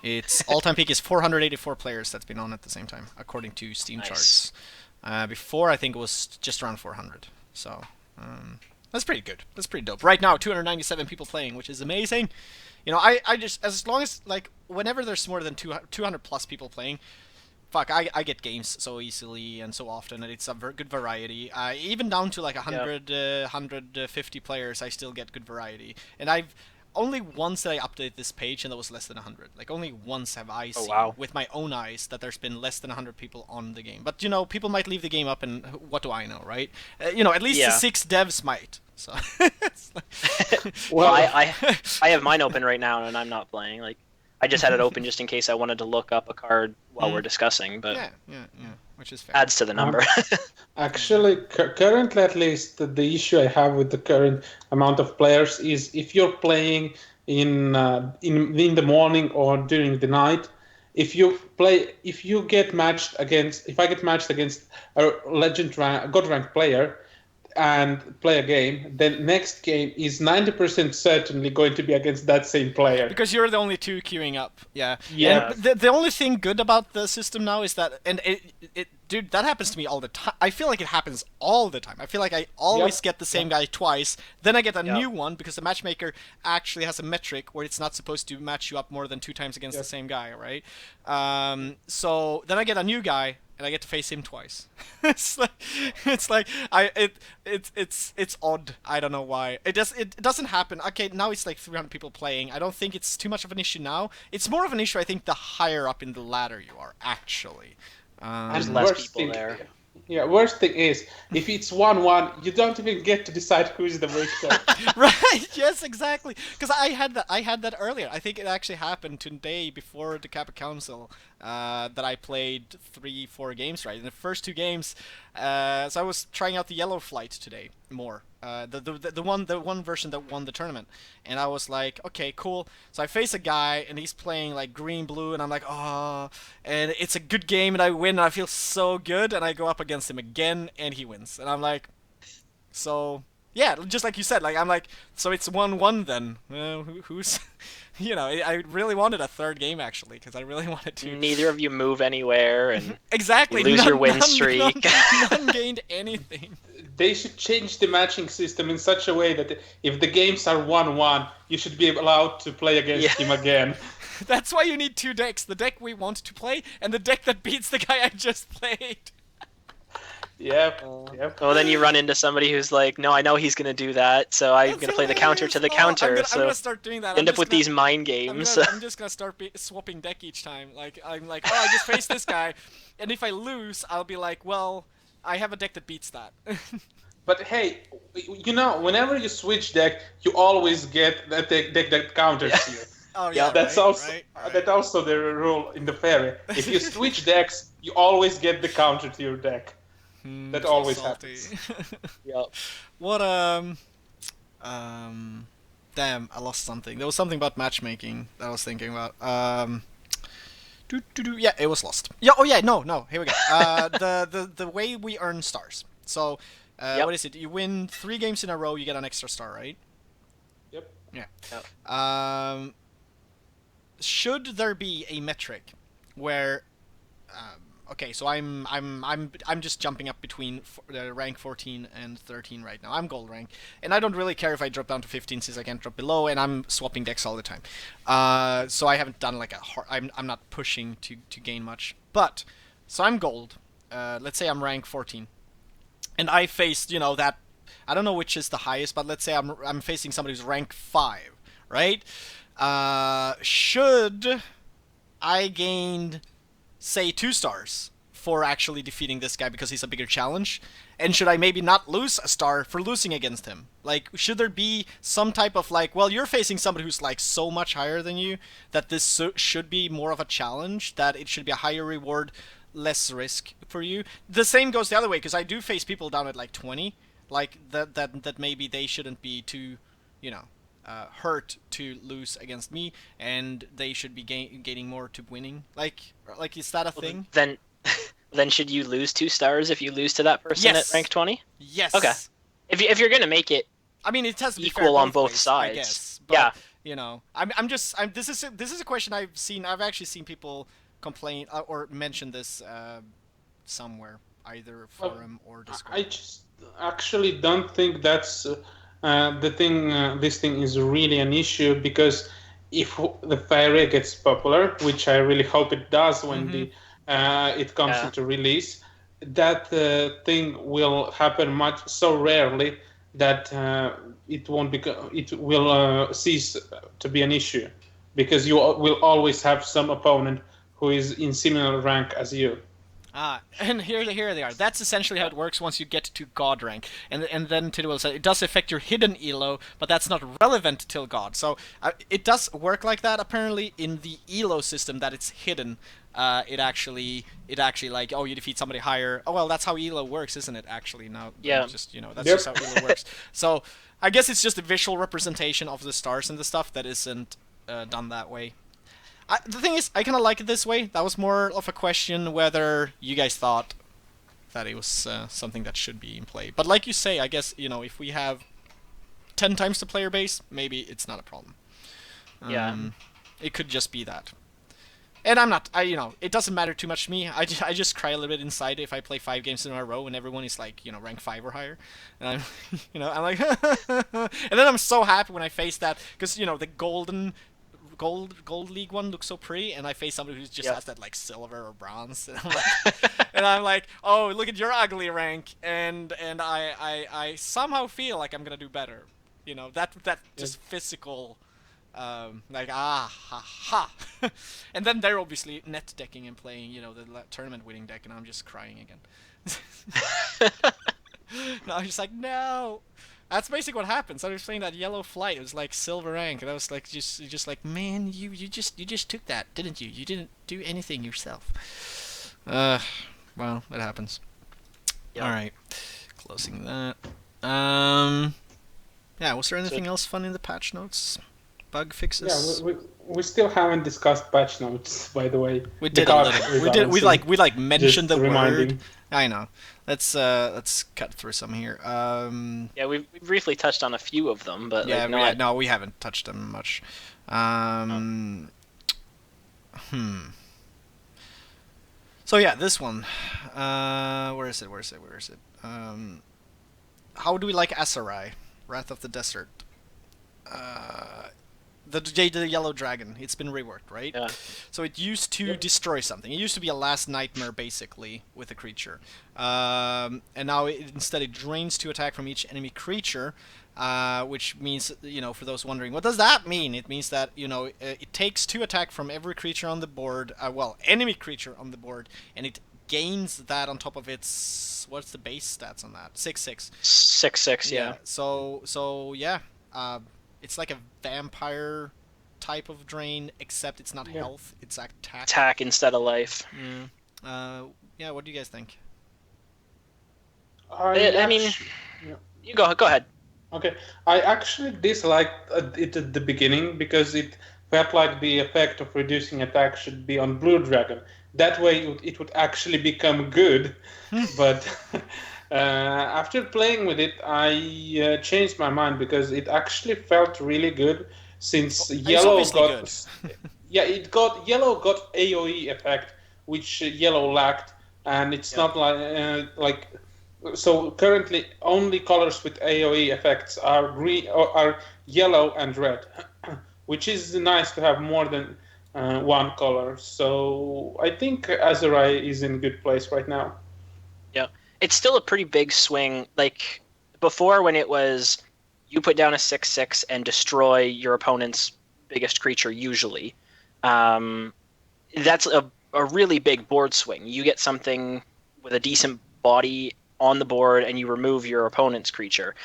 Its all-time peak is 484 players that's been on at the same time, according to Steam charts. Before I think it was just around 400. So that's pretty good. That's pretty dope. Right now, 297 people playing, which is amazing. I just, as long as, like, whenever there's more than 200 plus people playing, I get games so easily and so often, and it's a good variety. Even down to like 150 players, I still get good variety. And I've only once that I updated this page, and that was less than 100. Like, only once have I seen with my own eyes that there's been less than 100 people on the game. But, people might leave the game up, and what do I know, right? At least the 6 devs might. So, well, I have mine open right now, and I'm not playing. Like, I just had it open just in case I wanted to look up a card while we're discussing. But yeah, which is fair. Adds to the number. Actually, currently, at least, the issue I have with the current amount of players is if you're playing in the morning or during the night, if you get matched against, if I get matched against a God rank player and play a game, then next game is 90% certainly going to be against that same player. Because you're the only two queuing up. Yeah. Yeah. And the only thing good about the system now is that, and dude, that happens to me all the time. I feel like it happens all the time. I feel like I always get the same guy twice. Then I get a new one because the matchmaker actually has a metric where it's not supposed to match you up more than 2 times against the same guy, right? So then I get a new guy and I get to face him twice. it's odd. I don't know why. It doesn't happen. Okay, now it's like 300 people playing. I don't think it's too much of an issue now. It's more of an issue, I think, the higher up in the ladder you are, actually. There's less people there. Yeah, worst thing is, if it's 1-1, you don't even get to decide who is the victor. Right, yes, exactly. Because I had that earlier. I think it actually happened today before the Kappa Council that I played 3-4 games, right? In the first 2 games, so I was trying out the yellow flight today more. The one version that won the tournament, and I was like, okay, cool. So I face a guy, and he's playing like green blue, and I'm like, oh, and it's a good game, and I win, and I feel so good, and I go up against him again, and he wins, and I'm like, so yeah, just like you said, like I'm like, so it's 1-1 then. Who's, you know, I really wanted a third game actually, because I really wanted to. Neither of you move anywhere, and exactly you lose your win streak. None gained anything. They should change the matching system in such a way that if the games are 1-1, you should be allowed to play against him again. That's why you need 2 decks. The deck we want to play, and the deck that beats the guy I just played. Yep. Well, then you run into somebody who's like, no, I know he's going to do that, so I'm going to play the counter to the counter. I'm gonna start doing that. End up with these mind games. I'm just going to start swapping deck each time. Like, I'm like, oh, I just faced this guy, and if I lose, I'll be like, well, I have a deck that beats that. But hey, you know, whenever you switch deck, you always get that deck that counters you. Oh yeah, that's also the rule in the Faeria. If you switch decks, you always get the counter to your deck. That always happens. Yep. What damn, I lost something. There was something about matchmaking that I was thinking about. Yeah, it was lost. Yeah. Oh yeah. No. Here we go. The way we earn stars. So, what is it? You win 3 games in a row, you get an extra star, right? Yep. Yeah. Yep. Should there be a metric where, okay, so I'm just jumping up between rank 14 and 13 right now. I'm gold rank, and I don't really care if I drop down to 15 since I can't drop below, and I'm swapping decks all the time. So I haven't done like I'm not pushing to gain much. But so I'm gold. Let's say I'm rank 14, and I faced, you know, that, I don't know which is the highest, but let's say I'm facing somebody who's rank 5, right? Should I gained, say, 2 stars for actually defeating this guy because he's a bigger challenge? And should I maybe not lose a star for losing against him? Like, should there be some type of, like, well, you're facing somebody who's, like, so much higher than you that this should be more of a challenge, that it should be a higher reward, less risk for you? The same goes the other way, because I do face people down at, like, 20, like, that maybe they shouldn't be too, you know, hurt to lose against me, and they should be gaining more to winning. Like, is that a thing? Then should you lose 2 stars if you lose to that person at rank 20? Yes. Okay. If you're gonna make it, I mean, it has to be equal on both ways, sides. I guess. But, you know, this is a question I've actually seen people complain or mention this somewhere, either forum or Discord. I just actually don't think that's the thing. This thing is really an issue, because if the Faeria gets popular, which I really hope it does when it comes into release, that thing will happen so rarely that it will cease to be an issue, because you will always have some opponent who is in similar rank as you. And here they are. That's essentially how it works once you get to God rank. And then Tidwell said it does affect your hidden elo, but that's not relevant till God. So it does work like that apparently in the elo system, that it's hidden. It actually like, oh, you defeat somebody higher. Oh well, that's how elo works, isn't it? Actually, now just, you know, that's just how elo works. So I guess it's just a visual representation of the stars and the stuff that isn't done that way. The thing is, I kind of like it this way. That was more of a question whether you guys thought that it was something that should be in play. But like you say, I guess, if we have 10 times the player base, maybe it's not a problem. Yeah. It could just be that. And I'm not, it doesn't matter too much to me. I just cry a little bit inside if I play 5 games in a row and everyone is like, rank 5 or higher. And I'm, I'm like, and then I'm so happy when I face that, because, the gold league one looks so pretty, and I face somebody who just has that like silver or bronze, and I'm like, oh, look at your ugly rank, and I somehow feel like I'm gonna do better. That just physical. Like ha ha, and then they're obviously net decking and playing, the tournament winning deck, and I'm just crying again. No, I'm just like, no. That's basically what happens. I was playing that yellow flight. It was like silver rank, and I was like, just like, man, you just took that, didn't you? You didn't do anything yourself. Well, it happens. Yep. All right, closing that. Yeah. Was there anything else fun in the patch notes? Bug fixes. Yeah, we still haven't discussed patch notes, by the way. We did a little. We mentioned the word. I know. Let's cut through some here. Yeah, we briefly touched on a few of them, but yeah, no, we haven't touched them much. So yeah, this one. Where is it? How do we like Aserai, Wrath of the Desert? The yellow dragon. It's been reworked, right? Yeah. So it used to destroy something. It used to be a last nightmare, basically, with a creature. And now instead it drains 2 attack from each enemy creature, which means, for those wondering, what does that mean? It means that, it takes 2 attack from every creature on the board, enemy creature on the board, and it gains that on top of its, what's the base stats on that? 6/6. 6/6, yeah. So yeah. It's like a vampire type of drain, except it's not health, it's attack. Attack instead of life. Yeah, what do you guys think? I mean, you go ahead. Okay, I actually disliked it at the beginning because it felt like the effect of reducing attack should be on Blue Dragon. That way it would actually become good, but... after playing with it, I changed my mind because it actually felt really good since yellow got yellow got AOE effect, which yellow lacked, and it's not like so currently only colors with AOE effects are green or are yellow and red, which is nice to have more than one color. So I think Aserai is in a good place right now. Yeah. It's still a pretty big swing. Like, before, when it was you put down a 6/6 and destroy your opponent's biggest creature, usually, that's a really big board swing. You get something with a decent body on the board, and you remove your opponent's creature.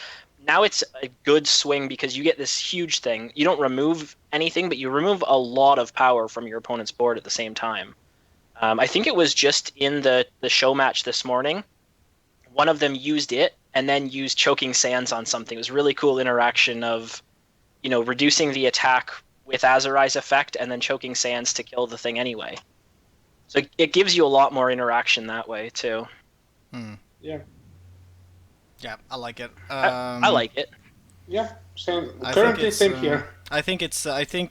Now it's a good swing because you get this huge thing. You don't remove anything, but you remove a lot of power from your opponent's board at the same time. I think it was just in the show match this morning. One of them used it and then used Choking Sands on something. It was a really cool interaction of, reducing the attack with Azerai's effect and then Choking Sands to kill the thing anyway. So it gives you a lot more interaction that way too. Yeah. Yeah, I like it. I like it. Yeah, same. Currently, same here. I think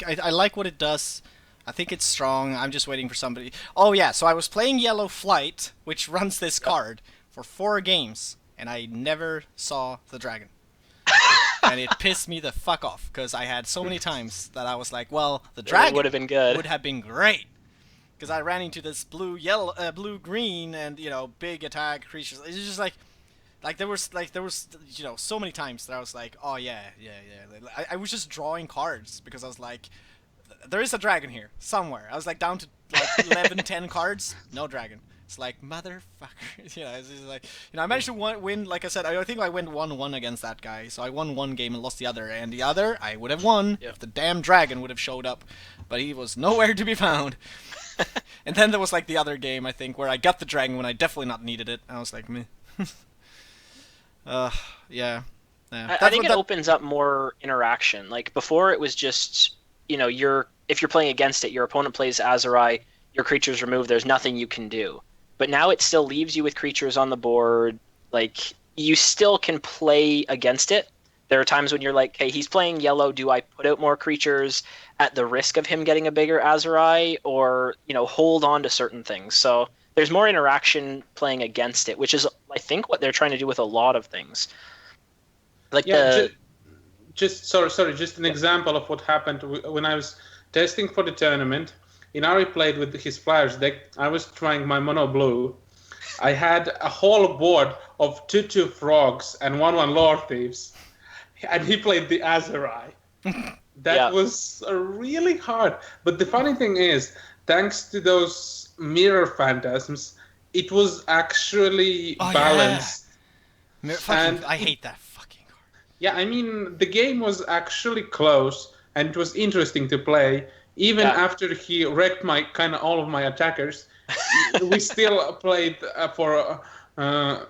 I like what it does. I think it's strong. I'm just waiting for somebody. Oh yeah, so I was playing Yellow Flight, which runs this card, for 4 games, and I never saw the dragon. And it pissed me the fuck off, because I had so many times that I was like, well, the dragon would have been good. Would have been great. Because I ran into this blue-green, and, big attack creatures. It's just like there was so many times that I was like, oh yeah. I was just drawing cards, because I was like, there is a dragon here, somewhere. I was like down to like 11, 10 cards, no dragon. It's like, motherfucker. It's just like, I managed to win, like I said, I think I went 1-1 against that guy. So I won one game and lost the other. And the other, I would have won if the damn dragon would have showed up. But he was nowhere to be found. And then there was like the other game, I think, where I got the dragon when I definitely not needed it. And I was like, meh. Yeah. I think it opens up more interaction. Like, before it was just, your if you're playing against it, your opponent plays Azurai, your creature's removed, there's nothing you can do. But now it still leaves you with creatures on the board. Like, you still can play against it. There are times when you're like, hey, he's playing yellow, do I put out more creatures at the risk of him getting a bigger Azurai, or, hold on to certain things? So there's more interaction playing against it, which is, I think, what they're trying to do with a lot of things. Like just an example of what happened when I was testing for the tournament. Inari played with his Flyers deck. I was trying my mono blue. I had a whole board of 2/2 frogs and 1/1 Lord Thieves, and he played the Azurai. That was really hard. But the funny thing is, thanks to those mirror phantasms, it was actually balanced. Yeah. And I hate that fucking card. Yeah, I mean, the game was actually close, and it was interesting to play. Even after he wrecked all of my attackers, we still played for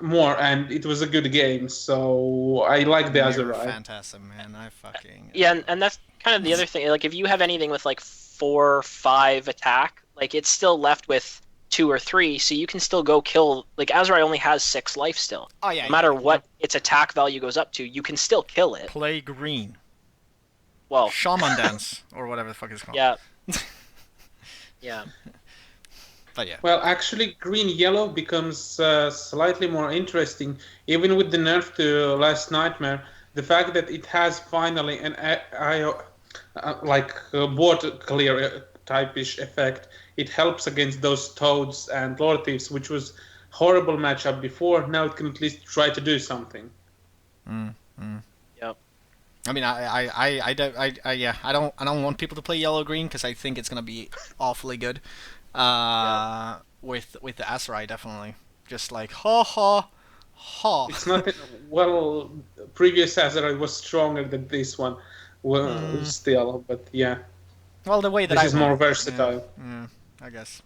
more, and it was a good game. So I like the Azurai. Phantasm, man. I fucking and that's kind of the other thing. Like, if you have anything with like 4 or 5 attack, like, it's still left with 2 or 3, so you can still go kill. Like, Azurai only has 6 life still. Oh yeah. No matter what its attack value goes up to, you can still kill it. Play green. Well, Shaman Dance, or whatever the fuck it's called. Yeah. Yeah. But yeah. Well, actually, green-yellow becomes slightly more interesting, even with the nerf to Last Nightmare. The fact that it has finally an board clear type-ish effect, it helps against those Toads and Lord Thieves, which was horrible matchup before. Now it can at least try to do something. Yep. I mean, I don't want people to play yellow green because I think it's gonna be awfully good. With the Azurai, definitely. Just like ha. It's not previous Azurai was stronger than this one. Well, still, but yeah. Well, the way that this is more versatile. Yeah, I guess.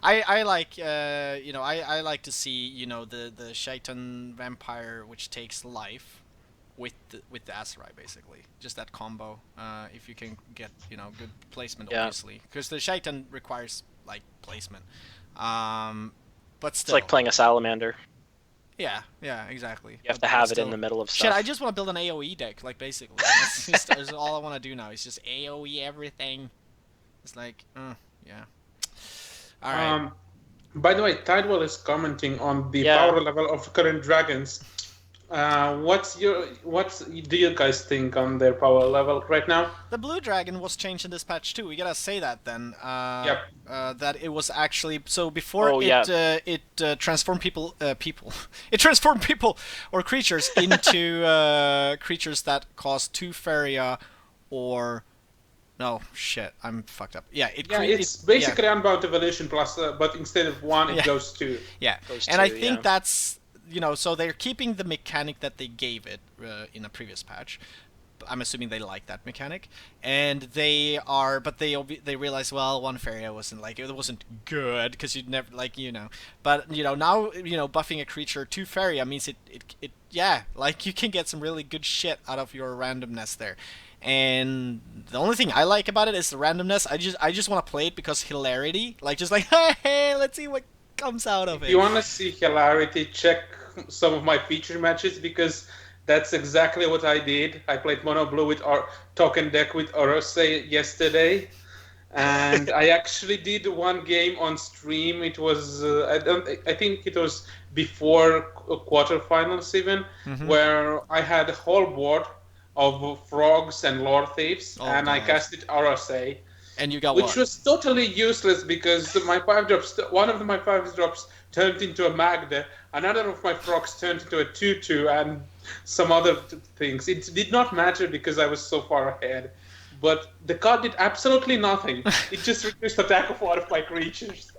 I like I like to see the Shaitan Vampire which takes life with the Azurai, basically. Just that combo. If you can get good placement, obviously, because the Shaitan requires like placement. But still, it's like playing a Salamander. Yeah, exactly. You have to have it in the middle of stuff. Shit, I just want to build an AoE deck, like, basically. That's all I want to do now. It's just AoE everything. It's like, yeah. Alright. By the way, Tidewell is commenting on the power level of current dragons. What do you guys think on their power level right now? The blue dragon was changed in this patch too. We gotta say that then. Yep. That it was actually before it transformed people. It transformed people or creatures into creatures that cost 2 Faeria or. No, shit, I'm fucked up. Yeah, it's basically Unbound Evolution plus, but instead of 1, it goes 2. Yeah, and I think that's. So they're keeping the mechanic that they gave it in a previous patch. I'm assuming they like that mechanic, and they realize, well, 1 Faeria wasn't good because you'd never but now buffing a creature 2 Faeria means it you can get some really good shit out of your randomness there. And the only thing I like about it is the randomness. I just want to play it because hilarity, hey, let's see what comes out of it. If you want to see hilarity, check some of my feature matches, because that's exactly what I did. I played mono blue with our token deck with Orangee yesterday, and I actually did one game on stream. It was I think it was before quarterfinals even, where I had a whole board of frogs and Lord Thieves, and I casted Orangee. And you got which was totally useless because my 5-drops, one of my 5-drops turned into a Magda, another of my frogs turned into a 2/2, and some other things. It did not matter because I was so far ahead. But the card did absolutely nothing. It just reduced attack of one of my creatures.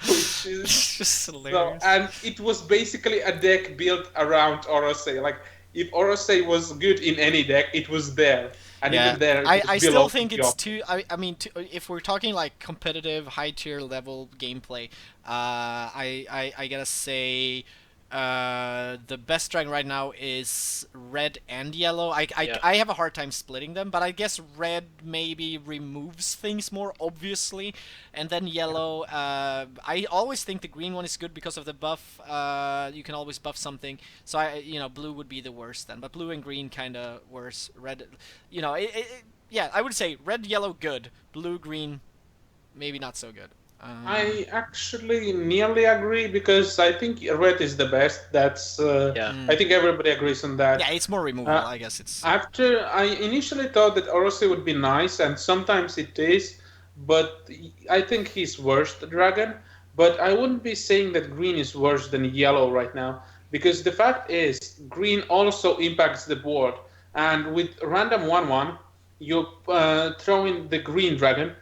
Which is just hilarious. And it was basically a deck built around Orangee. Like, if Orangee was good in any deck, it was there. And even there, I still think it's too. I mean, if we're talking like competitive, high tier level gameplay, I gotta say, the best dragon right now is red and yellow. Yeah. I have a hard time splitting them, but I guess red maybe removes things more obviously, and then yellow. I always think the green one is good because of the buff. You can always buff something. So blue would be the worst then, but blue and green kind of worse. Red, yeah, I would say red, yellow, good. Blue, green, maybe not so good. I actually nearly agree because I think red is the best. That's I think everybody agrees on that. Yeah, it's more removable. I guess it's. After I initially thought that Orose would be nice, and sometimes it is, but I think he's worse the dragon. But I wouldn't be saying that green is worse than yellow right now because the fact is green also impacts the board, and with random 1/1, you throw in the green dragon.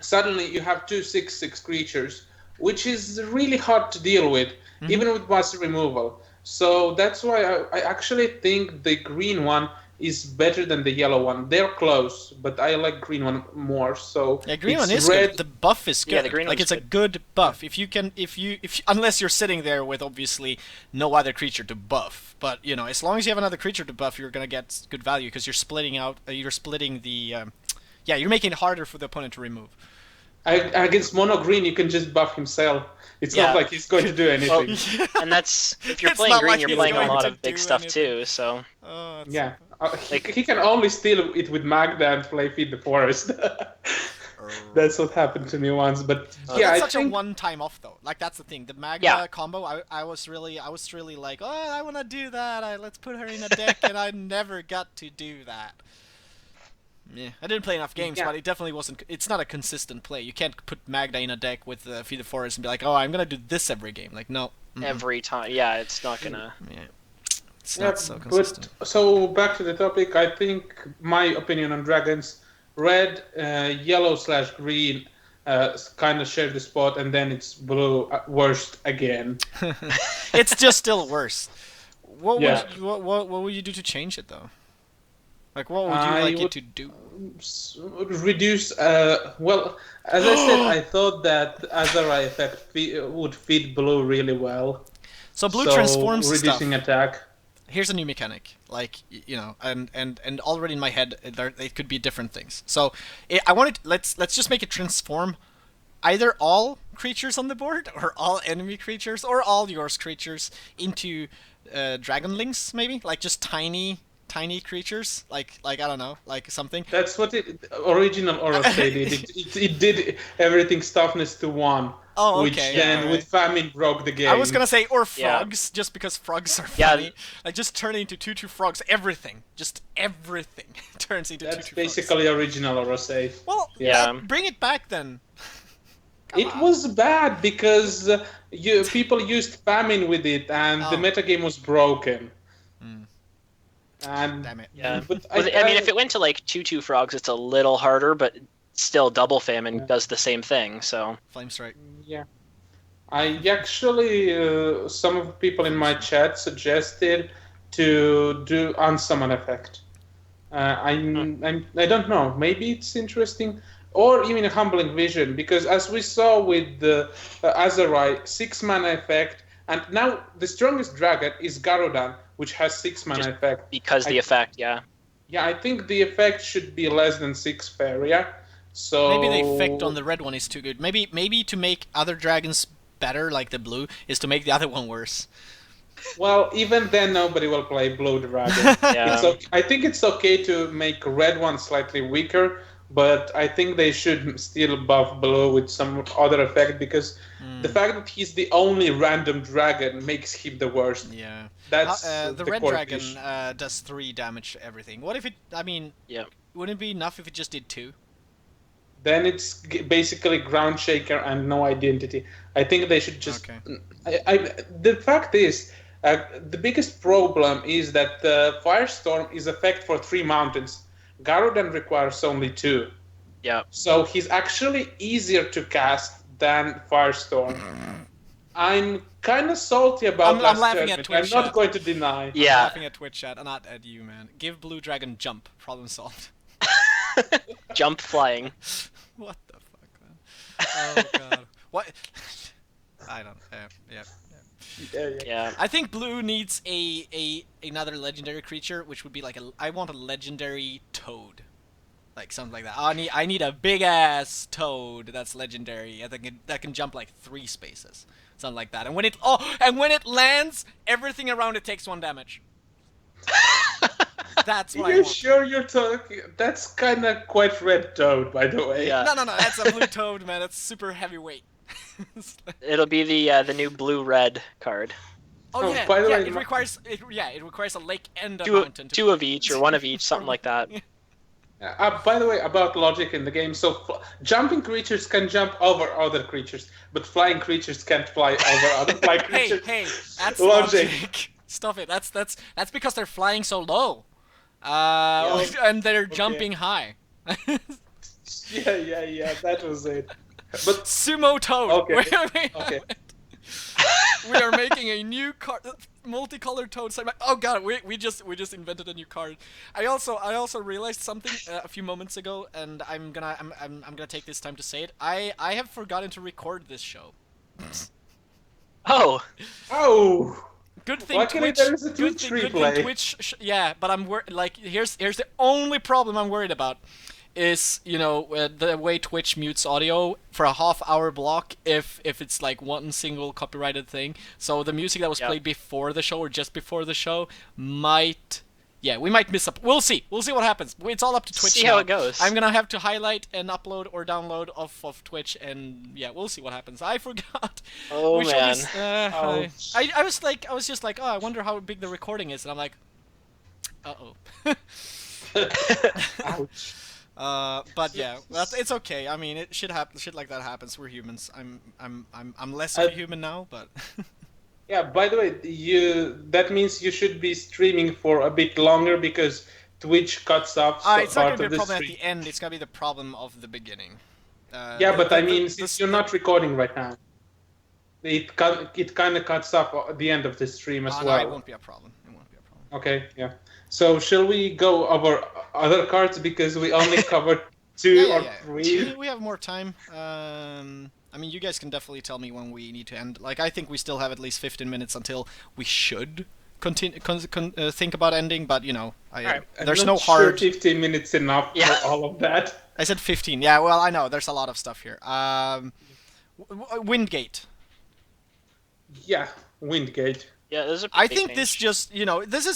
Suddenly you have 2/6/6 creatures, which is really hard to deal with, even with mass removal. So that's why I actually think the green one is better than the yellow one. They're close, but I like green one more. So yeah, green one is good. The buff is good. Yeah, the green like one's it's a good buff. If you unless you're sitting there with obviously no other creature to buff, but as long as you have another creature to buff, you're gonna get good value because you're splitting out. You're splitting the. Yeah, you're making it harder for the opponent to remove. Against mono green, you can just buff himself. It's not like he's going to do anything. And that's if you're It's playing not green, like you're he's playing a going lot to of big do stuff anything. too. So Yeah, he can only steal it with Magda and play Feed the Forest. That's what happened to me once. But yeah, that's I such think a one-time off though. Like that's the thing. The Magda combo, I was really like, oh, I want to do that. Let's put her in a deck, and I never got to do that. Yeah, I didn't play enough games, but it definitely wasn't. It's not a consistent play. You can't put Magda in a deck with Feed the Forest and be like, oh, I'm gonna do this every game. Like, no. every time, yeah, it's not gonna. Yeah, it's not so consistent. But so back to the topic. I think my opinion on dragons: red, yellow/green, kind of share the spot, and then it's blue worst again. It's just still worse. What would you do to change it though? Like, what would you like it to do? Reduce. Well, as I said, I thought that Azarai effect would fit blue really well. So blue transforms reducing stuff. attack. Here's a new mechanic, like and already in my head, it could be different things. So I wanted let's just make it transform either all creatures on the board, or all enemy creatures, or all yours creatures into dragonlings, maybe like just tiny creatures, like I don't know, like something. That's what original Orose did. It did everything toughness to 1. Oh, okay. Which then with famine broke the game. I was gonna say or frogs, just because frogs are funny. Like just turn it into 2/2 frogs. Everything turns into 2/2 frogs. That's basically original Orose. Well, bring it back then. It was bad because people used famine with it, and the metagame was broken. And damn it. Yeah, but I mean, if it went to like 2/2 frogs, it's a little harder, but still, double famine does the same thing. So Flame strike. Yeah, I actually some of the people in my chat suggested to do unsummon effect. I don't know. Maybe it's interesting, or even a humbling vision, because as we saw with the Azarai 6-mana effect, and now the strongest dragon is Garudan, which has 6-mana effect. Because the effect, yeah. Yeah, I think the effect should be less than 6 Faeria. So maybe the effect on the red one is too good. Maybe to make other dragons better, like the blue, is to make the other one worse. Well, even then, nobody will play blue dragon. I think it's okay to make red one slightly weaker, but I think they should still buff blue with some other effect, because the fact that he's the only random dragon makes him the worst. Yeah. That's the red dragon does 3 damage to everything. What if it? I mean, wouldn't it be enough if it just did 2? Then it's basically ground shaker and no identity. I think they should just. Okay. The fact is, the biggest problem is that Firestorm is effect for 3 mountains. Garudan requires only 2. Yeah. So he's actually easier to cast than Firestorm. I'm kind of salty about I'm last laughing at tournament. Twitch I'm chat. not going to deny. Yeah. I'm laughing at Twitch chat, not at you, man. Give blue dragon jump. Problem solved. Jump flying. What the fuck, man? Oh god. What? I don't. Yeah. Yeah. I think blue needs another legendary creature, which would be like I want a legendary toad, like something like that. I need a big ass toad that's legendary that can jump like 3 spaces, something like that. And when it lands, everything around it takes 1 damage. That's what I You want. sure you're talking? That's kind of quite red toad, by the way. Yeah. No, that's a blue toad, man. That's super heavyweight. It'll be the new blue-red card. Oh, yeah, by the way, it requires a lake and a Two, mountain. two of each, or one of each, something like that. By the way, about logic in the game, so jumping creatures can jump over other creatures, but flying creatures can't fly over other flying creatures. Hey, that's Logic. logic. Stop it. That's because they're flying so low, and they're jumping high. Yeah, that was it. But Sumo toad. Okay. Okay. We are making a new card, multicolored toad. Oh god, we just invented a new card. I also realized something a few moments ago, and I'm gonna take this time to say it. I have forgotten to record this show. Oh. Good thing Luckily, Twitch. there is a Good Twitch thing replay. Twitch. Yeah, but I'm like here's the only problem I'm worried about. Is the way Twitch mutes audio for a half-hour block if it's like one single copyrighted thing. So the music that was played before the show or just before the show might, we might miss up. We'll see what happens. It's all up to Twitch. See now. how it goes. I'm gonna have to highlight and upload or download off of Twitch, and we'll see what happens. I forgot. Oh man. I was just like, oh, I wonder how big the recording is, and I'm like, ouch. But it's okay. I mean, shit like that happens. We're humans. I'm less of a human now, but. Yeah. By the way, that means you should be streaming for a bit longer because Twitch cuts off It's not part gonna of be a the problem stream. at the end. It's gonna be the problem of the beginning. But I mean, since you're not recording right now, it kind of cuts off at the end of the stream as well. No, it won't be a problem. Okay. Yeah. So shall we go over other cards because we only covered 2 or 3? We have more time. I mean, you guys can definitely tell me when we need to end. Like, I think we still have at least 15 minutes until we should continue think about ending. But there's no hard. 15 minutes enough for all of that. I said 15. Yeah, well, I know there's a lot of stuff here. Windgate. Yeah, Windgate. Yeah, this is a I big think change. this just, this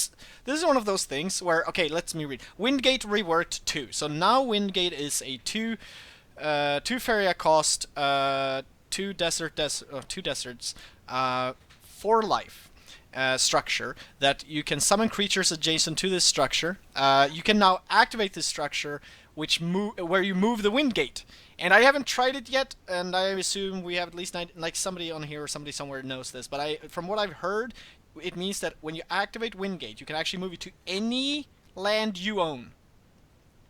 is one of those things where, okay, let me read. Windgate reworked 2. So now Windgate is a 2 Faeria cost, 2 deserts, 4 life structure that you can summon creatures adjacent to this structure. You can now activate this structure, where you move the Windgate. And I haven't tried it yet, and I assume we have at least somebody on here or somebody somewhere knows this. But from what I've heard, it means that when you activate Windgate, you can actually move it to any land you own.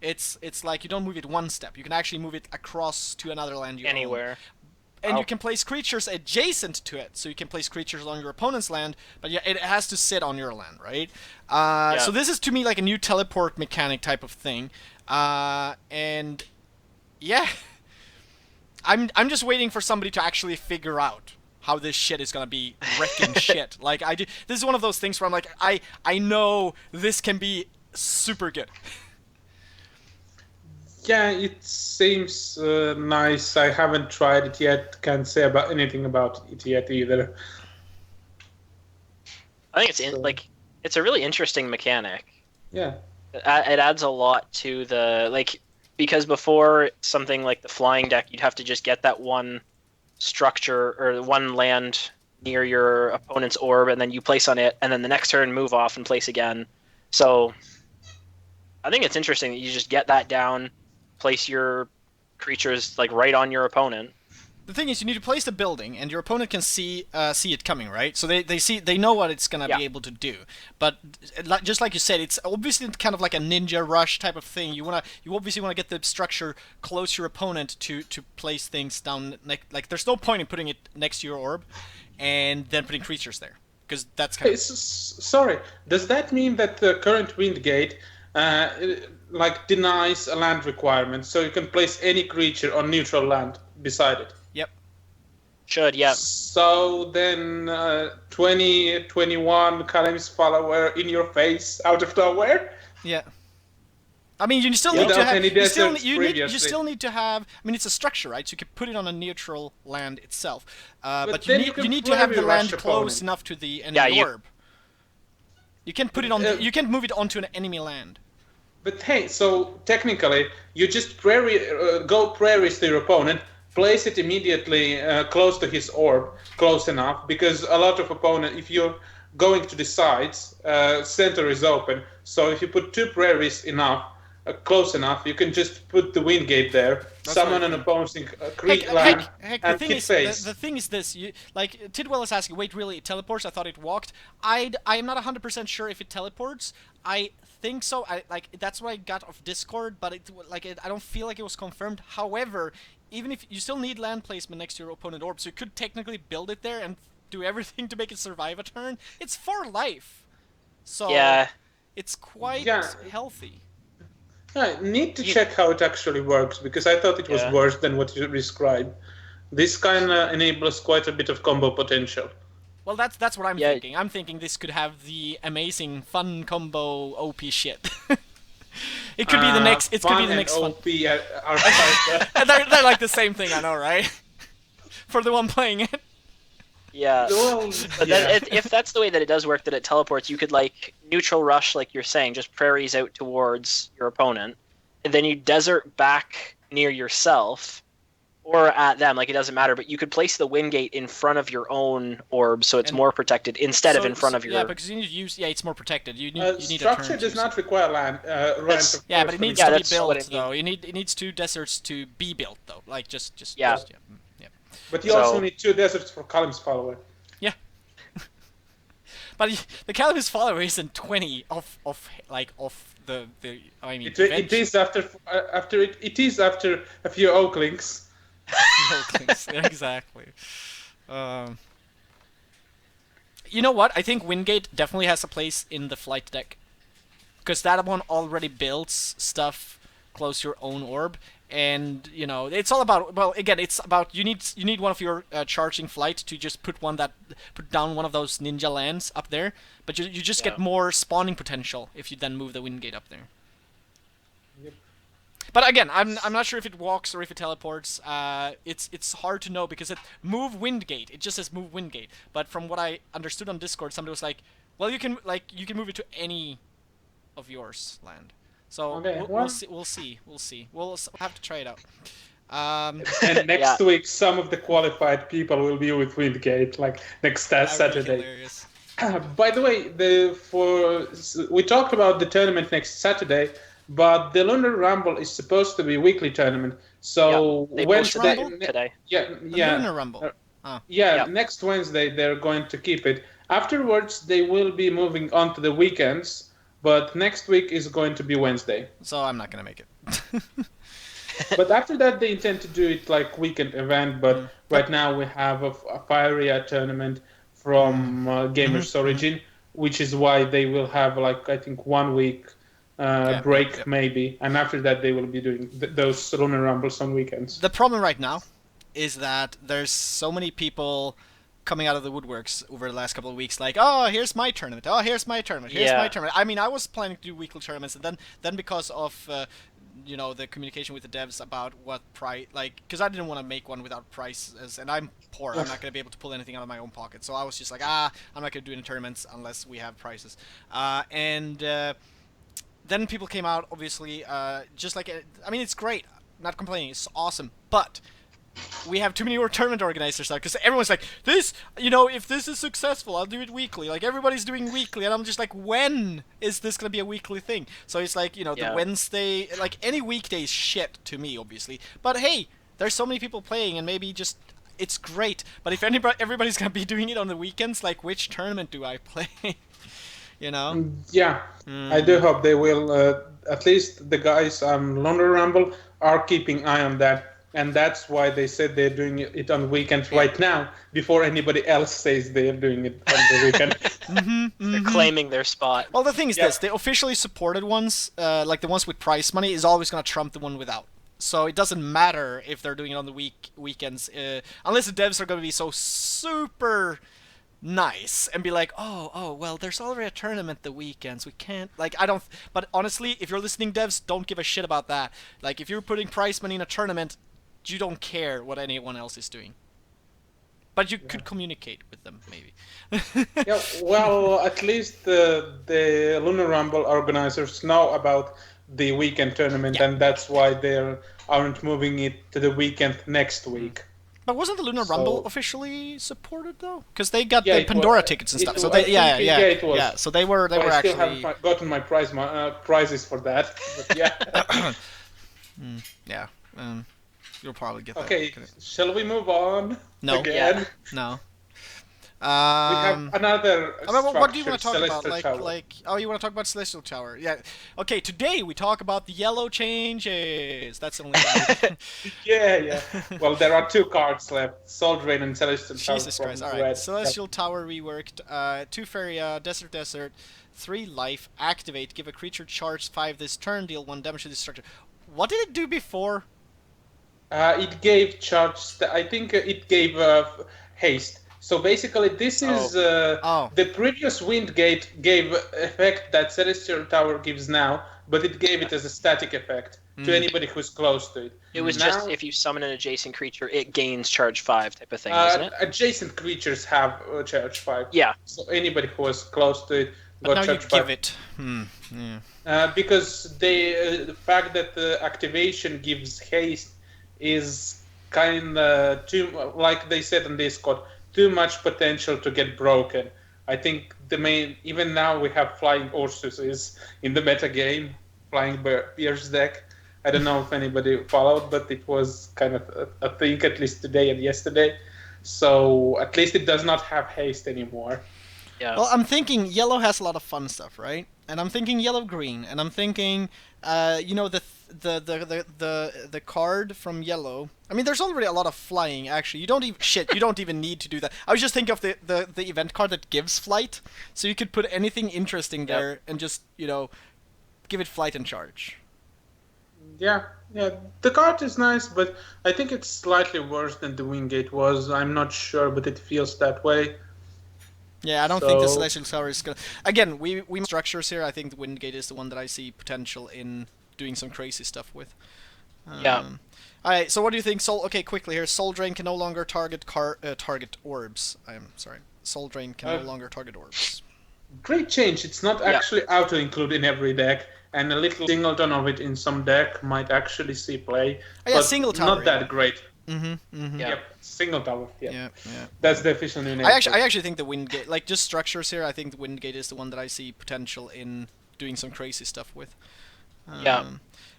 It's like you don't move it one step. You can actually move it across to another land you own. Anywhere. And you can place creatures adjacent to it, so you can place creatures on your opponent's land, but it has to sit on your land, right? So this is to me like a new teleport mechanic type of thing, and yeah, I'm just waiting for somebody to actually figure out how this shit is gonna be wrecking shit. Like this is one of those things where I'm like, I know this can be super good. Yeah, it seems nice. I haven't tried it yet. Can't say anything about it yet either. I think it's a really interesting mechanic. Yeah. It adds a lot to because before something like the flying deck, you'd have to just get that one structure or one land near your opponent's orb, and then you place on it, and then the next turn move off and place again. So I think it's interesting that you just get that down, place your creatures right on your opponent. The thing is, you need to place the building, and your opponent can see it coming, right? So they know what it's gonna be able to do. But just like you said, it's obviously kind of like a ninja rush type of thing. You obviously wanna get the structure close to your opponent to place things down. Like there's no point in putting it next to your orb, and then putting creatures there, because that's kind of. Sorry, does that mean that the current Windgate denies a land requirement, so you can place any creature on neutral land beside it? Yep. Should, yeah. So then 2021 Kalim's follower in your face out of nowhere. Yeah. I mean, you still Yeah. need to Without have. any You still, deserts you previously. still need to have. I mean, it's a structure, right? So you can put it on a neutral land itself. But then you you need can to have the prairie land rush close opponent. enough to the enemy Yeah, you- orb. You can put it on. You can move it onto an enemy land. But hey, so technically, you just go prairies to your opponent, place it immediately close to his orb, close enough, because a lot of opponent, if you're going to the sides, center is open. So if you put 2 prairies close enough, you can just put the wind gate there, summon an opposing land, Heck, and the thing hit is, face. the thing is this: Tidwell is asking, wait, really, it teleports? I thought it walked. I am not 100% sure if it teleports. I think so. That's what I got off Discord, but I don't feel like it was confirmed. However, even if you still need land placement next to your opponent orb, so you could technically build it there and do everything to make it survive a turn. It's for life, so Yeah. it's quite healthy. I need to check how it actually works, because I thought it was worse than what you described. This kind of enables quite a bit of combo potential. Well, that's what I'm thinking. I'm thinking this could have the amazing fun combo OP shit. It could be the next. It could be the next OP one. are they're like the same thing, I know, right? For the one playing it. Yeah. Well, But then if that's the way that it does work, that it teleports, you could like neutral rush, like you're saying, just prairies out towards your opponent, and then you desert back near yourself or at them. Like, it doesn't matter, but you could place the wind gate in front of your own orb, so it's more protected instead of in front of your. Yeah, because you need to use. Yeah, it's more protected. You need structure a turn does to not require land. Yeah, but it needs Yeah, to be that's what built I mean. though. It needs 2 deserts to be built though. Like just Yeah. yeah. But you also need 2 deserts for Kalim's follower. Yeah. But the Calamus follower isn't 20 off the I mean. It is after a few Oaklings. Exactly. You know what? I think Wingate definitely has a place in the flight deck, because that one already builds stuff close to your own orb, and you know it's all about. Well, again, it's about you need one of your charging flight to just put down one of those ninja lands up there, but you just get more spawning potential if you then move the Wingate up there. But again, I'm not sure if it walks or if it teleports. It's hard to know because it move Windgate. It just says move Windgate. But from what I understood on Discord, somebody was like, "Well, you can move it to any of yours land." So we'll see. We'll have to try it out. And next week, some of the qualified people will be with Windgate, like next Saturday. By the way, we talked about the tournament next Saturday. But the Lunar Rumble is supposed to be a weekly tournament, so Wednesday today. Lunar Rumble. Next Wednesday they're going to keep it. Afterwards, they will be moving on to the weekends, but next week is going to be Wednesday. So I'm not gonna make it. But after that, they intend to do it like weekend event. But right now we have a Faeria tournament from Gamers Origin, which is why they will have I think 1 week. Break maybe, and after that they will be doing those Lunar Rumbles on weekends. The problem right now is that there's so many people coming out of the woodworks over the last couple of weeks, like, oh, here's my tournament, oh, here's my tournament, here's my tournament. I mean, I was planning to do weekly tournaments, and then because of the communication with the devs about what price, because I didn't want to make one without prices, and I'm poor, I'm not going to be able to pull anything out of my own pocket, so I was just like, I'm not going to do any tournaments unless we have prices, then people came out, obviously, just like, I mean, it's great, not complaining, it's awesome, but we have too many tournament organizers now, because everyone's like, if this is successful, I'll do it weekly, like, everybody's doing weekly, and I'm just like, when is this going to be a weekly thing? So it's like, the Wednesday, like, any weekday is shit to me, obviously, but hey, there's so many people playing, and maybe just, it's great, but if everybody's going to be doing it on the weekends, like, which tournament do I play? Yeah, I do hope they will. At least the guys on Lunar Rumble are keeping eye on that, and that's why they said they're doing it on weekends right now, before anybody else says they're doing it on the weekend. They're claiming their spot. Well, the thing is this: the officially supported ones, like the ones with prize money, is always going to trump the one without. So it doesn't matter if they're doing it on the weekends, unless the devs are going to be so super nice and be like, oh, well, there's already a tournament the weekends. We can't, like, I don't. But honestly, if you're listening, devs, don't give a shit about that. Like, if you're putting prize money in a tournament, you don't care what anyone else is doing. But you could communicate with them, maybe. Yeah, well, at least the Lunar Rumble organizers know about the weekend tournament, and that's why they aren't moving it to the weekend next week. But wasn't the Lunar Rumble officially supported though? Because they got Yeah, the Pandora was, tickets and stuff. was, So they, it was. yeah. So they were I actually. still haven't gotten my prizes for that. But yeah. Yeah. You'll probably get that. Okay, shall we move on? No. Again? No. We have another what do you want to talk about? Tower. Oh, you want to talk about Celestial Tower? Yeah. Okay, today we talk about the yellow changes. That's the only thing. Yeah. Well, there are 2 cards left: Soul Drain and Celestial Tower. Jesus Christ! All right, Celestial Tower reworked. 2 Faeria, Desert, 3 life. Activate. Give a creature charge 5 this turn. Deal 1 damage to this structure. What did it do before? It gave charge. I think it gave haste. So basically, this is the previous Windgate gave effect that Celestial Tower gives now, but it gave it as a static effect to anybody who's close to it. It was just if you summon an adjacent creature, it gains charge 5 type of thing, wasn't it? Adjacent creatures have charge 5. Yeah. So anybody who was close to it got now charge you 5. give it. Because the fact that the activation gives haste is kind of too, like they said in Discord, too much potential to get broken. I think even now we have Flying Ursus in the meta game, Flying Bear's deck. I don't know if anybody followed, but it was kind of a thing, at least today and yesterday. So at least it does not have haste anymore. Yeah. Well, I'm thinking yellow has a lot of fun stuff, right? And I'm thinking yellow-green, and I'm thinking, the card from yellow. I mean, there's already a lot of flying. Actually, you don't even need to do that. I was just thinking of the event card that gives flight, so you could put anything interesting there and just give it flight and charge. Yeah. The card is nice, but I think it's slightly worse than the Wingate was. I'm not sure, but it feels that way. Yeah, I don't think the Celestial Tower is gonna. Again, we structures here. I think the Windgate is the one that I see potential in doing some crazy stuff with. Yeah. Alright, so what do you think? Okay, quickly here. Soul Drain can no longer target orbs. I'm sorry. Soul Drain can no longer target orbs. Great change. It's not actually auto-include in every deck, and a little singleton of it in some deck might actually see play. Oh, yeah, single tower. Not that great. Yeah. Single tower. Yeah. That's the official new name. I actually think the Windgate, like just structures here, I think the Windgate is the one that I see potential in doing some crazy stuff with.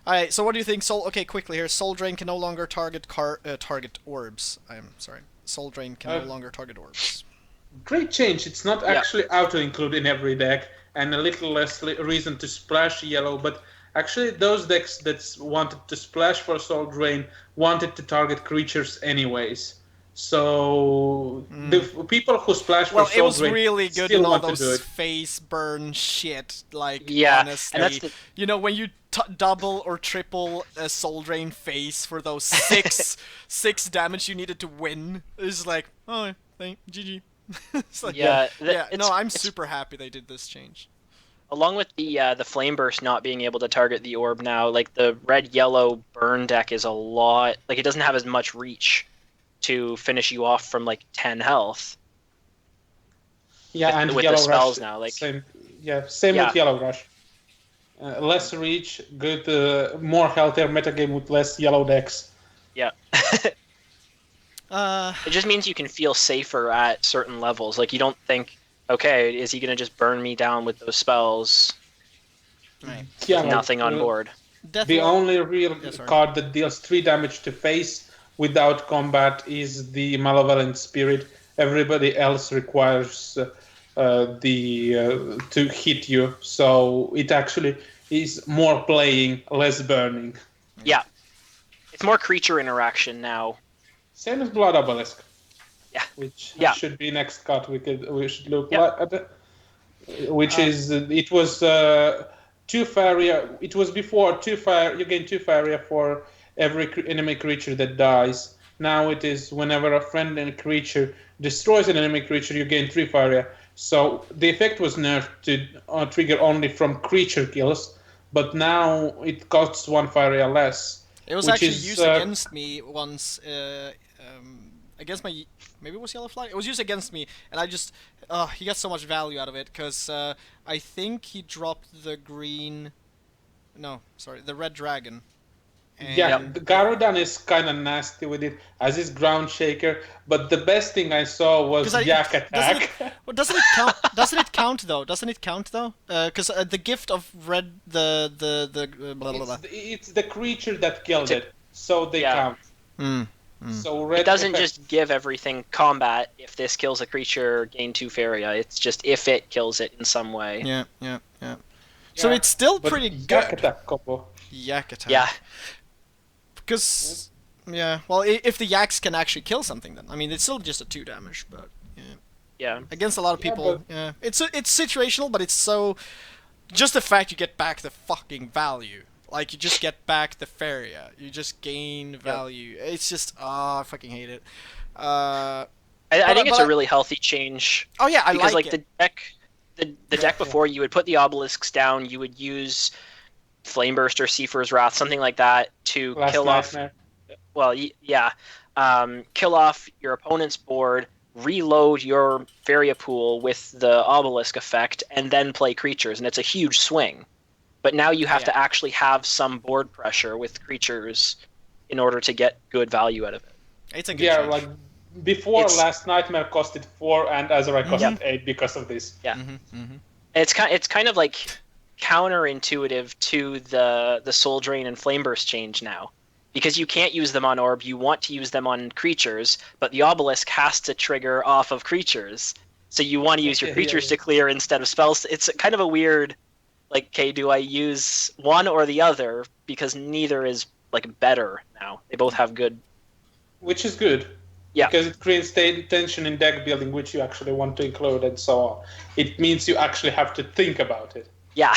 Alright, so what do you think? Okay, quickly here. Soul Drain can no longer target orbs. I'm sorry. Soul Drain can no longer target orbs. Great change. It's not actually auto-include in every deck, and a little less reason to splash yellow, but actually those decks that wanted to splash for Soul Drain wanted to target creatures anyways. So the people who splash for Soul Drain it was really good in all those those face burn shit. Like, yeah, honestly, and that's when you double or triple a Soul Drain face for those six damage you needed to win, it's like, oh, GG. It's like, I'm super happy they did this change. Along with the Flame Burst not being able to target the orb now, like the red-yellow burn deck is a lot. Like, it doesn't have as much reach to finish you off from like 10 health. Yeah, and with Yellow the spells Rush, now, like same with Yellow Rush. Less reach, good, more healthier metagame with less yellow decks. Yeah. It just means you can feel safer at certain levels. Like, you don't think, okay, is he going to just burn me down with those spells? Right. Yeah, nothing on board. The only real card that deals 3 damage to face without combat is the Malevolent Spirit. Everybody else requires to hit you, so it actually is more playing, less burning. Yeah. It's more creature interaction now. Same as Blood Obelisk. Yeah. Which should be next cut. We should look at it. Which is it was 2 Faeria. It was before 2 Faeria. You gain 2 Faeria for every enemy creature that dies. Now it is whenever a friendly creature destroys an enemy creature, you gain 3 Faeria. So the effect was nerfed to trigger only from creature kills, but now it costs 1 Faeria less. It was actually used against me once, against my... Maybe it was Yellow Flag? It was used against me, and I just... he got so much value out of it, because I think he dropped the green... No, sorry, the red dragon. And yeah, the Garudan is kind of nasty with it, as is Ground Shaker, but the best thing I saw was Yak Attack. Doesn't it count? Doesn't it count though? Doesn't it count though? Because the gift of red, the blah blah blah. It's the creature that killed it, so they count. So red it doesn't just give everything combat. If this kills a creature, gain 2 Faeria. It's just if it kills it in some way. Yeah. So it's still pretty good. Yak Attack combo. Yak Attack. Yeah. Because, well, if the Yaks can actually kill something, then I mean, it's still just a 2 damage, but yeah, against a lot of people, it's situational, but it's so just the fact you get back the fucking value, like you just get back the Faeria, you just gain value. It's just I fucking hate it. I think it's a really healthy change. Oh yeah, because like the deck, the deck before you would put the obelisks down, you would use Flameburst or Seifer's Wrath, something like that, to kill off. Well, kill off your opponent's board, reload your Faeria pool with the obelisk effect, and then play creatures, and it's a huge swing. But now you have to actually have some board pressure with creatures in order to get good value out of it. It's a good change. Like before, Last Nightmare costed 4, and Azura costed 8 because of this. Yeah, it's kind of like counterintuitive to the Soul Drain and Flameburst change now, because you can't use them on orb. You want to use them on creatures, but the obelisk has to trigger off of creatures, so you want to use your creatures to clear instead of spells. It's kind of a weird, like, okay, do I use one or the other, because neither is like better now. They both have good, which is good. Yeah, because it creates tension in deck building, which you actually want to include, and so on. It means you actually have to think about it. Yeah.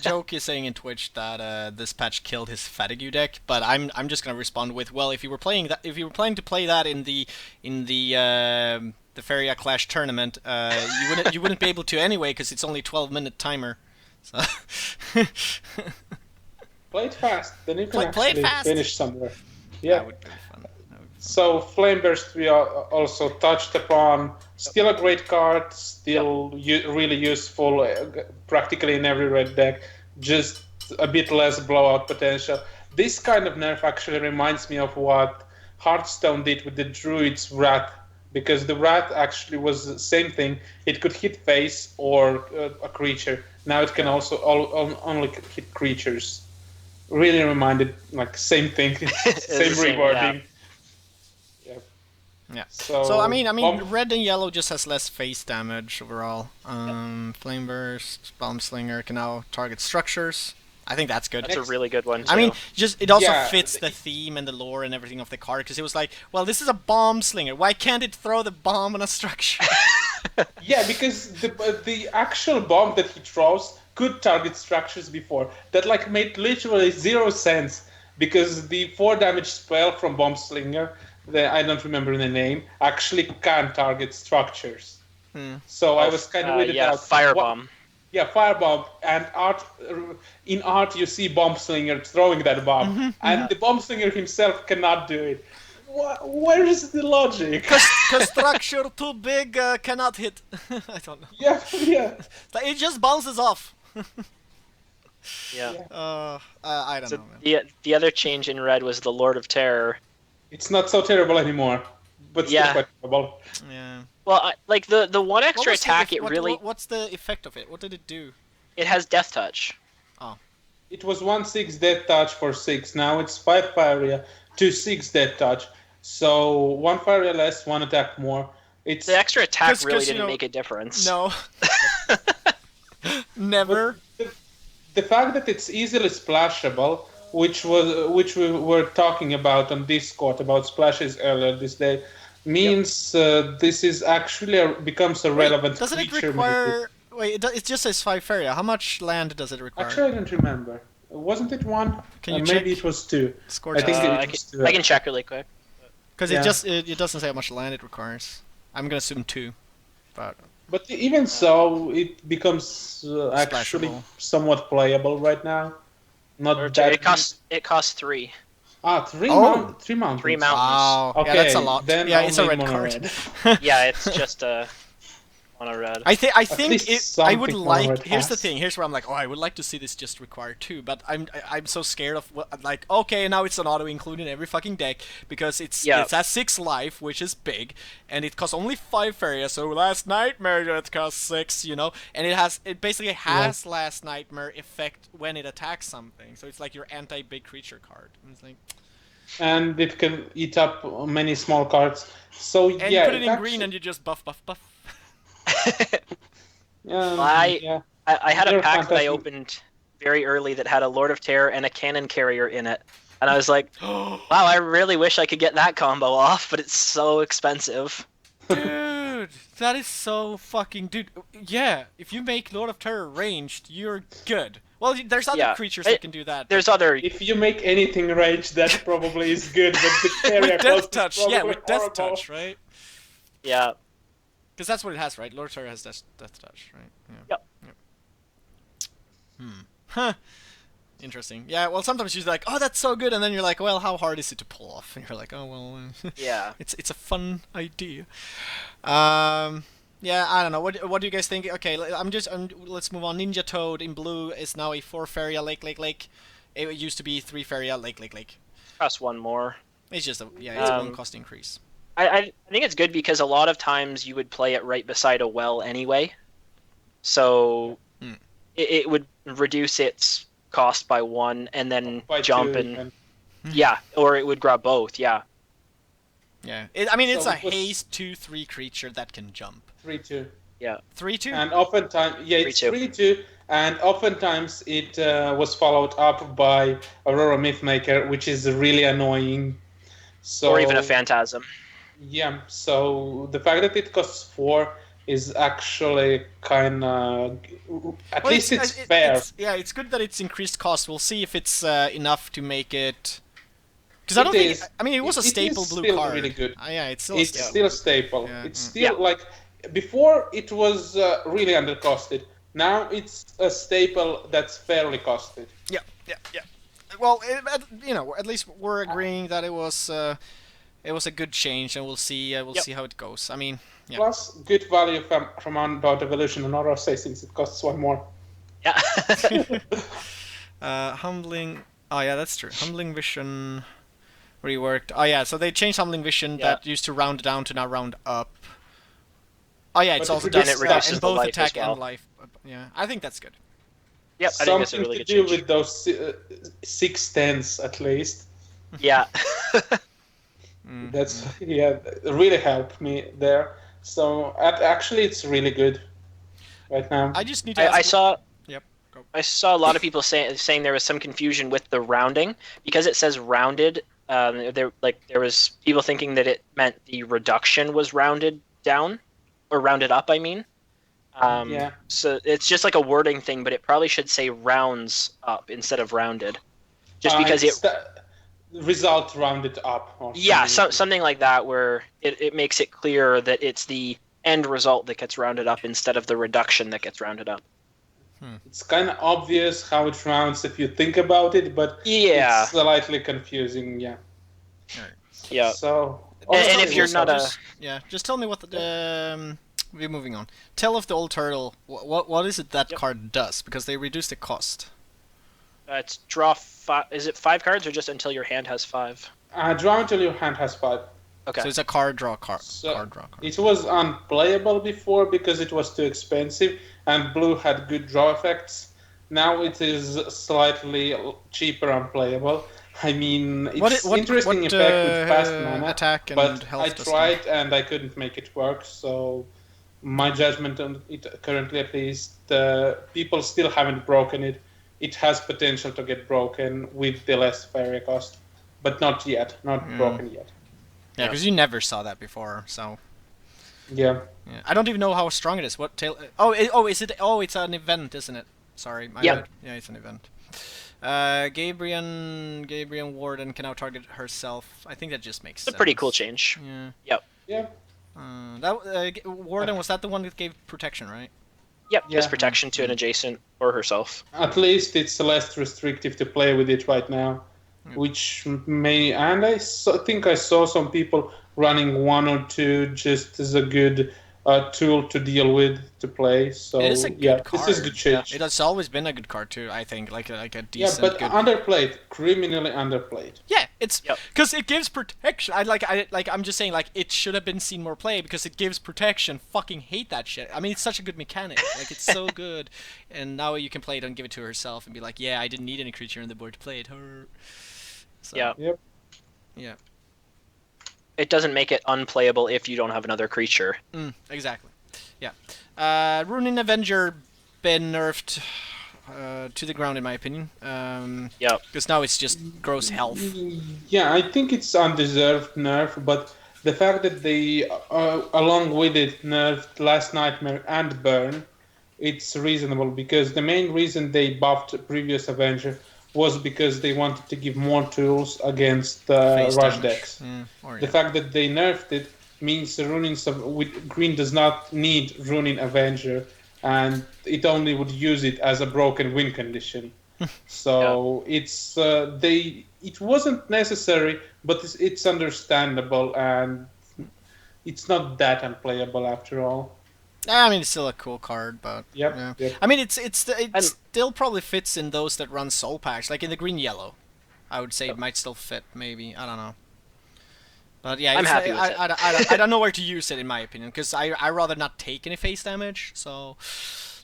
Joke is saying in Twitch that this patch killed his Fatigue deck, but I'm just gonna respond with, well, if you were planning to play that in the Faeria Clash tournament, you wouldn't be able to anyway, because it's only 12-minute timer. So play it fast, then you can play actually finish somewhere. Yeah. That would be fun. So Flameburst we also touched upon. Still a great card, still really useful, practically in every red deck. Just a bit less blowout potential. This kind of nerf actually reminds me of what Hearthstone did with the Druid's Wrath, because the Wrath actually was the same thing. It could hit face or a creature. Now it can also only hit creatures. Really reminded, like, same thing, same rewarding. Yeah. So I mean, red and yellow just has less face damage overall. Flameburst, Bomb Slinger can now target structures. I think that's good. That's a really good one, too. I mean, just it also fits the theme and the lore and everything of the card, because it was like, well, this is a Bomb Slinger. Why can't it throw the bomb on a structure? Yeah, because the actual bomb that he throws could target structures before. That like made literally 0 sense, because the 4 damage spell from Bomb Slinger, I don't remember the name, actually can target structures. So I was kind of weirded out. Firebomb. Firebomb. And in art you see Bomb Slinger throwing that bomb, and the Bomb Slinger himself cannot do it. Where is the logic? Because structure too big cannot hit. I don't know. Yeah. It just bounces off. Yeah. I don't know, man. The other change in red was the Lord of Terror. It's not so terrible anymore, but still quite terrible. Yeah. Well, like the one extra attack, what's the effect of it? What did it do? It has Death Touch. Oh. It was 1/6 Death Touch for 6. Now it's 5 Faeria, 2/6 Death Touch. So 1 Faeria less, 1 attack more. It's the extra attack really didn't make a difference. No. Never. The fact that it's easily splashable, which we were talking about on Discord about splashes earlier this day, means this is actually becomes a relevant doesn't feature. It require? Wait, it just says 5 Faeria. How much land does it require? Actually, I don't remember. Wasn't it 1? Can you maybe check? it was 2. Score I think check. it was 2. I can check really quick. Because Yeah. it doesn't say how much land it requires. I'm gonna assume 2, but But even so, it becomes actually Splashable. somewhat playable right now. Not that. It costs 3. 3 Oh. mountains. 3 mountains. 3 mountains. wow, Okay, yeah, that's a lot. then Yeah, it's a only red mono card. red. Yeah, it's just on a red. I think least I would something like. Mono-Red Here's the has. thing. Here's where I'm like, oh, I would like to see this just require 2, but I'm so scared of what, like, okay, now it's an auto include in every fucking deck because it has 6 life, which is big, and it costs only 5 Faeria. So Last Nightmare it costs 6, you know, and it basically has Last Nightmare effect when it attacks something. So it's like your anti-big creature card. And it's like, And it can eat up many small cards. So and yeah, you put it in green and you just buff. yeah. I had a They're pack that I fantastic. opened very early that had a Lord of Terror and a Cannon Carrier in it. And I was like, wow, I really wish I could get that combo off, but it's so expensive. Dude, that is so fucking... Dude, yeah, if you make Lord of Terror ranged, you're good. Well, there's other creatures that can do that. There's other... If you make anything ranged, that probably is good, but the Faeria with cost Death is Touch, probably yeah, with Death horrible. Touch, right? Yeah. Because that's what it has, right? Lord of Terror has Death Touch, right? Yeah. Yep. Huh. Interesting. Yeah, well, sometimes you're like, oh, that's so good, and then you're like, well, how hard is it to pull off? And you're like, oh, well, Yeah. it's a fun idea. Yeah, I don't know. What do you guys think? Okay, let's move on. Ninja Toad in blue is now a 4 Faeria lake. It used to be 3 Faeria lake. Cost 1 more. It's just it's a 1 cost increase. I think it's good because a lot of times you would play it right beside a well anyway. So it would reduce its cost by 1 and then By jump 2 and... even. Yeah, or it would grab both, yeah. Yeah, it's So a it was- haste 2/3 creature that can jump. 3-2. Yeah. 3/2. And oftentimes, yeah, it's 3-2. 3-2, and oftentimes it was followed up by Aurora Mythmaker, which is really annoying. So, Or even a Phantasm. Yeah, so the fact that it costs 4 is actually kind of... At least it's fair. It's good that it's increased cost. We'll see if it's enough to make it... Because I don't It think... is. I mean, it was a It staple is blue still card. really good. Yeah, it's still It's a staple. still a staple. Yeah. It's still, Yeah. like... Before, it was really undercosted. Now it's a staple that's fairly costed. Yeah. Well, at least we're agreeing that it was a good change, and we'll see see how it goes. I mean, yeah. Plus, good value from Unbound Evolution and Aurora Say since it costs 1 more. Yeah. Humbling... Oh, yeah, that's true. Humbling Vision reworked. Oh, yeah, so they changed Humbling Vision that used to round down to now round up. Oh, yeah, it's But also it done reduces in the both life attack as well. and life. Yeah, I think that's good. Yep, I think that's a Something really to good do change. with those 6/10s at least. Yeah. That's really helped me there. So actually, it's really good right now. I just need to. I saw. Yep. Go. I saw a lot of people saying there was some confusion with the rounding because it says rounded. There was people thinking that it meant the reduction was rounded down or rounded up. I mean. Yeah. So it's just like a wording thing, but it probably should say rounds up instead of rounded, just because it's the result rounded up. Or something like that, where it makes it clear that it's the end result that gets rounded up instead of the reduction that gets rounded up. It's kind of obvious how it rounds if you think about it, but Yeah. it's slightly confusing. Yeah. Yeah. So. And if you're not just tell me what the. We're moving on. Tell of the old turtle. What is it that card does? Because they reduce the cost. It's draw 5. Is it 5 cards or just until your hand has 5? Draw until your hand has 5. Okay. So it's a card draw card. So card draw card. it was unplayable before because it was too expensive, and blue had good draw effects. Now it is slightly cheaper unplayable. I mean, it's interesting effect with fast mana, attack and but health I tried and I couldn't make it work. So my judgment on it currently, at least, people still haven't broken it. It has potential to get broken with the less Faeria cost, but not yet, not broken yet. Yeah, because you never saw that before, so. Yeah. I don't even know how strong it is. What tail? Is it? Oh, it's an event, isn't it? Sorry, my bad. Yeah, it's an event. Gabriel Warden can now target herself. I think that just makes sense. It's a pretty cool change. Yeah. Yep. Yeah. Warden, was that the one that gave protection, right? Yep. Yeah. Gives protection to an adjacent or herself. At least it's less restrictive to play with it right now, which may. And think I saw some people running 1 or 2 just as a good tool to deal with to play. So It is a good card. this is good change. It has always been a good card too. I think like a Yeah, decent. but good... underplayed, criminally underplayed. Yeah, it's Yep. because it gives protection. I'm just saying like it should have been seen more play because it gives protection. Fucking hate that shit. I mean, it's such a good mechanic. Like it's so good, and now you can play it and give it to herself and be like, yeah, I didn't need any creature on the board to play it. Her. So, Yeah. Yep. Yeah. It doesn't make it unplayable if you don't have another creature. Exactly. Yeah. Runin Avenger been nerfed to the ground in my opinion. Yep. Because now it's just gross health. Yeah, I think it's undeserved nerf, but the fact that they, along with it, nerfed Last Nightmare and Burn, it's reasonable because the main reason they buffed previous Avenger was because they wanted to give more tools against Face rush damage. decks. Or, The fact that they nerfed it means with green does not need Runin Avenger, and it only would use it as a broken win condition. So it wasn't necessary, but it's understandable, and it's not that unplayable after all. I mean, it's still a cool card, but Yep. yeah. Yep. I mean, it still probably fits in those that run soul packs, like in the green yellow. I would say it might still fit, maybe. I don't know. But yeah, I'm it's happy like, with I don't know where to use it in my opinion, because I rather not take any face damage. So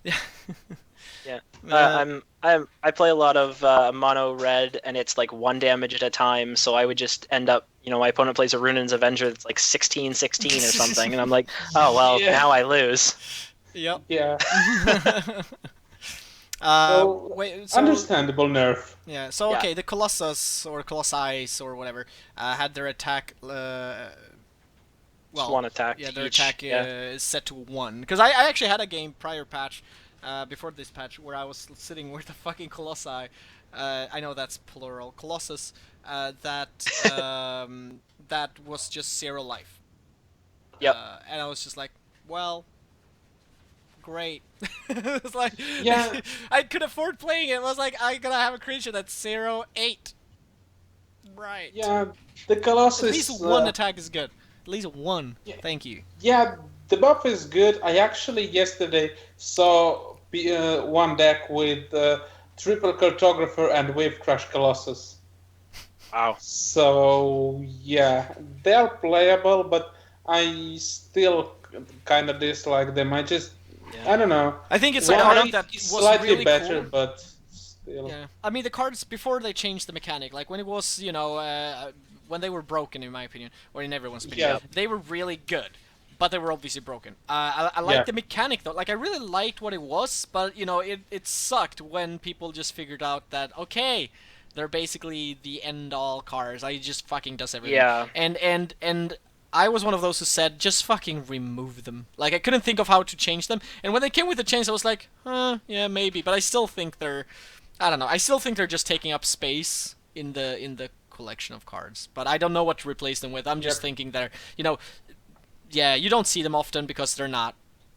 yeah. Yeah. I play a lot of mono red, and it's like 1 damage at a time. So I would just end up, my opponent plays a Runin's Avenger that's like 16/16 or something, and I'm like, oh well, Yeah. now I lose. Yep. Yeah. Wait, so, Understandable nerf. yeah. So Yeah. okay, the Colossus or Colossus or whatever had their attack. Just 1 attack. Yeah, their each. attack Yeah. is set to 1. Because I actually had a game prior patch, before this patch, where I was sitting with the fucking Colossi. I know that's plural. Colossus. That was just 0 life. Yep. And I was just like, well, great. It's like, Yeah. I could afford playing it. I was like, I gotta have a creature that's 0/8. Right. Yeah, the Colossus. At least 1 attack is good. At least 1. Yeah. Thank you. Yeah, the buff is good. I actually yesterday saw one deck with Triple Cartographer and Wave Crash Colossus. Wow. So yeah, they are playable, but I still kind of dislike them. I don't know. I think it's a One card that is was slightly really better, cool. but still. Yeah, I mean the cards before they changed the mechanic, like when it was, when they were broken, in my opinion, or in everyone's opinion, Yeah. they were really good, but they were obviously broken. I like Yeah. the mechanic though, like I really liked what it was, but it sucked when people just figured out that okay, they're basically the end all cards. I just fucking does everything. Yeah. And I was one of those who said, just fucking remove them. Like, I couldn't think of how to change them. And when they came with the change, I was like, yeah, maybe. But I still think I don't know. I still think they're just taking up space in the collection of cards. But I don't know what to replace them with. I'm just thinking they're, yeah, you don't see them often because they're not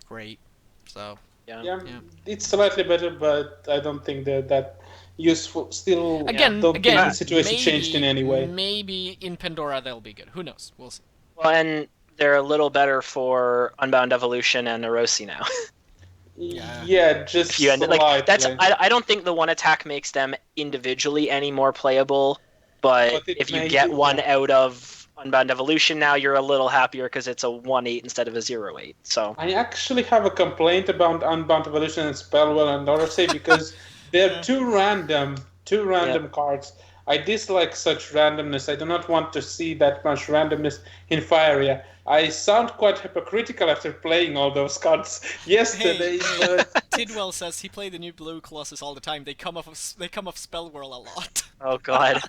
great. So, Yeah, it's slightly better, but I don't think they're that useful. Still, again, don't think the situation changed in any way. Maybe in Pandora they'll be good. Who knows? We'll see. Well, and they're a little better for Unbound Evolution and Erosi now. Yeah, just If you end it like that's, slightly. I don't think the 1 attack makes them individually any more playable, but But it if you may get do one that. out of Unbound Evolution now, you're a little happier because it's a 1/8 instead of a 0/8. So I actually have a complaint about Unbound Evolution and Spellwell and Orangee because they're too random cards. I dislike such randomness. I do not want to see that much randomness in Faeria. I sound quite hypocritical after playing all those cards yesterday. But Tidwell says he played the new blue Colossus all the time. They come off Spellwhirl a lot. oh god,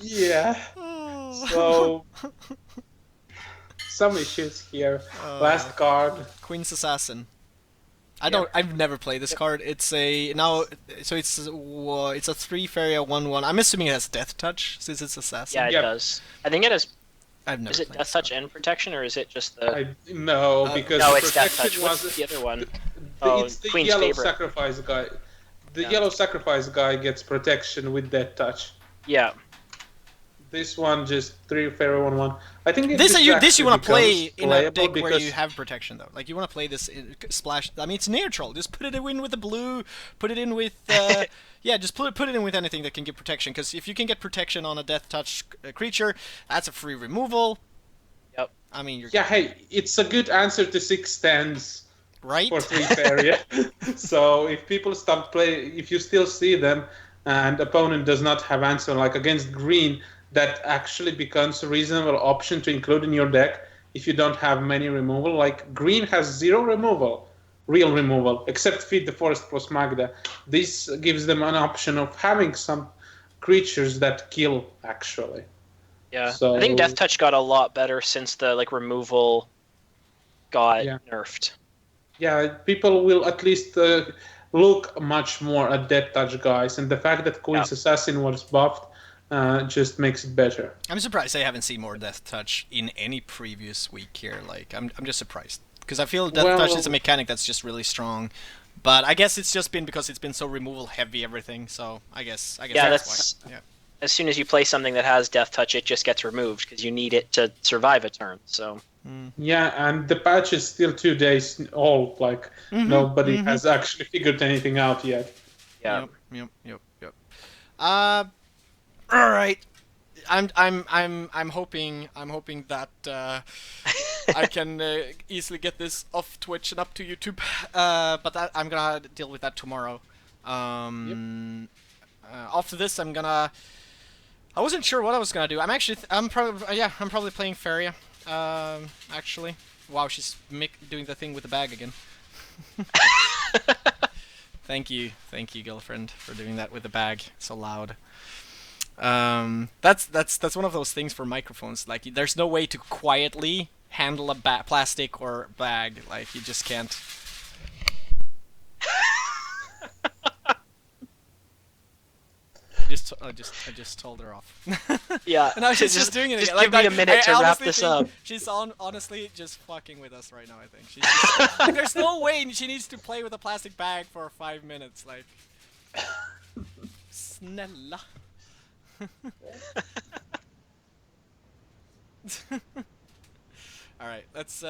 yeah, so some issues here. Last card. Queen's Assassin. I've never played this card. It's a so it's a 3 Faeria 1/1. I'm assuming it has Death Touch since it's assassin. Yeah, it Yep. does. I think it has. I've never Is it played Death this Touch card. and Protection, or is it just the? No, because No, the it's Death Touch. protection What's was the other one? Oh, it's the Queen's yellow favorite. sacrifice guy. The Yeah. yellow sacrifice guy gets protection with Death Touch. Yeah. This one just 3 Faeria 1/1. I think This you actually want to play becomes in a playable deck where because- you have protection though. Like you want to play this splash. I mean, it's neutral. Just put it in with the blue. Put it in with yeah. Just put it in with anything that can give protection. Because if you can get protection on a Death Touch creature, that's a free removal. Yep. I mean, you're Yeah, hey, it's a good answer to 6 stands right. for 3 Faeria. So if people start playing, if you still see them, and opponent does not have answer, like against green, that actually becomes a reasonable option to include in your deck if you don't have many removal. Like green has 0 removal, real removal, except Feed the Forest plus Magda. This gives them an option of having some creatures that kill, actually. Yeah. So- I think Death Touch got a lot better since the removal got Yeah. nerfed. Yeah, people will at least look much more at Death Touch guys, and the fact that Queen's Assassin was buffed just makes it better. I'm surprised I haven't seen more Death Touch in any previous week here. Like I'm just surprised because I feel Death Touch is a mechanic that's just really strong. But I guess it's just been because it's been so removal heavy everything. So I guess Yeah, that's why. Yeah. As soon as you play something that has Death Touch, it just gets removed because you need it to survive a turn. So. Yeah, and the patch is still 2 days old. Like nobody has actually figured anything out yet. Yeah. Yep. All right. I'm hoping that I can easily get this off Twitch and up to YouTube. But I'm gonna deal with that tomorrow. After this, I'm gonna. I wasn't sure what I was gonna do. I'm probably playing Faeria. Actually, wow, she's doing the thing with the bag again. Thank you, girlfriend, for doing that with the bag. So loud. That's one of those things for microphones. Like, there's no way to quietly handle a plastic or bag. Like, you just can't. I just told her off. Yeah. No, she's just doing it Just again. give me a minute to wrap honestly this think up. She's honestly just fucking with us right now, I think. She's just, like, there's no way she needs to play with a plastic bag for 5 minutes. Like, snälla. Alright, let's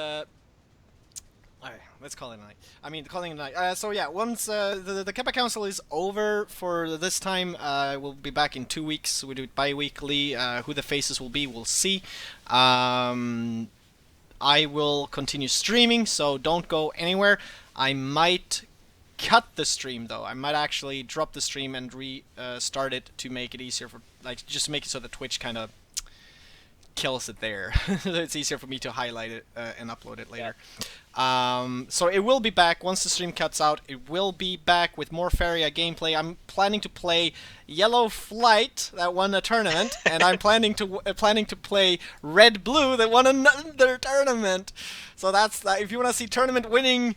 call it a night. I mean, calling it a night. So yeah, once the Kappa Council is over for this time, we'll be back in 2 weeks. We do it bi-weekly. Who the faces will be, we'll see. I will continue streaming, so don't go anywhere. I might cut the stream though. I might actually drop the stream and restart it to make it easier for, like, just make it so that Twitch kind of kills it there. It's easier for me to highlight it and upload it later. So it will be back once the stream cuts out. It will be back with more Faeria gameplay. I'm planning to play Yellow Flight that won a tournament, and I'm planning to play Red Blue that won another tournament. So that's that. If you want to see tournament winning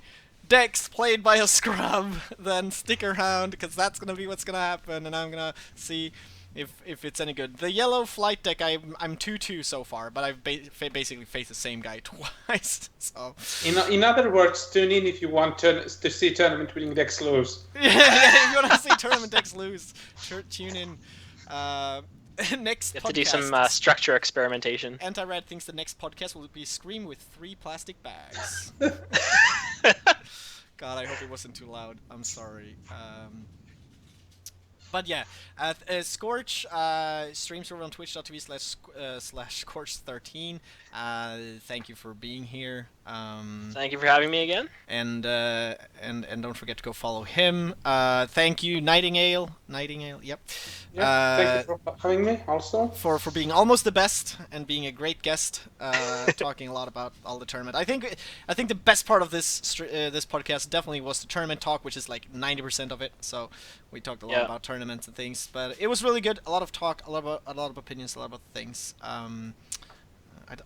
decks played by a scrub, then stick around, because that's gonna be what's gonna happen, and I'm gonna see if it's any good. The Yellow Flight deck, I'm 2-2 so far, but I've basically faced the same guy twice. So In other words, tune in if you want to see tournament winning decks lose. yeah, if you want to see tournament decks lose, tune in. Next You have podcast. to do some structure experimentation. Anti-Red thinks the next podcast will be Scream with 3 plastic bags. God, I hope it wasn't too loud. I'm sorry. But yeah, Scorch streams over on twitch.tv/Scorch13. Thank you for being here. Thank you for having me again. And don't forget to go follow him. Thank you, Nightingale. Yep. Yeah, thank you for having me also. For being almost the best and being a great guest, talking a lot about all the tournament. I think the best part of this podcast definitely was the tournament talk, which is like 90% of it. So we talked a lot about tournaments and things, but it was really good. A lot of talk, a lot of opinions, a lot of things.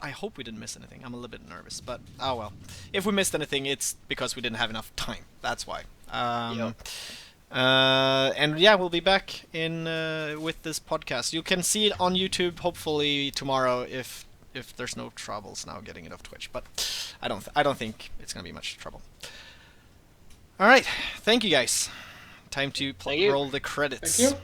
I hope we didn't miss anything. I'm a little bit nervous, but oh well. If we missed anything, it's because we didn't have enough time. That's why. And yeah, we'll be back in with this podcast. You can see it on YouTube hopefully tomorrow if there's no troubles now getting it off Twitch. But I don't think it's gonna be much trouble. All right, thank you guys. Time to roll the credits. Thank you.